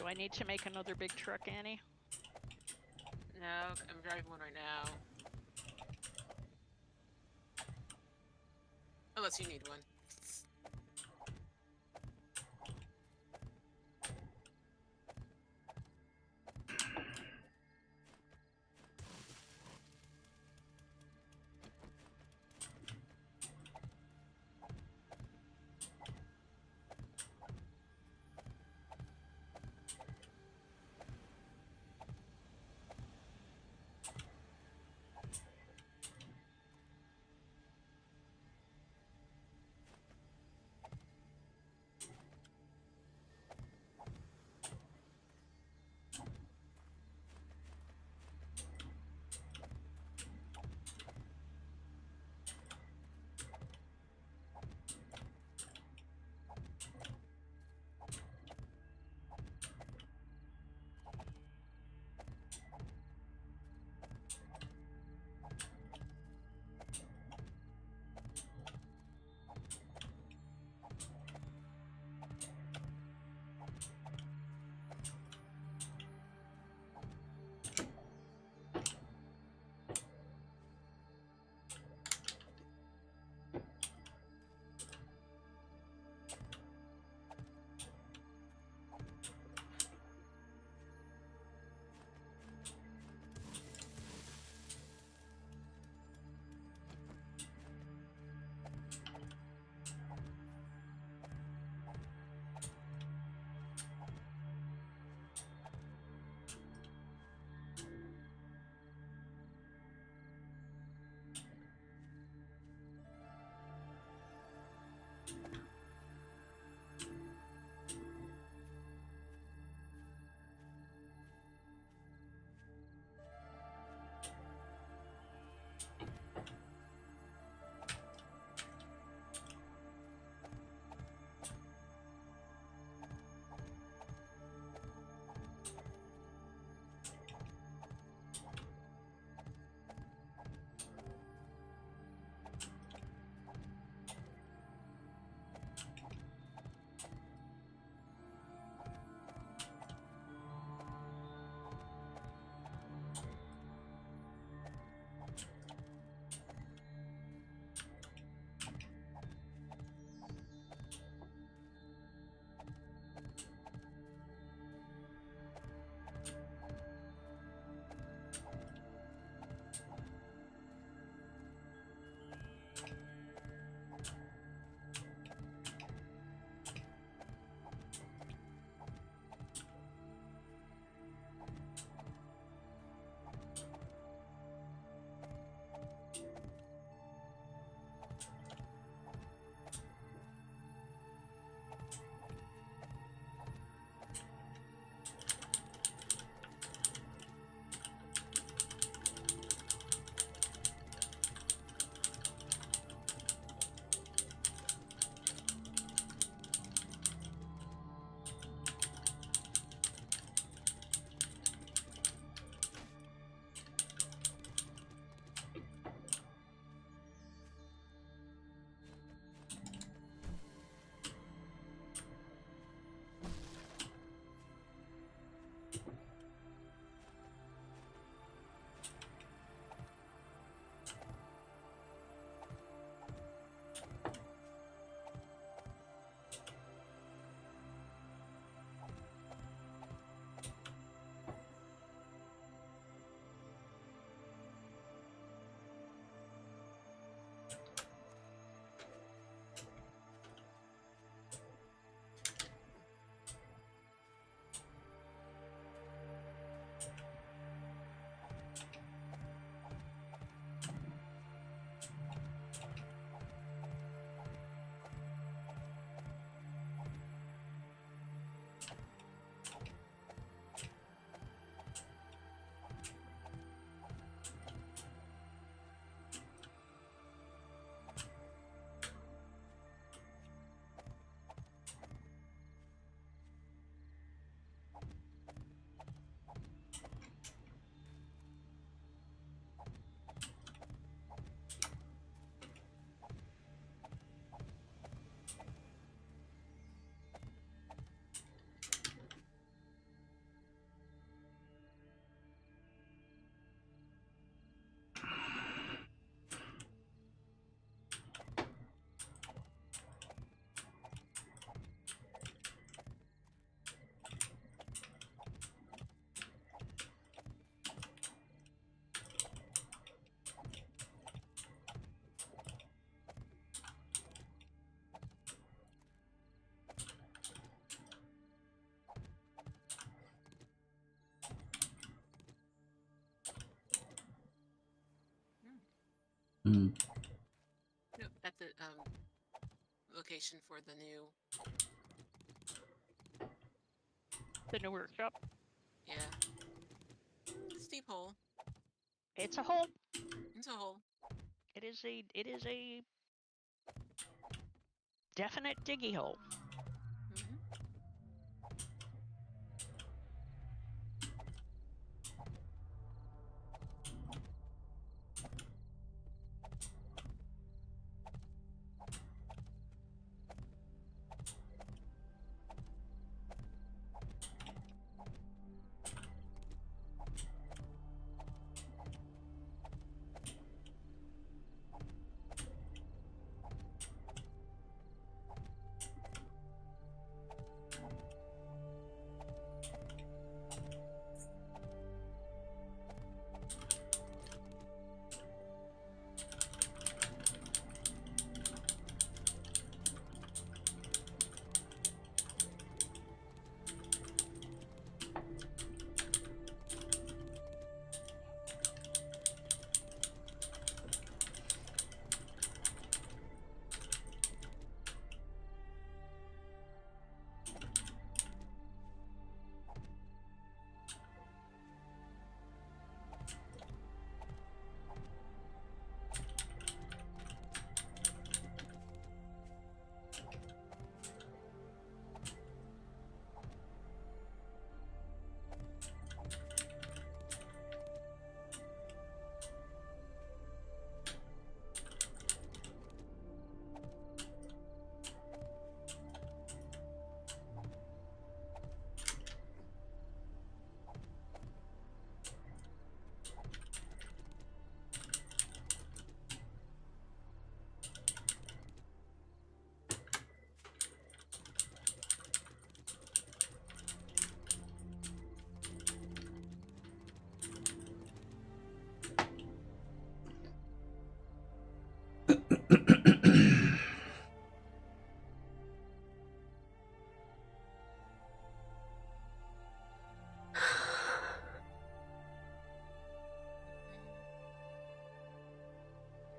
Do I need to make another big truck, Annie? No, I'm driving one right now. Unless you need one. Mm. Nope, that's the location for the new. The new workshop. Yeah. Steep hole. It's a hole. It's a hole. It is a definite diggy hole. Mm-hmm.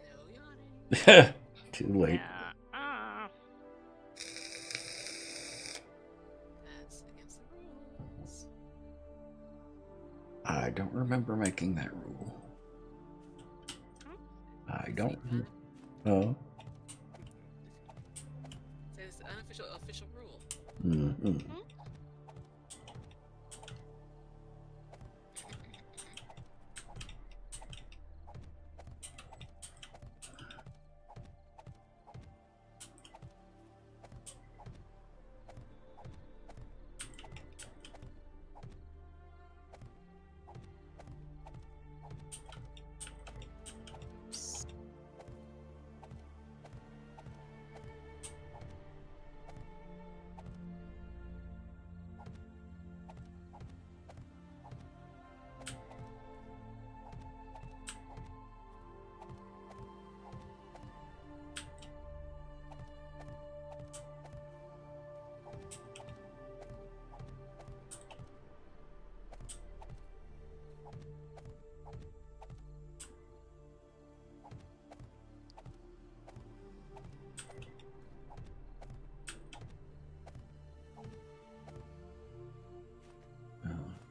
No yawning. Too late. Yeah. That's against the rules. I don't remember making that rule. I don't. Oh. It's an unofficial official rule. Mm-hmm.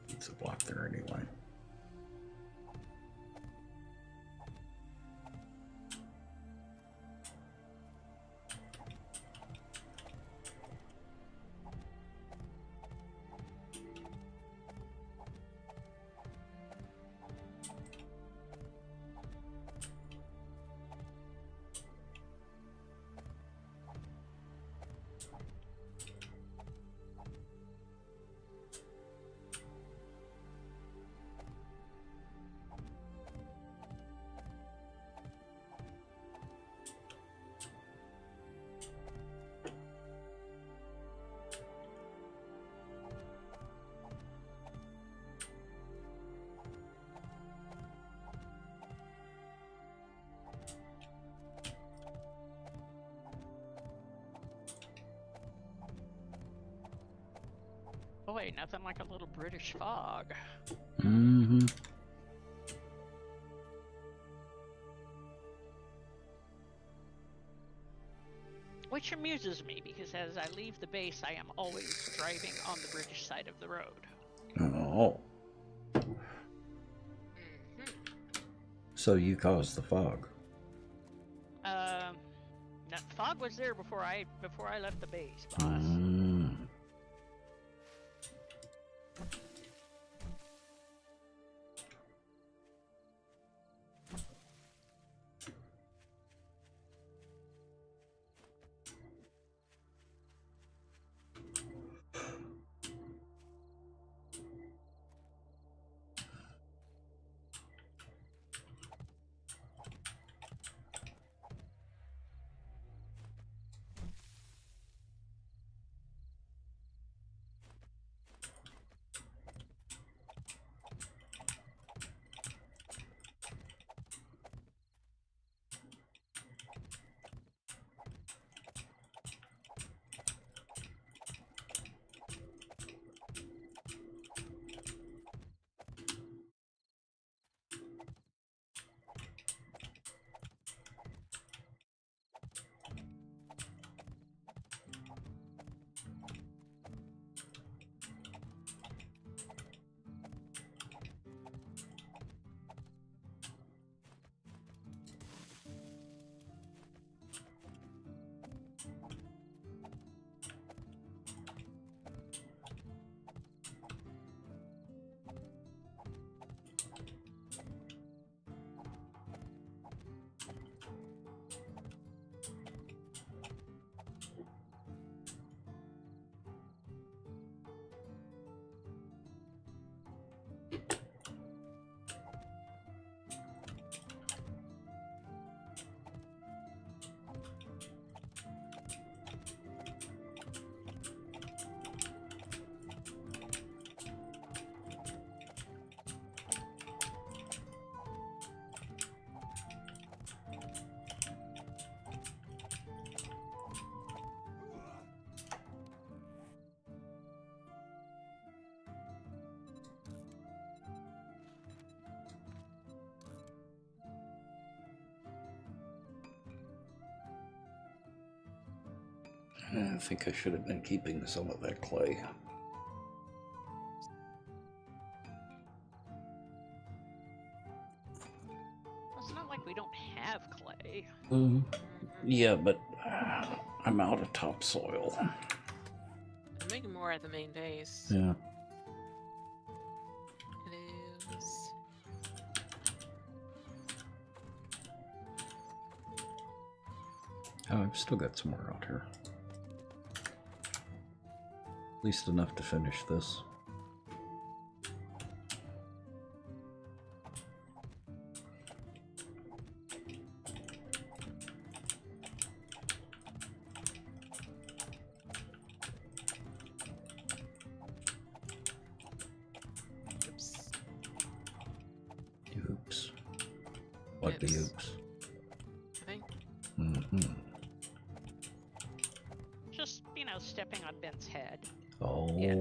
It's a block there anyway. Boy, nothing like a little British fog. Mm-hmm. Which amuses me because as I leave the base, I am always driving on the British side of the road. Oh. Mhm. So you caused the fog. No, fog was there before I left the base, boss. Mm. I think I should have been keeping some of that clay. It's not like we don't have clay. Mm. Yeah, but I'm out of topsoil. I'm making more at the main base. Yeah. It is. Oh, I've still got some more out here. At least enough to finish this. Oops. Oops. What the Oops. oops? I think. Mm-hmm. Just, stepping on Ben's head. Oh. Yeah.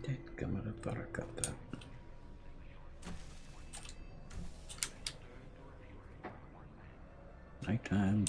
Dadgummit, I thought I got that. Nighttime.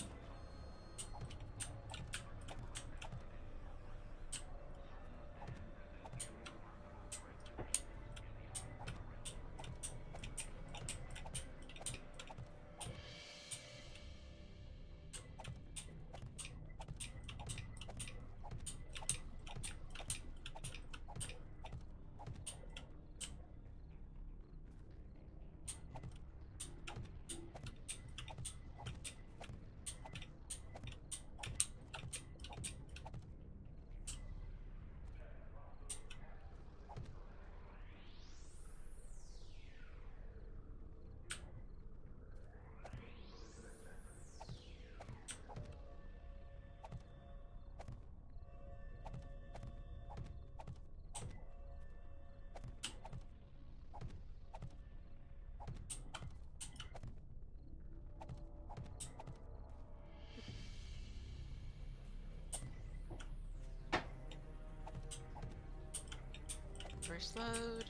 First load.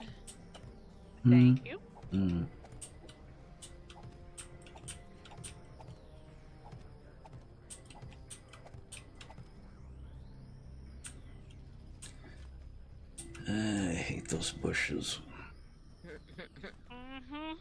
Thank you. Mm. I hate those bushes. Mm-hmm.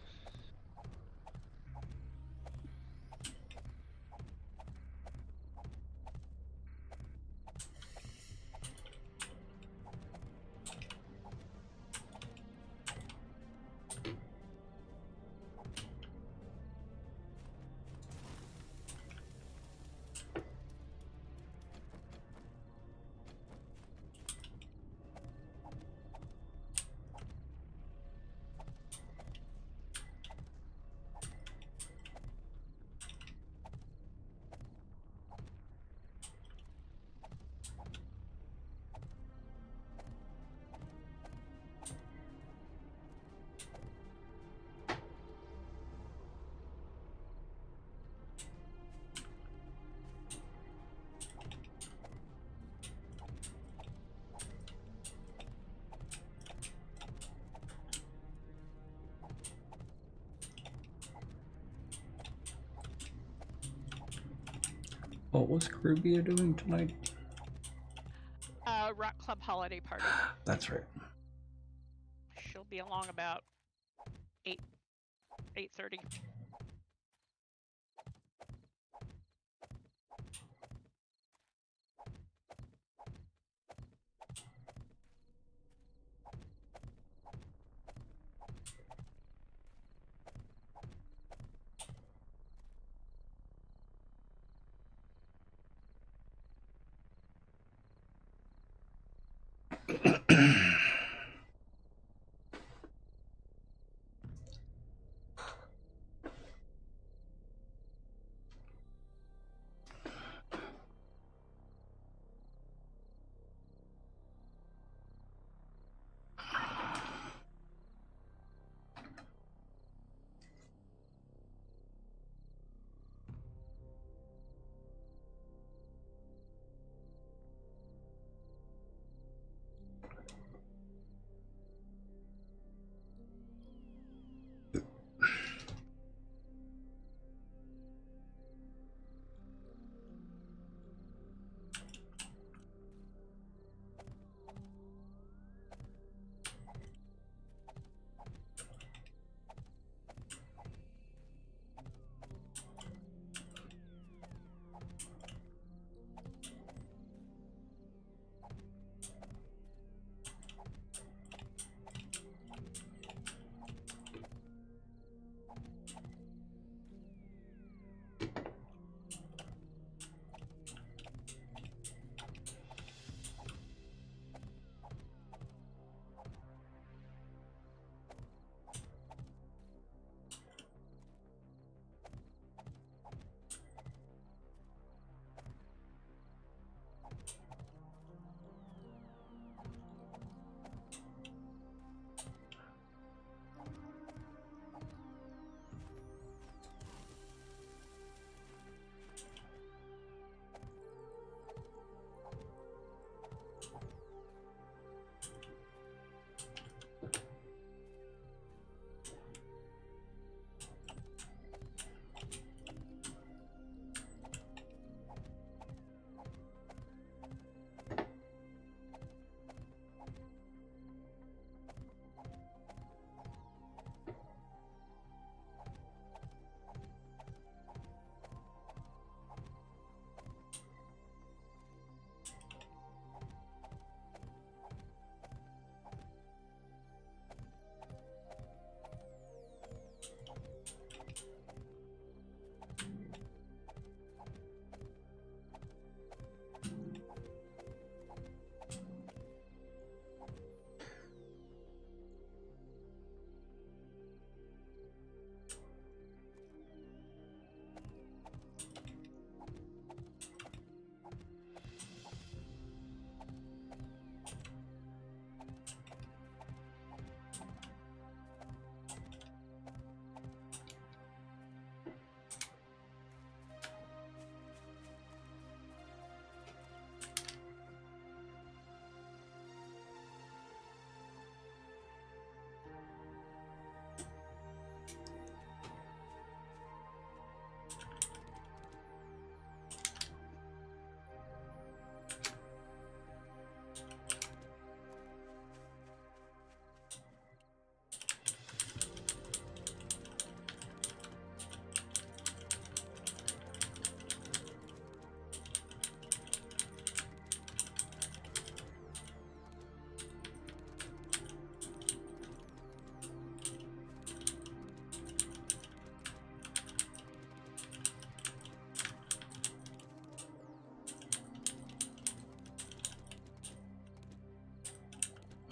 What was Caribbean doing tonight? Rock Club holiday party. That's right. She'll be along about 8:30.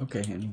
Okay, Henny.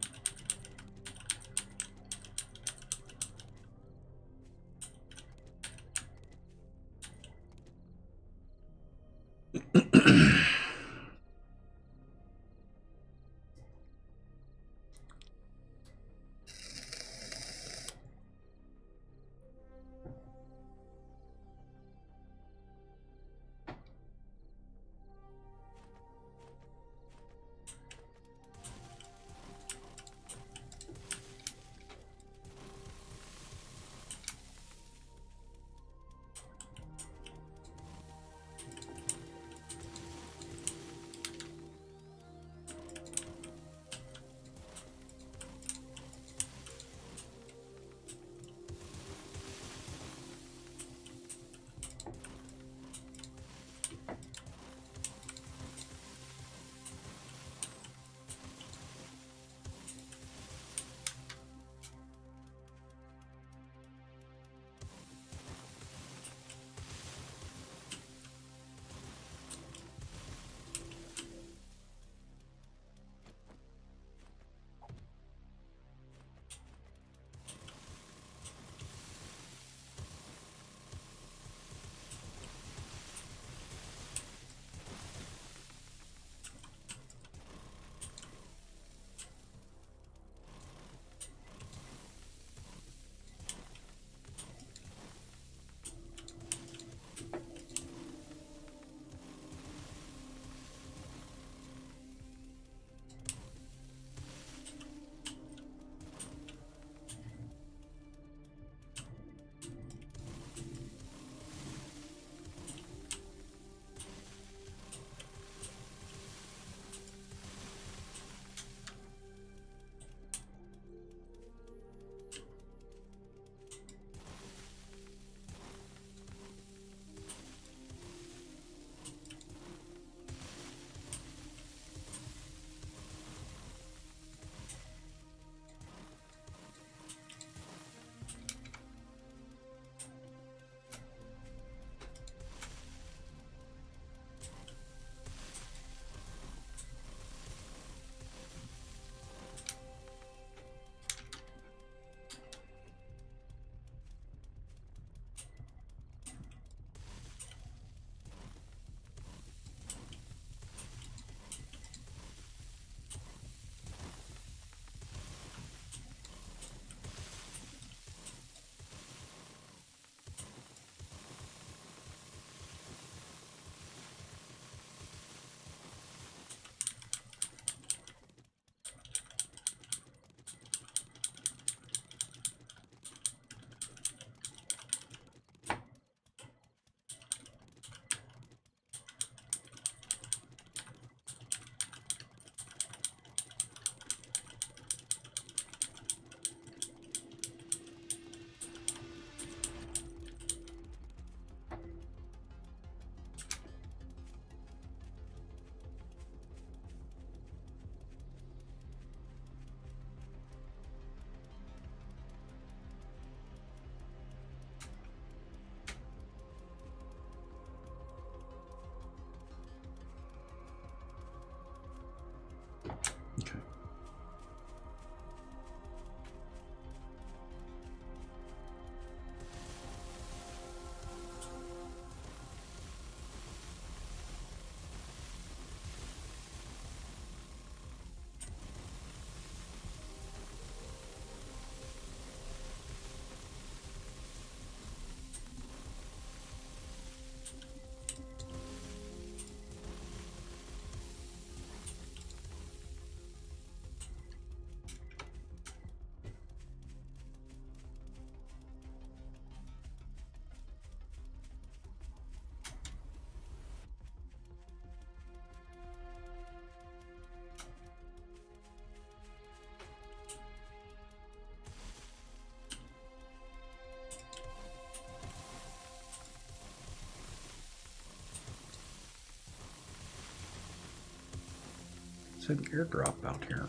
Okay. It's an airdrop out here.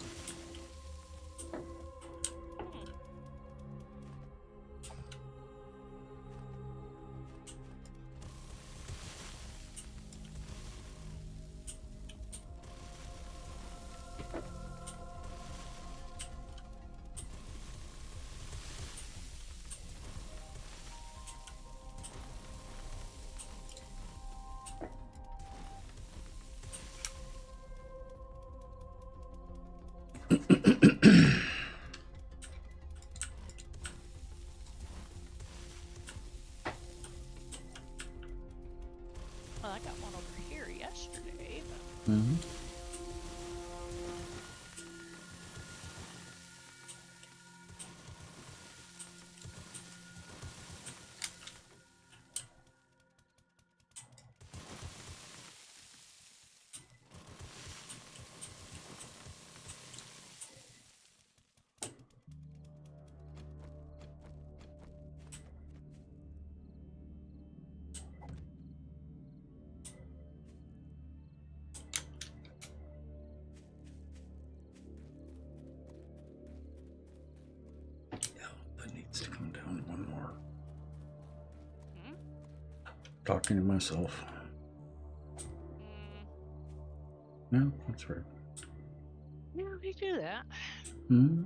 Well, I got one over here yesterday. Mm-hmm. Yeah, that needs to come down one more. Hmm? Talking to myself. No, that's right. Yeah, we do that. Hmm.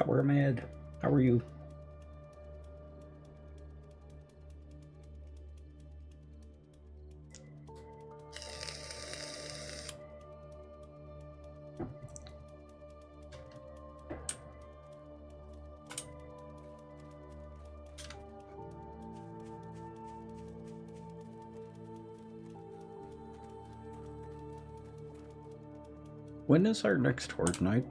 We're mad. How are you? When is our next Horde night?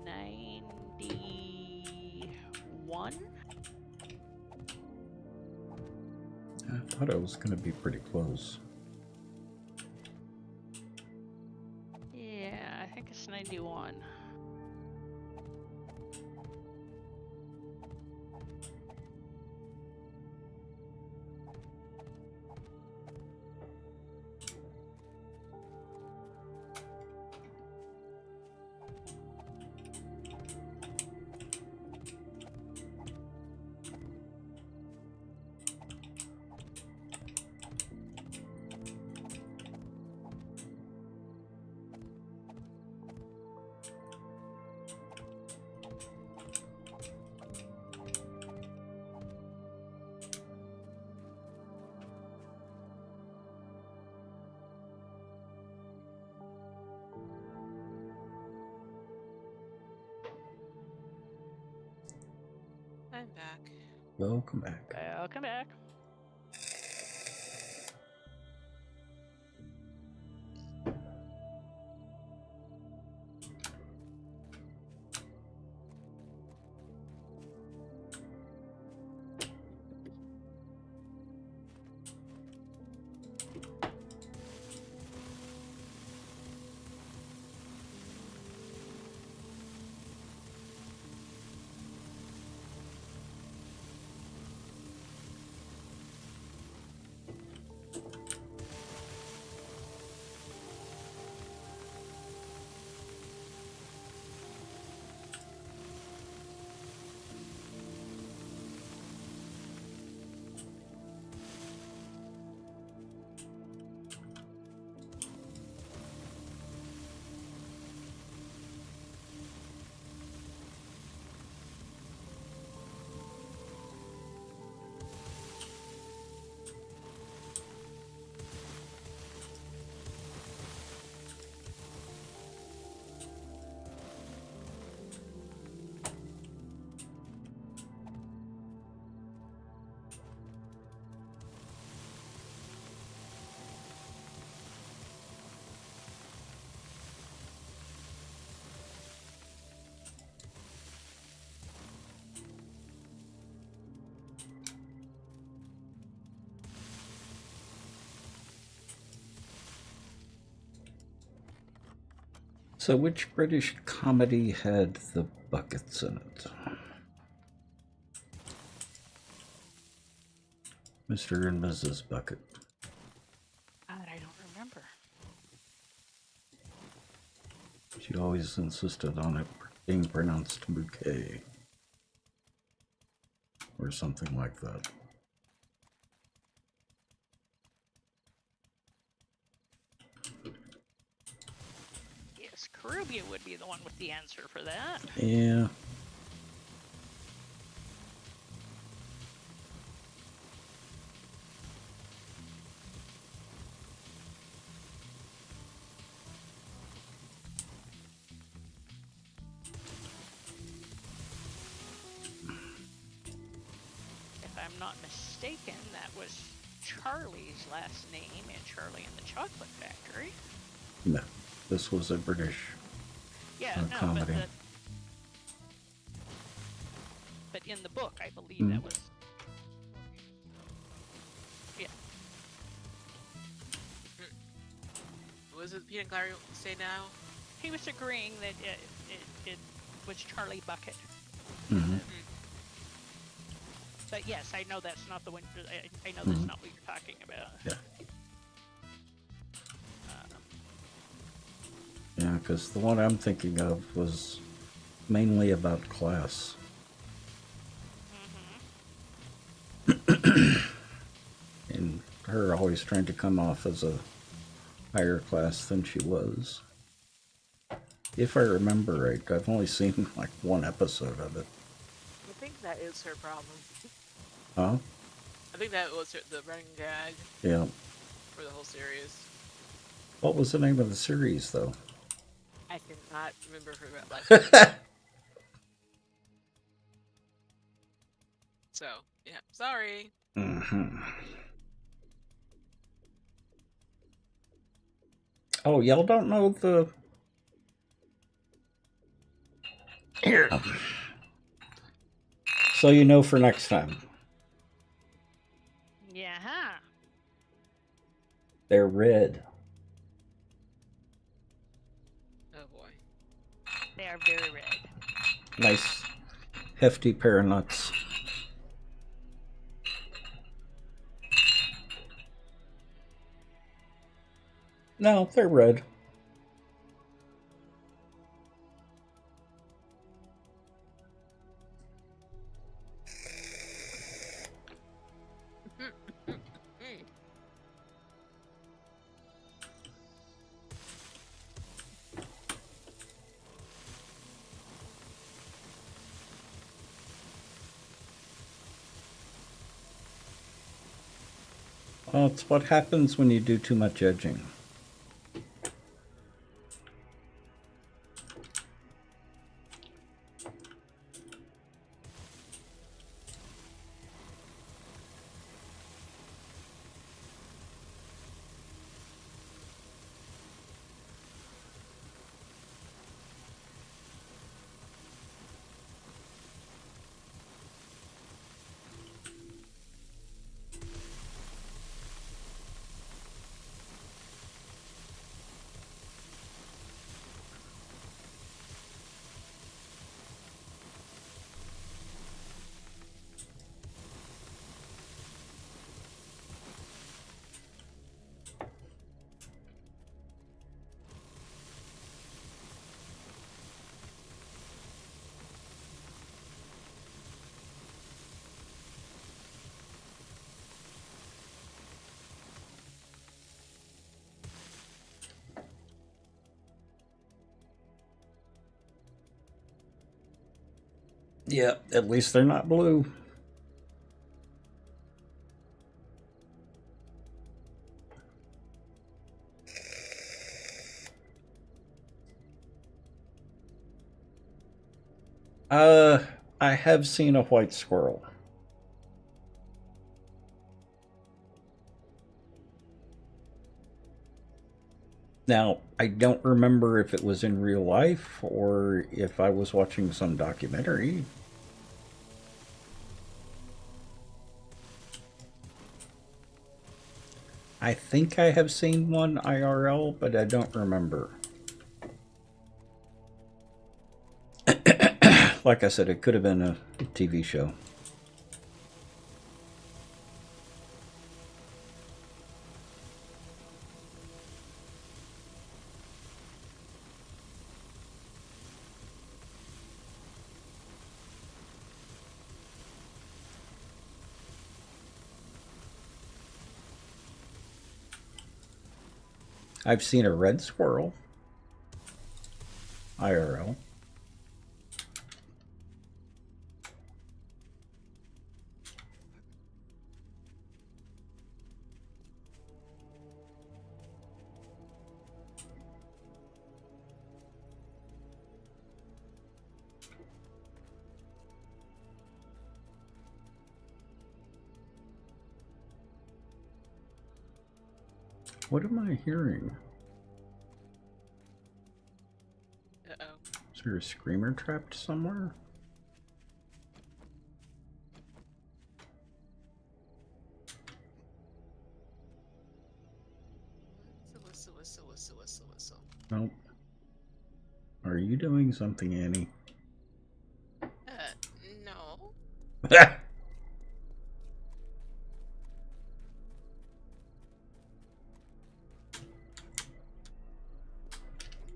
91. I thought it was going to be pretty close. Yeah, I think it's 91. I'm back. Welcome back. Welcome back. So, which British comedy had the buckets in it? Mr. and Mrs. Bucket. God, I don't remember. She always insisted on it being pronounced bouquet. Or something like that. Yes, Caribbean would be the one with the answer for that. Yeah. If I'm not mistaken, that was Charlie's last name in Charlie and the Chocolate Factory. No. This was a British Yeah, no, comedy. but in the book, I believe that was. Yeah. What does the peanut gallery say now? He was agreeing that it was Charlie Bucket. Mm-hmm. But yes, I know that's not the one. I know that's not what you're talking about. Yeah. Yeah, because the one I'm thinking of was mainly about class. And her always trying to come off as a higher class than she was. If I remember right, I've only seen like one episode of it. I think that is her problem. Huh? I think that was the running gag Yeah. for the whole series. What was the name of the series, though? I cannot remember for that life. So, yeah, sorry. Mm-hmm. Oh, y'all don't know the... Here. So you know for next time. Yeah. Huh? They're red. Oh boy. They are very red. Nice, hefty pair of nuts. No, they're red. Well, it's what happens when you do too much edging. Yeah, at least they're not blue. I have seen a white squirrel. Now, I don't remember if it was in real life or if I was watching some documentary. I think I have seen one IRL, but I don't remember. Like I said, it could have been a TV show. I've seen a red squirrel. IRL. What am I hearing? Uh-oh. Is there a screamer trapped somewhere? Whistle. Nope. Are you doing something, Annie? No.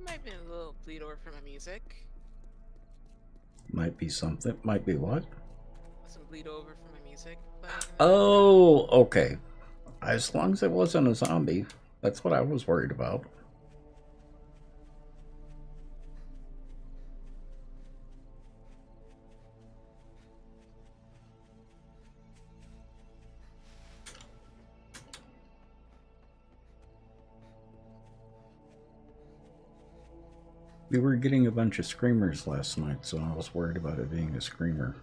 Might be a little bleed over from my music. Might be something. Might be what? Some bleed over from my music. Oh, okay. As long as it wasn't a zombie. That's what I was worried about. We were getting a bunch of screamers last night, so I was worried about it being a screamer.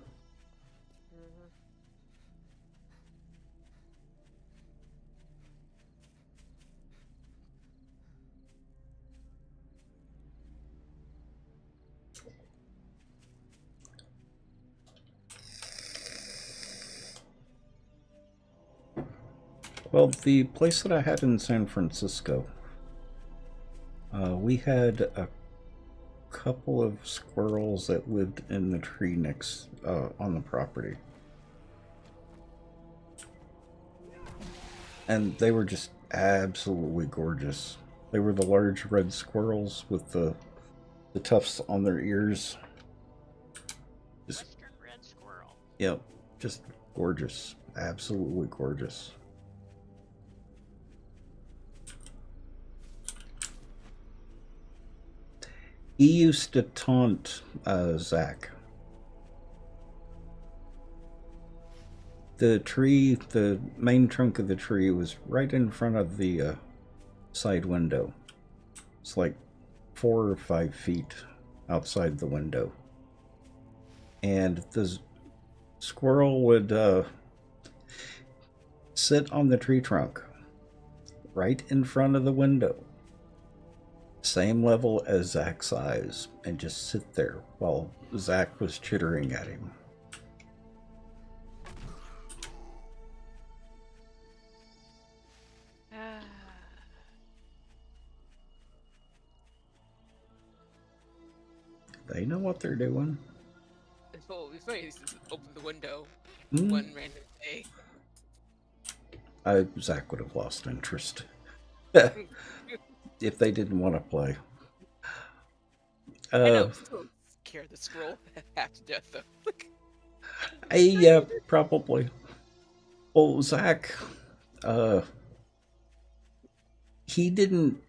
Well, the place that I had in San Francisco, we had a couple of squirrels that lived in the tree next on the property, and they were just absolutely gorgeous. They were the large red squirrels with the tufts on their ears. Just, Western red squirrel. yep, just gorgeous, absolutely gorgeous. He used to taunt Zach. The main trunk of the tree was right in front of the side window. It's like 4 or 5 feet outside the window. And the squirrel would sit on the tree trunk right in front of the window, same level as Zach's eyes, and just sit there while Zach was chittering at him. They know what they're doing. It's funny. Just open the window Mm. one random day. Zach would have lost interest if they didn't want to play. I know. Still scared the squirrel half to death though. Yeah, probably. Well, Zach, he didn't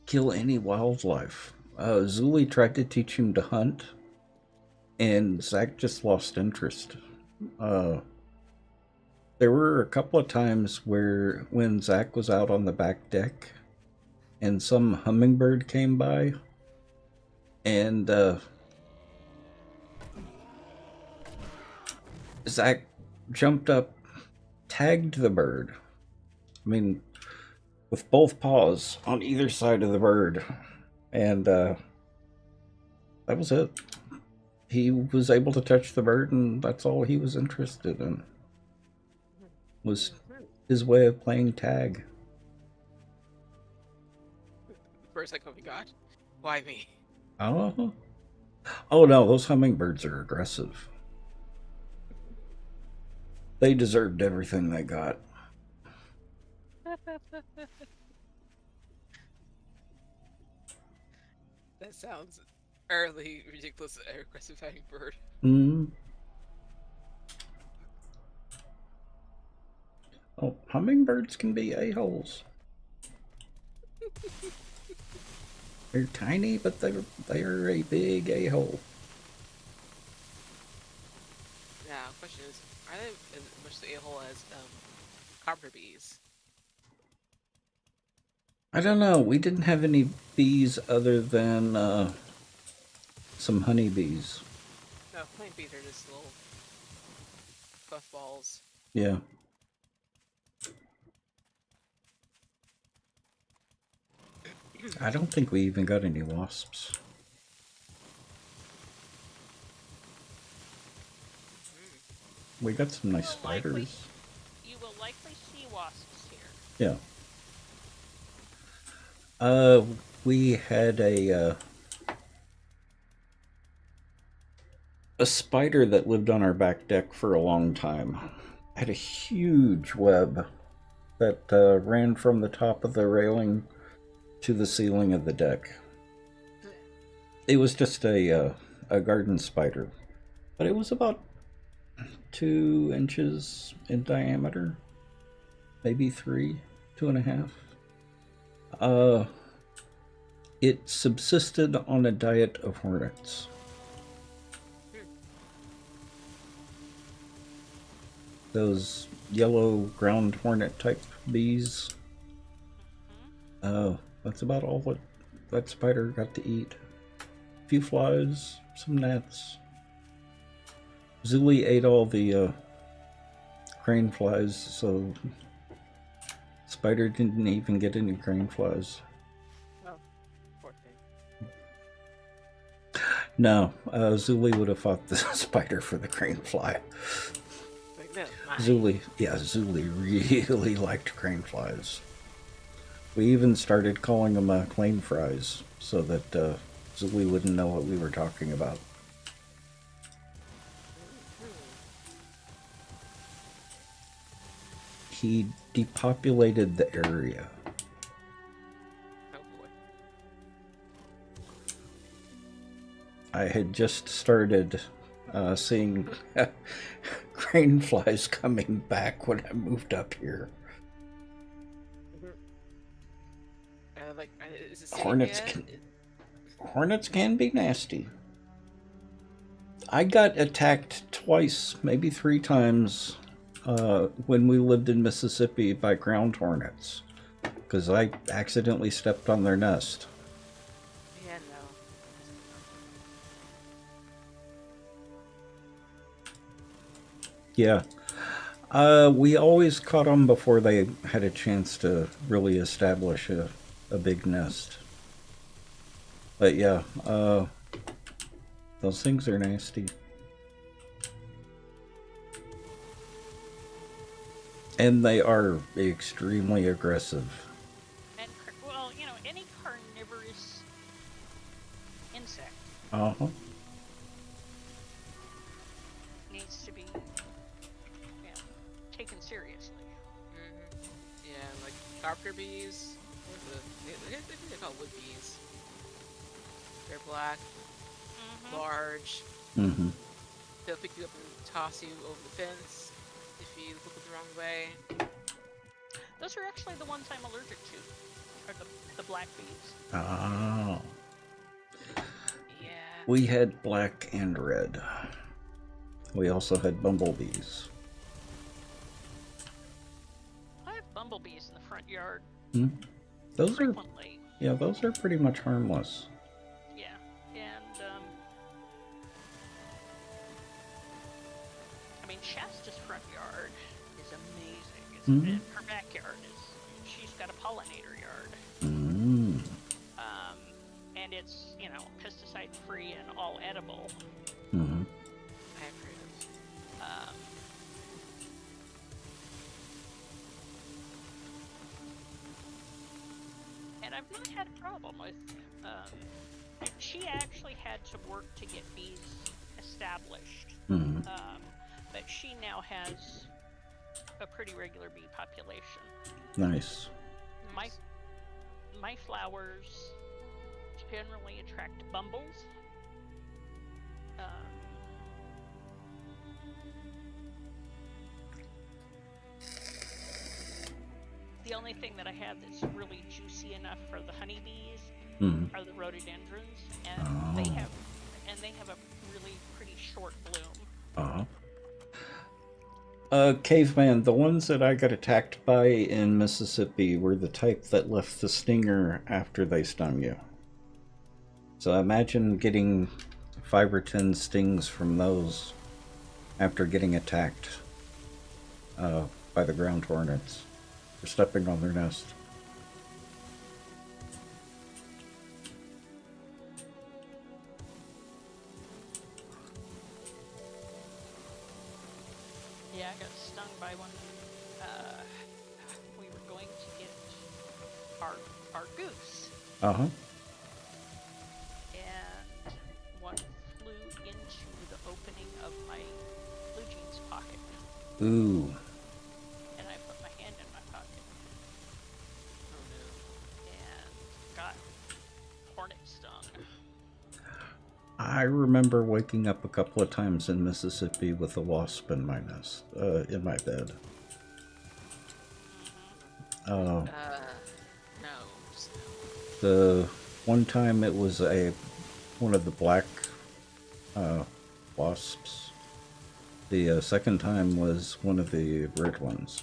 kill any wildlife. Zuli tried to teach him to hunt, and Zach just lost interest. There were a couple of times when Zach was out on the back deck and some hummingbird came by, and Zach jumped up, tagged the bird. I mean, with both paws on either side of the bird. And that was it. He was able to touch the bird, and that's all he was interested in. Was his way of playing tag. Bird's like, oh my god, why me? Oh no, those hummingbirds are aggressive. They deserved everything they got. That sounds early ridiculous, aggressive hummingbird. Mm. Oh, hummingbirds can be a-holes. They're tiny, but they're a big a-hole. Now, question is, are they as much the a-hole as carpenter bees? I don't know. We didn't have any bees other than some honeybees. No, plain bees are just little puffballs. Yeah. I don't think we even got any wasps. We got some nice spiders. You will likely see wasps here. Yeah. We had a spider that lived on our back deck for a long time. Had a huge web that ran from the top of the railing to the ceiling of the deck. It was just a garden spider, but it was about 2 inches in diameter, maybe 3, 2.5. It subsisted on a diet of hornets. Those yellow ground hornet type bees. That's about all that spider got to eat. A few flies, some gnats. Zuli ate all the crane flies, so spider didn't even get any crane flies. Oh, poor thing. No, Zuli would have fought the spider for the crane fly. Like, no, Zuli really liked crane flies. We even started calling them crane fries so that Zuli wouldn't know what we were talking about. He depopulated the area. oh boy. I had just started seeing crane flies coming back when I moved up here. Like, is it safe Hornets yet? Hornets can be nasty. I got attacked twice, maybe 3 times, when we lived in Mississippi by ground hornets, because I accidentally stepped on their nest. Yeah, no. Yeah. We always caught them before they had a chance to really establish a big nest. But yeah, those things are nasty. And they are extremely aggressive. And well, you know, any carnivorous insect Uh-huh. needs to be, you know, taken seriously. Yeah, like carpenter bees. I think they're called wood bees. They're black, large. Mm-hmm. They'll pick you up and toss you over the fence if you look the wrong way. Those are actually the ones I'm allergic to, are the black bees. Oh. Yeah. We had black and red. We also had bumblebees. I have bumblebees in the front yard Hmm? Those are, frequently. yeah, those are pretty much harmless. Yeah, and I mean, Shasta's front yard is amazing. Mhm. Her backyard is. She's got a pollinator yard, Mm. and it's pesticide free and all edible. Mm-hmm. I approve. Um, and I've not had a problem with. She actually had to work to get bees established, Mm-hmm. but she now has a pretty regular bee population. Nice. My flowers generally attract bumbles. The only thing that I have that's really juicy enough for the honeybees Mm-hmm. are the rhododendrons, and Oh. they have a really pretty short bloom. Caveman, the ones that I got attacked by in Mississippi were the type that left the stinger after they stung you. So imagine getting 5 or 10 stings from those after getting attacked by the ground hornets for stepping on their nest. Yeah, I got stung by one. We were going to get our goose, Uh-huh. and one flew into the opening of my blue jeans pocket, Ooh. and I put my hand in my pocket Oh no. and got hornet stung. I remember waking up a couple of times in Mississippi with a wasp in my nest, in my bed. No. Just no. The one time it was one of the black wasps. The second time was one of the red ones.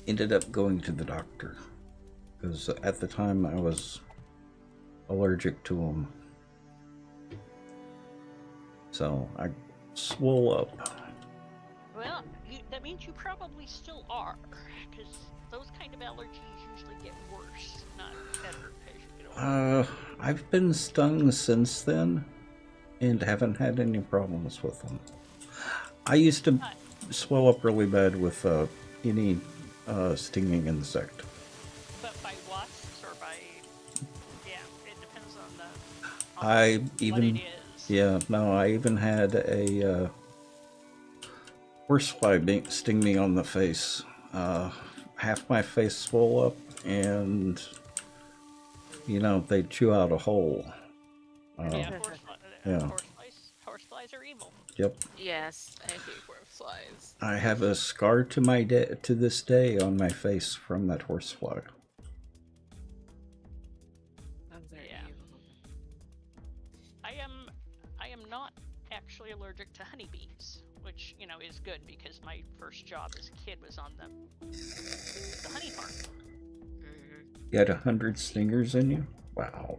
Ended up going to the doctor because at the time I was allergic to them. So I swole up. Well, that means you probably still are, because those kind of allergies usually get worse, not better as you get older. I've been stung since then and haven't had any problems with them. I used to swell up really bad with any stinging insect. But by wasps or by, yeah, it depends on I what even, it is. yeah, no, I even had a horsefly sting me on the face. Half my face swole up, and they chew out a hole. Yeah, yeah. horseflies are evil. Yep. Yes, I hate horseflies. I have a scar to this day on my face from that horsefly. Yeah. I am not actually allergic to honeybees, which is good because my first job as a kid was on the honey farm. Mm-hmm. You had 100 stingers in you? Wow.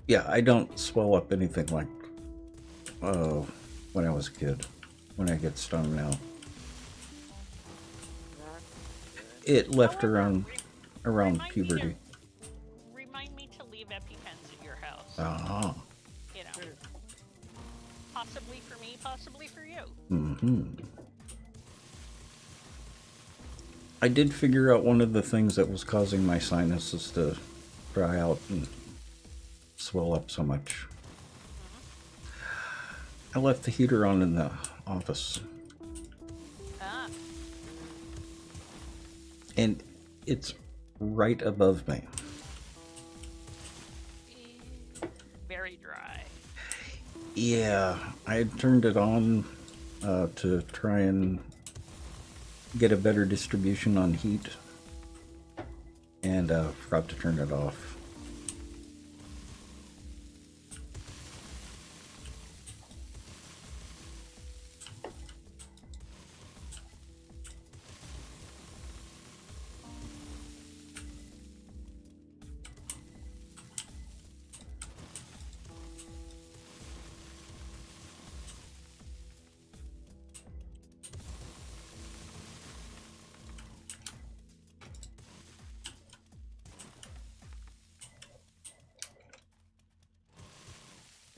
Yeah, I don't swell up anything like when I was a kid. When I get stung now, it left However, around remind puberty. Remind me to leave EpiPens at your house. Ah. Possibly for me, possibly for you. Mm-hmm. I did figure out one of the things that was causing my sinuses to dry out and swell up so much. I left the heater on in the office. Ah, And it's right above me. very dry. Yeah, I had turned it on to try and get a better distribution on heat, and forgot to turn it off.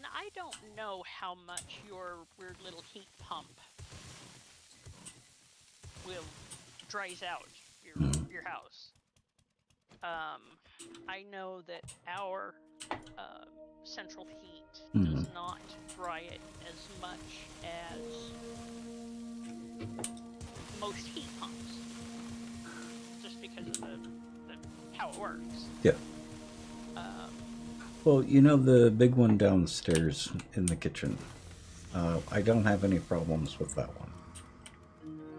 Now, I don't know how much your weird little heat pump will dries out your house. I know that our central heat does not dry it as much as most heat pumps, just because of the how it works. Yeah. Well, you know the big one downstairs in the kitchen. I don't have any problems with that one.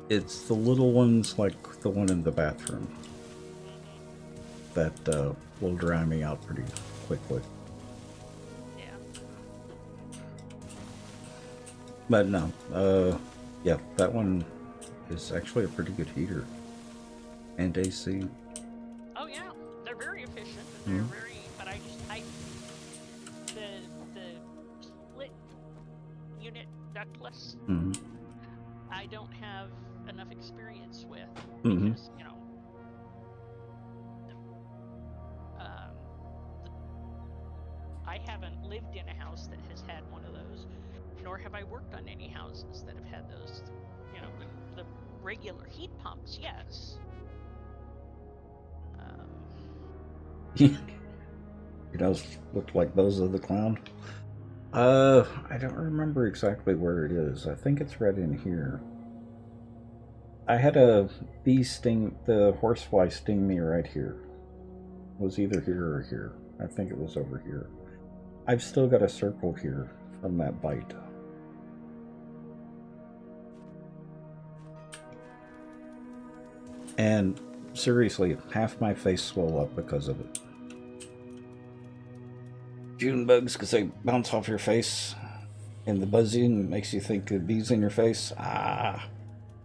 It's the little ones like the one in the bathroom that will dry me out pretty quickly. Yeah. But no, yeah, that one is actually a pretty good heater. And AC. Oh yeah, they're very efficient. And they're very, but I the split unit ductless. I don't have enough experience with because you know. I haven't lived in a house that has had one of those, nor have I worked on any houses that have had those. You know, the regular heat pumps, yes. It does look like Bozo the Clown. I don't remember exactly where it is. I think it's right in here. I had a bee sting, the horsefly sting me right here. It was either here or here. I think it was over here. I've still got a circle here from that bite. And seriously, half my face swelled up because of it. June bugs, because they bounce off your face, and the buzzing makes you think of bees in your face. Ah.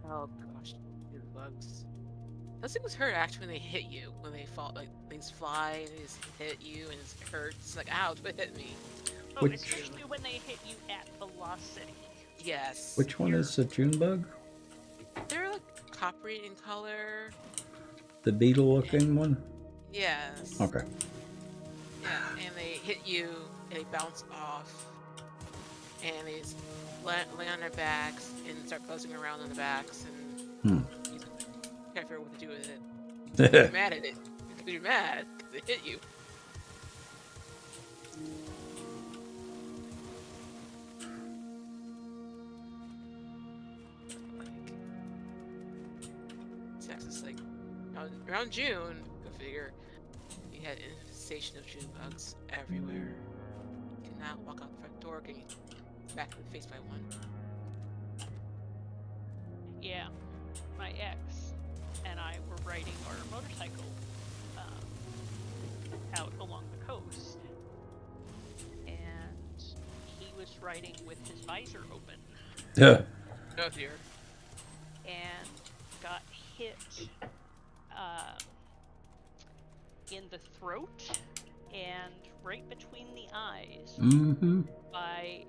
Oh gosh, June bugs. Those things hurt actually when they hit you. When they fall, like things fly and they just hit you and it hurts. It's like, ouch, but hit me. Oh, especially when they hit you at velocity. Yes. Which one is the June bug? They're like coppery in color. The beetle-looking one? Yes. Okay. Yeah, and they hit you, and they bounce off, and they just lay on their backs and start buzzing around on the backs, and you can't figure out what to do with it. You're mad at it because you're mad because it hit you. Texas, like around June, go figure. You had infestation of June bugs everywhere. You cannot walk out the front door getting smacked in the face by one. Yeah, my ex and I were riding our motorcycle out along the coast, and he was riding with his visor open. Yeah. Oh dear. And got hit in the throat and right between the eyes by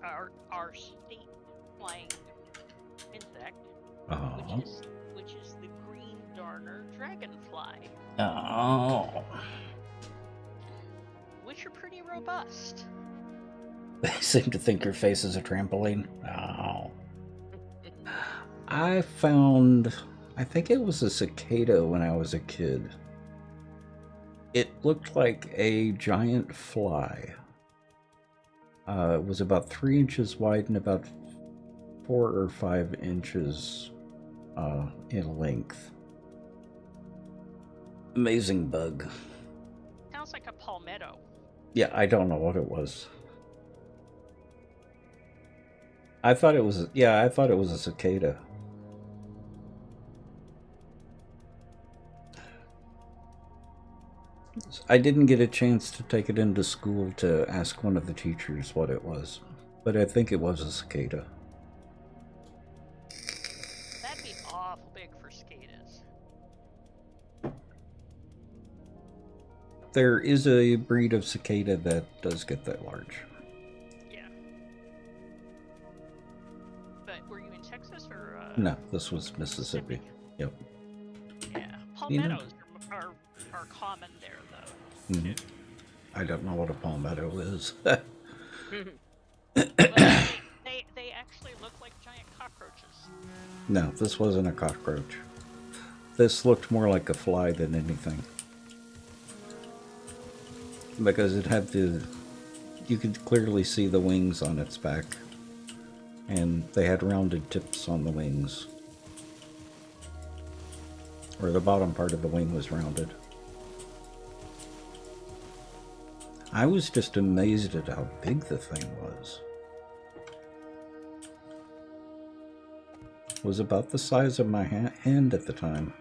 our state flying insect, which is the green darner dragonfly. Oh. Which are pretty robust. They seem to think your face is a trampoline. Oh. I think it was a cicada when I was a kid. It looked like a giant fly. It was about 3 inches wide and about 4 or 5 inches in length. Amazing bug. Sounds like a palmetto. Yeah, I don't know what it was. I thought it was, yeah, I thought it was a cicada. I didn't get a chance to take it into school to ask one of the teachers what it was, but I think it was a cicada. That'd be awful big for cicadas. There is a breed of cicada that does get that large. Yeah. But were you in Texas or? No, this was Mississippi. Yep. Yeah. You know- Palmettos are common there though. Mhm. I don't know what a palmetto is. Well, they actually look like giant cockroaches. No, this wasn't a cockroach. This looked more like a fly than anything. Because it had you could clearly see the wings on its back. And they had rounded tips on the wings. Or the bottom part of the wing was rounded. I was just amazed at how big the thing was. It was about the size of my hand at the time.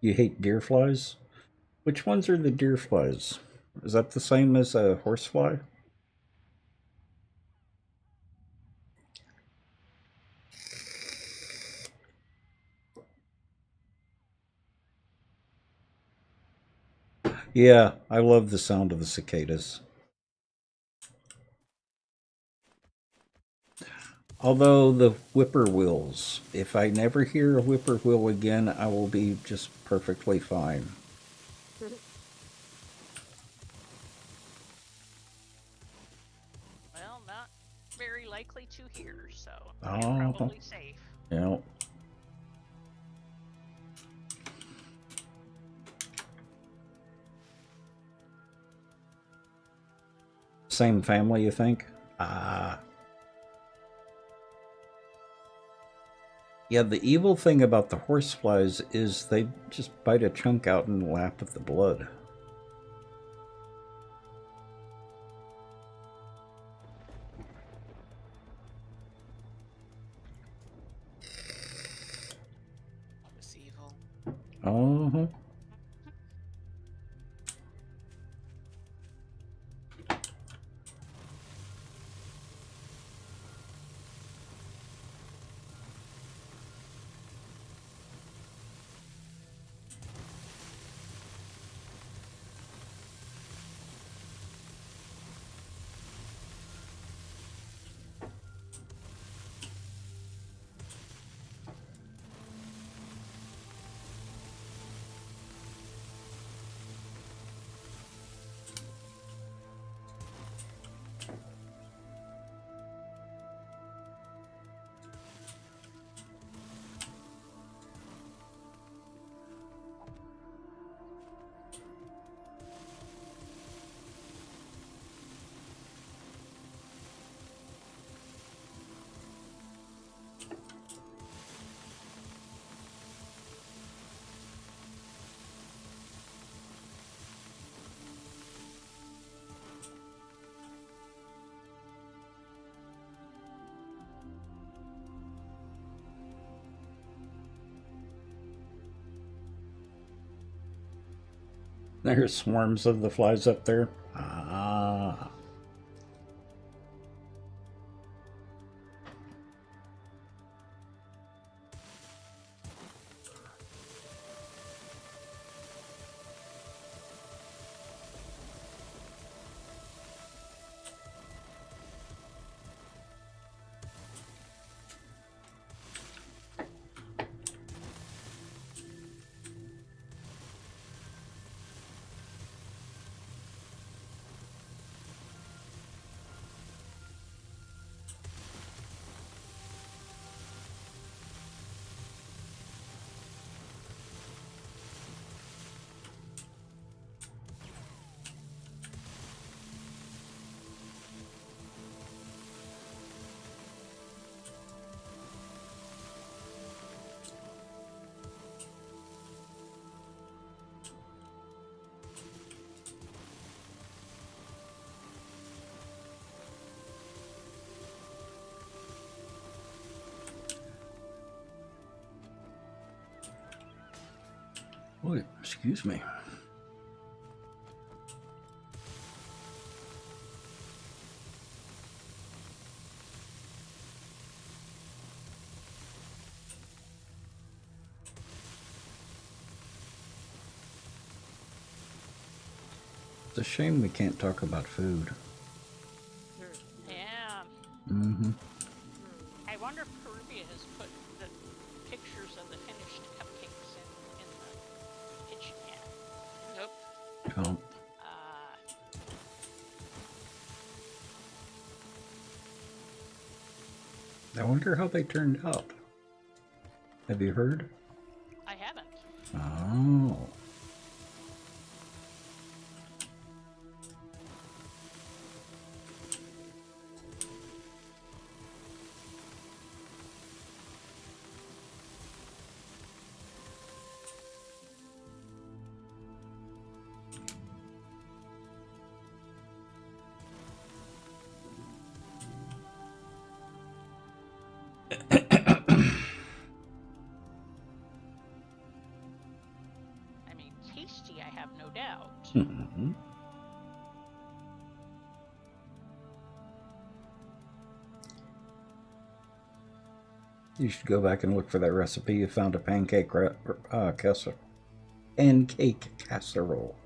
You hate deer flies? Which ones are the deer flies? Is that the same as a horsefly? Yeah, I love the sound of the cicadas. Although the whippoorwills, if I never hear a whippoorwill again, I will be just perfectly fine. Well, not very likely to hear, so Oh. you're probably safe. Yeah. Same family, you think? Yeah, the evil thing about the horseflies is they just bite a chunk out and lap at the blood. It's evil. Uh-huh. There's swarms of the flies up there. Ah. Oh, excuse me. It's a shame we can't talk about food. Yeah. Mm-hmm. I wonder if Caribbean has put the pictures of the finished cupcakes in the kitchen yet. Nope. Oh, I wonder how they turned out. Have you heard? I haven't. Oh. I mean, tasty, I have no doubt. Mm-hmm. You should go back and look for that recipe. You found a pancake casserole.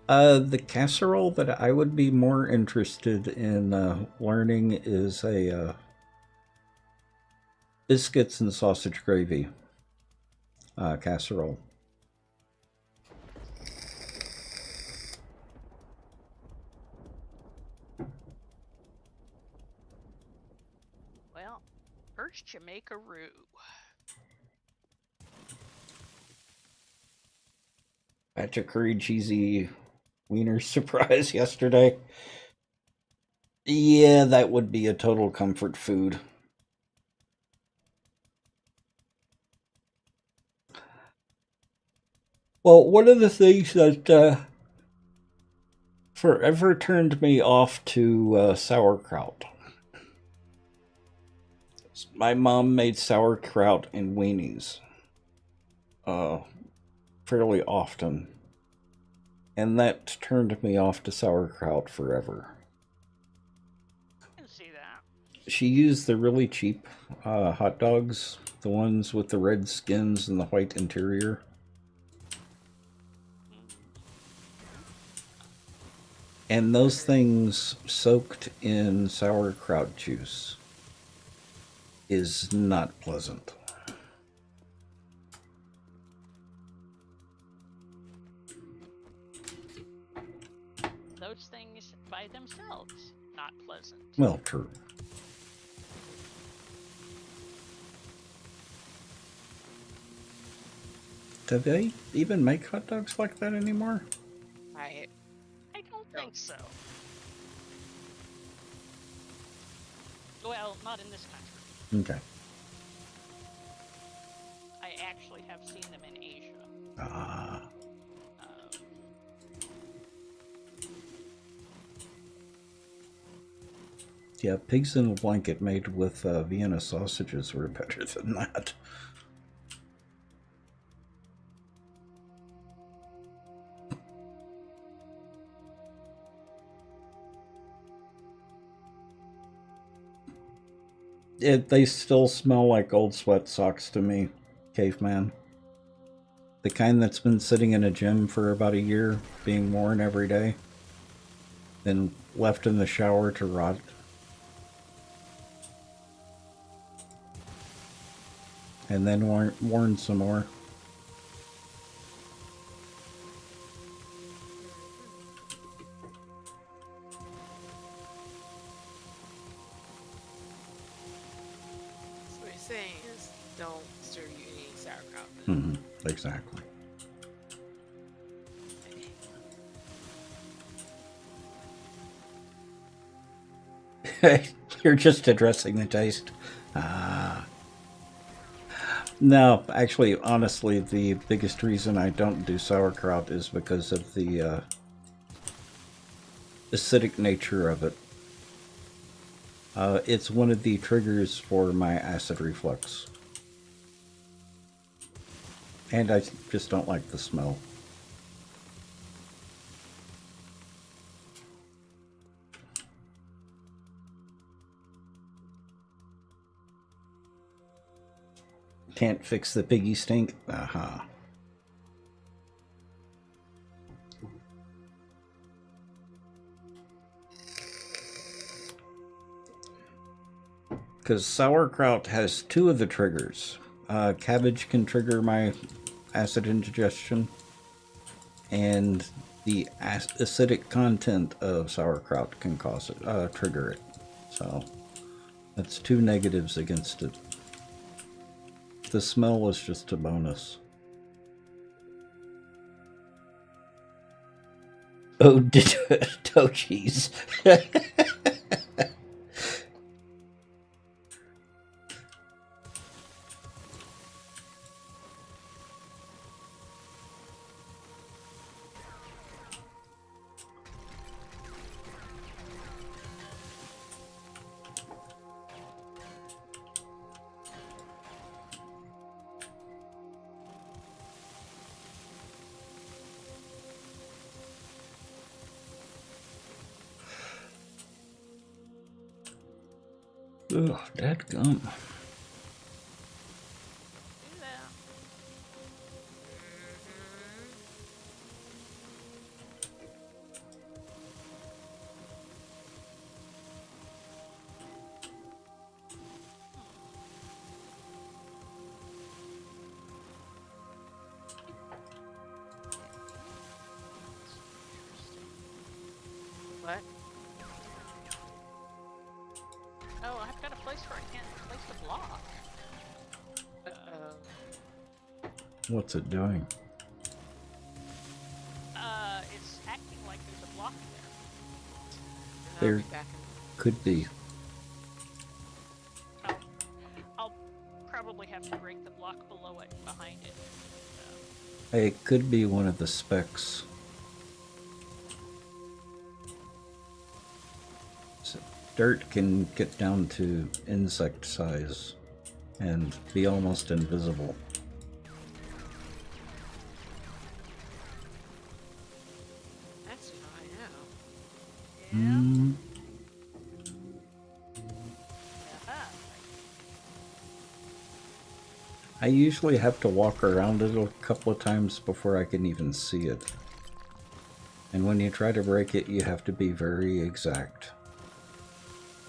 The casserole that I would be more interested in learning is a biscuits and sausage gravy casserole. Well, first you make a roux. Batch of curry cheesy wiener surprise yesterday. Yeah, that would be a total comfort food. Well, one of the things that forever turned me off to sauerkraut. My mom made sauerkraut and weenies fairly often, and that turned me off to sauerkraut forever. I can see that. She used the really cheap hot dogs, the ones with the red skins and the white interior. And those things soaked in sauerkraut juice is not pleasant. Those things by themselves, not pleasant. Well, true. Do they even make hot dogs like that anymore? I don't think so. Well, not in this country. Okay. I actually have seen them in Asia. Ah. Yeah, pigs in a blanket made with Vienna sausages were better than that. They still smell like old sweat socks to me, caveman. The kind that's been sitting in a gym for about a year, being worn every day, then left in the shower to rot. And then worn some more. So what you're saying is don't serve you any sauerkraut. Mm-hmm. Exactly. You're just addressing the taste. No, actually, honestly, the biggest reason I don't do sauerkraut is because of the acidic nature of it. It's one of the triggers for my acid reflux. And I just don't like the smell. Can't fix the piggy stink? Aha. Because sauerkraut has two of the triggers. Cabbage can trigger my acid indigestion, and the acidic content of sauerkraut can cause it, trigger it. So that's two negatives against it. The smell was just a bonus. Oh, Dochies. Ugh, dadgum. Do that. What? Oh, I've got a place where I can't place the block. What's it doing? It's acting like there's a block there. There I'll be back in could be. I'll probably have to break the block below it, behind it. It could be one of the specs. So dirt can get down to insect size and be almost invisible. That's how I know. Mm, Aha. I usually have to walk around it a couple of times before I can even see it. And when you try to break it, you have to be very exact.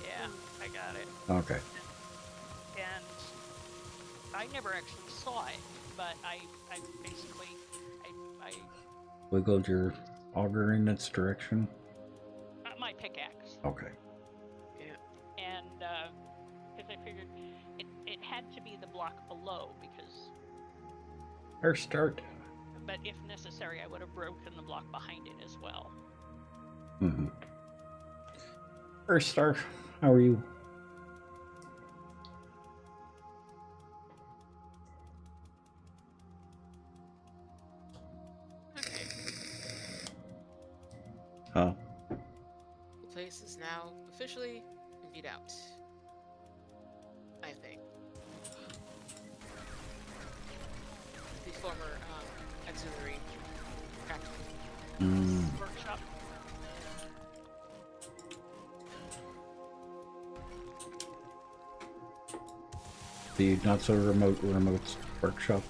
Yeah, I got it. Okay. And I never actually saw it, but I basically, I Wiggled your auger in its direction? my pickaxe. Okay. And, because I figured it had to be the block below, because, Our start. but if necessary, I would have broken the block behind it as well. Mm-hmm. First star, how are you? Okay. Huh? The place is now officially emptied out. I think. The former auxiliary practice. Mm, Workshop. the not so remote workshop.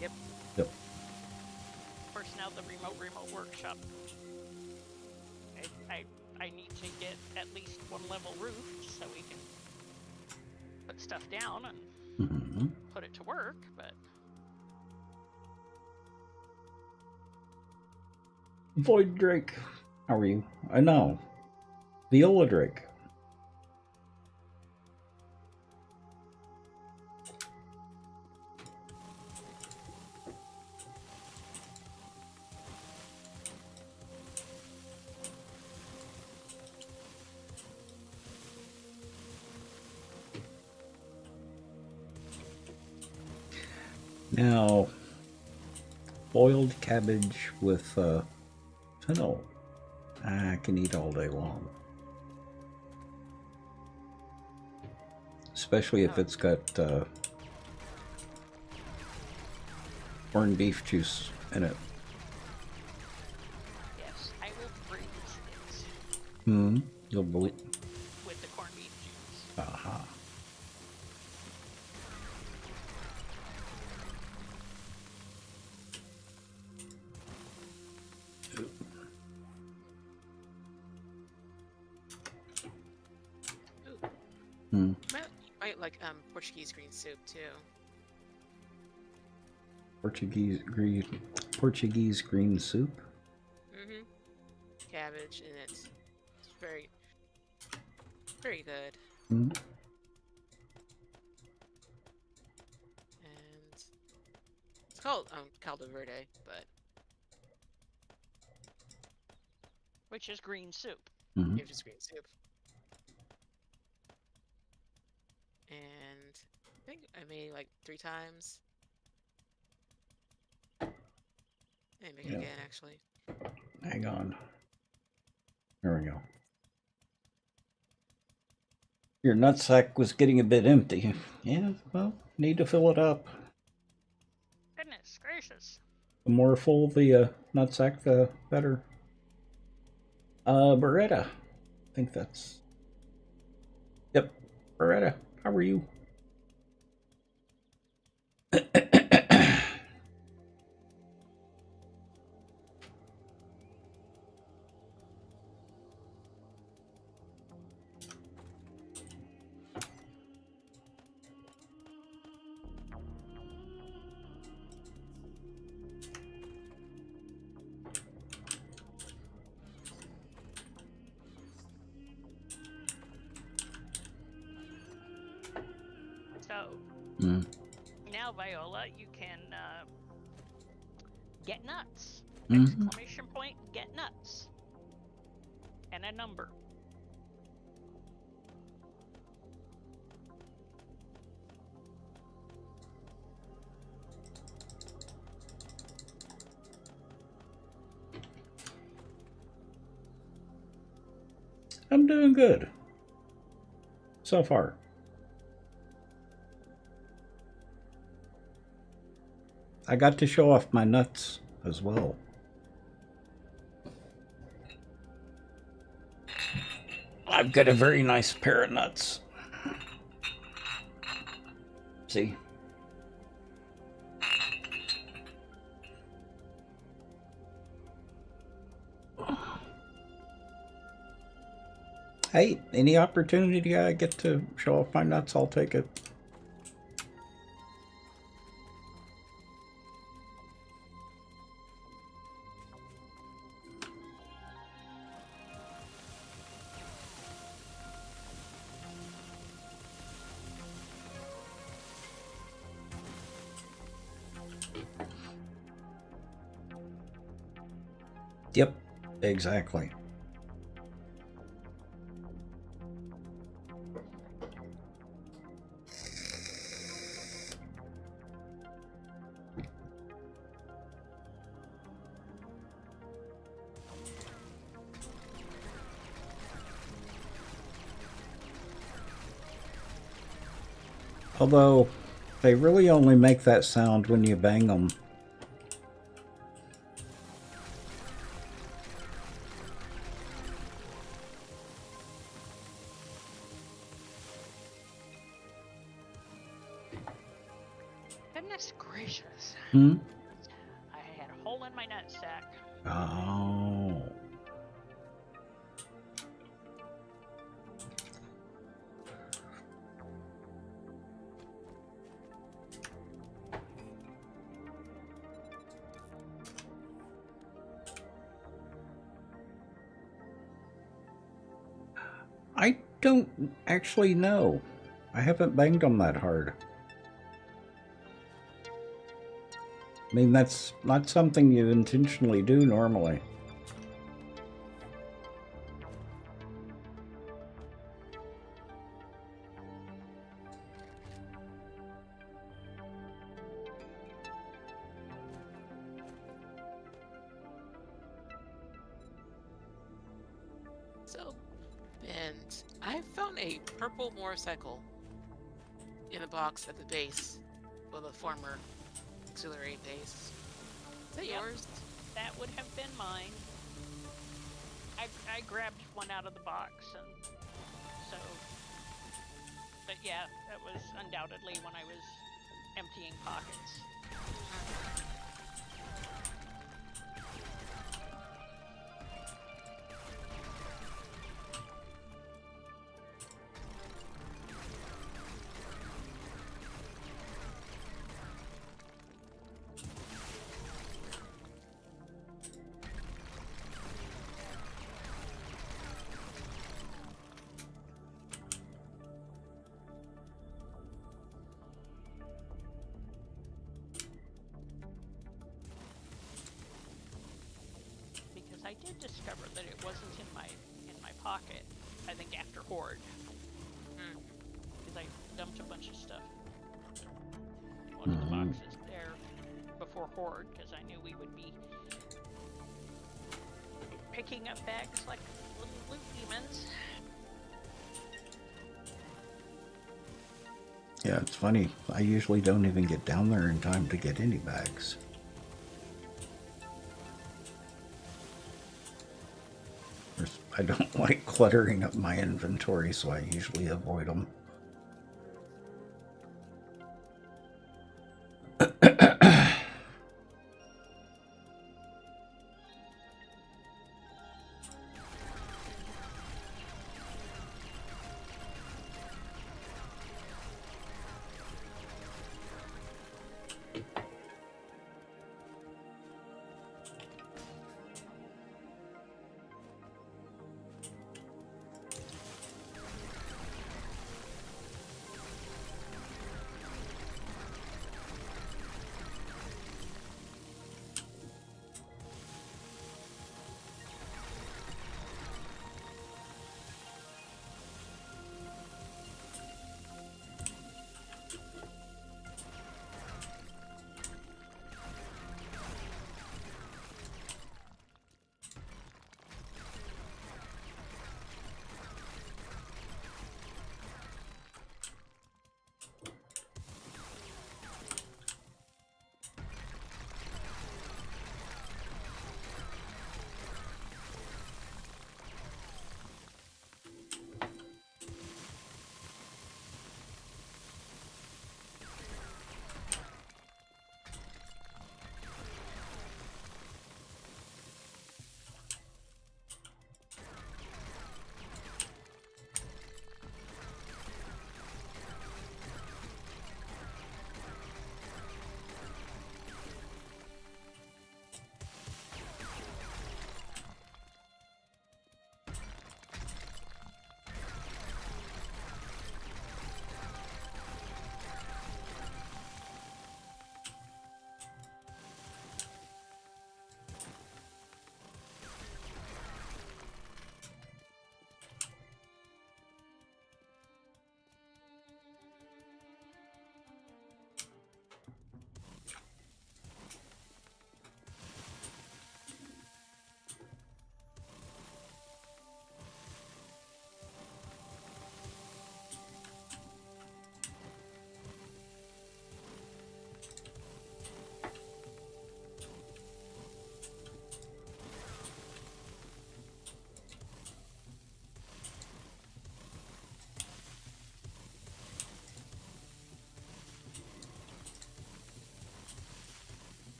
Yep. Yep. Of course, now the remote workshop. I need to get at least one level roof so we can put stuff down and Mm-hmm. put it to work, but Void Drake, how are you? I know. Viola Drake. Now, boiled cabbage with fennel. I can eat all day long. Especially if it's got corned beef juice in it. Yes, I will freeze it Hmm. You'll believe. with the corned beef juice. Aha. Ooh, Hmm. might like Portuguese green soup too. Portuguese green soup. Mm-hmm. Cabbage in it. It's very, very good. Hmm. And it's called caldo verde, but Which is green soup. Hmm. it's just green soup. And I think I made it like 3 times. I make it Yeah. again actually. Hang on. There we go. Your nutsack was getting a bit empty. Yeah, well, need to fill it up. Goodness gracious. The more full the nutsack, the better. Beretta. I think that's. Yep, Beretta. How are you? So Mm. now, Viola, you can get nuts. Mhm. Exclamation point, get nuts. And a number. I'm doing good. So far. I got to show off my nuts as well. I've got a very nice pair of nuts. See? Hey, any opportunity I get to show off my nuts, I'll take it. Yep, exactly. Although, they really only make that sound when you bang them. Goodness gracious. Hmm? I had a hole in my nutsack. Oh. I don't actually know. I haven't banged them that hard. I mean, that's not something you intentionally do normally. So, and I found a purple motorcycle in a box at the base of the former 6 or 8 days. Is that Yep. yours? That would have been mine. I grabbed one out of the box, and so. But yeah, that was undoubtedly when I was emptying pockets. I did discover that it wasn't in my pocket. I think after Horde, because I dumped a bunch of stuff in one of the boxes there before Horde, because I knew we would be picking up bags like little loot demons. Yeah, it's funny. I usually don't even get down there in time to get any bags. I don't like cluttering up my inventory, so I usually avoid them.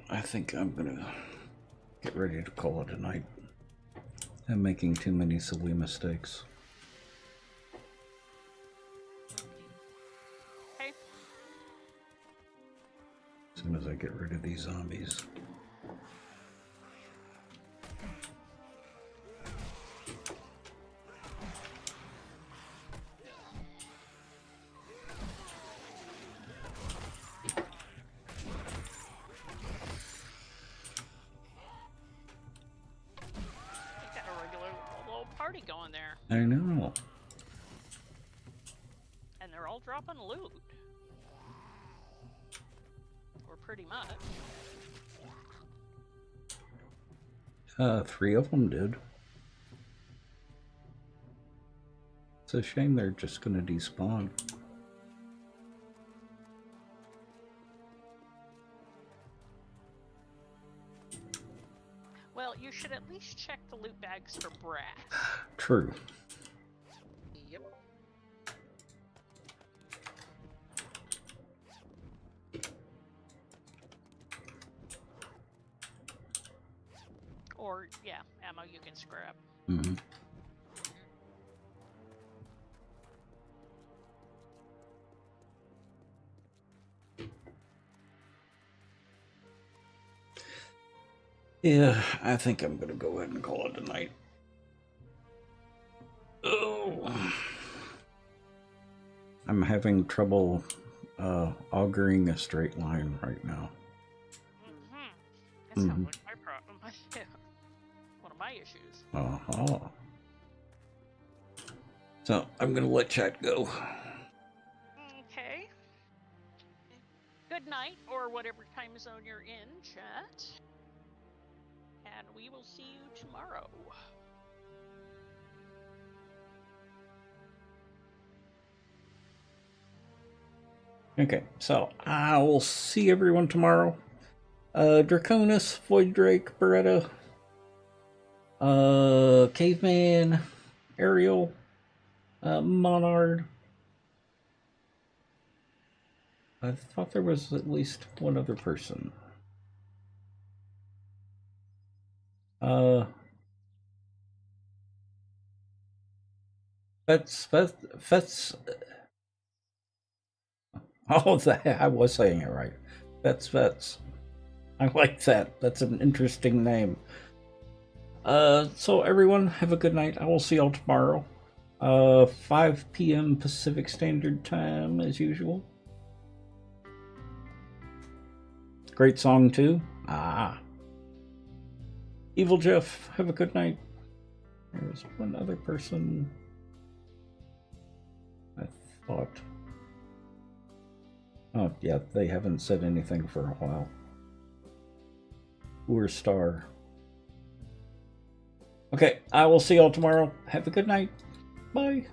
I think I'm gonna get ready to call it a night. I'm making too many silly mistakes. Okay. As soon as I get rid of these zombies. Going there. I know. And they're all dropping loot. Or pretty much. 3 of them did. It's a shame they're just gonna despawn. should at least check the loot bags for brass. True. Yep. Or, yeah, ammo you can scrap. Mm-hmm. Yeah, I think I'm gonna go ahead and call it a night. Oh, I'm having trouble auguring a straight line right now. That sounds like my problem. One of my issues. Uh-huh. So I'm gonna let chat go. Okay. Good night, or whatever time zone you're in, chat. And we will see you tomorrow. Okay, so I will see everyone tomorrow. Draconis, Void Drake, Beretta, Caveman, Ariel, Monard. I thought there was at least one other person. Fets. Oh, I was saying it right. Fets. I like that. That's an interesting name. So everyone, have a good night. I will see y'all tomorrow. 5 p.m. Pacific Standard Time, as usual. Great song, too. Evil Jeff, have a good night. There's one other person I thought. Oh, yeah, they haven't said anything for a while. Ur Star. Okay, I will see y'all tomorrow. Have a good night. Bye.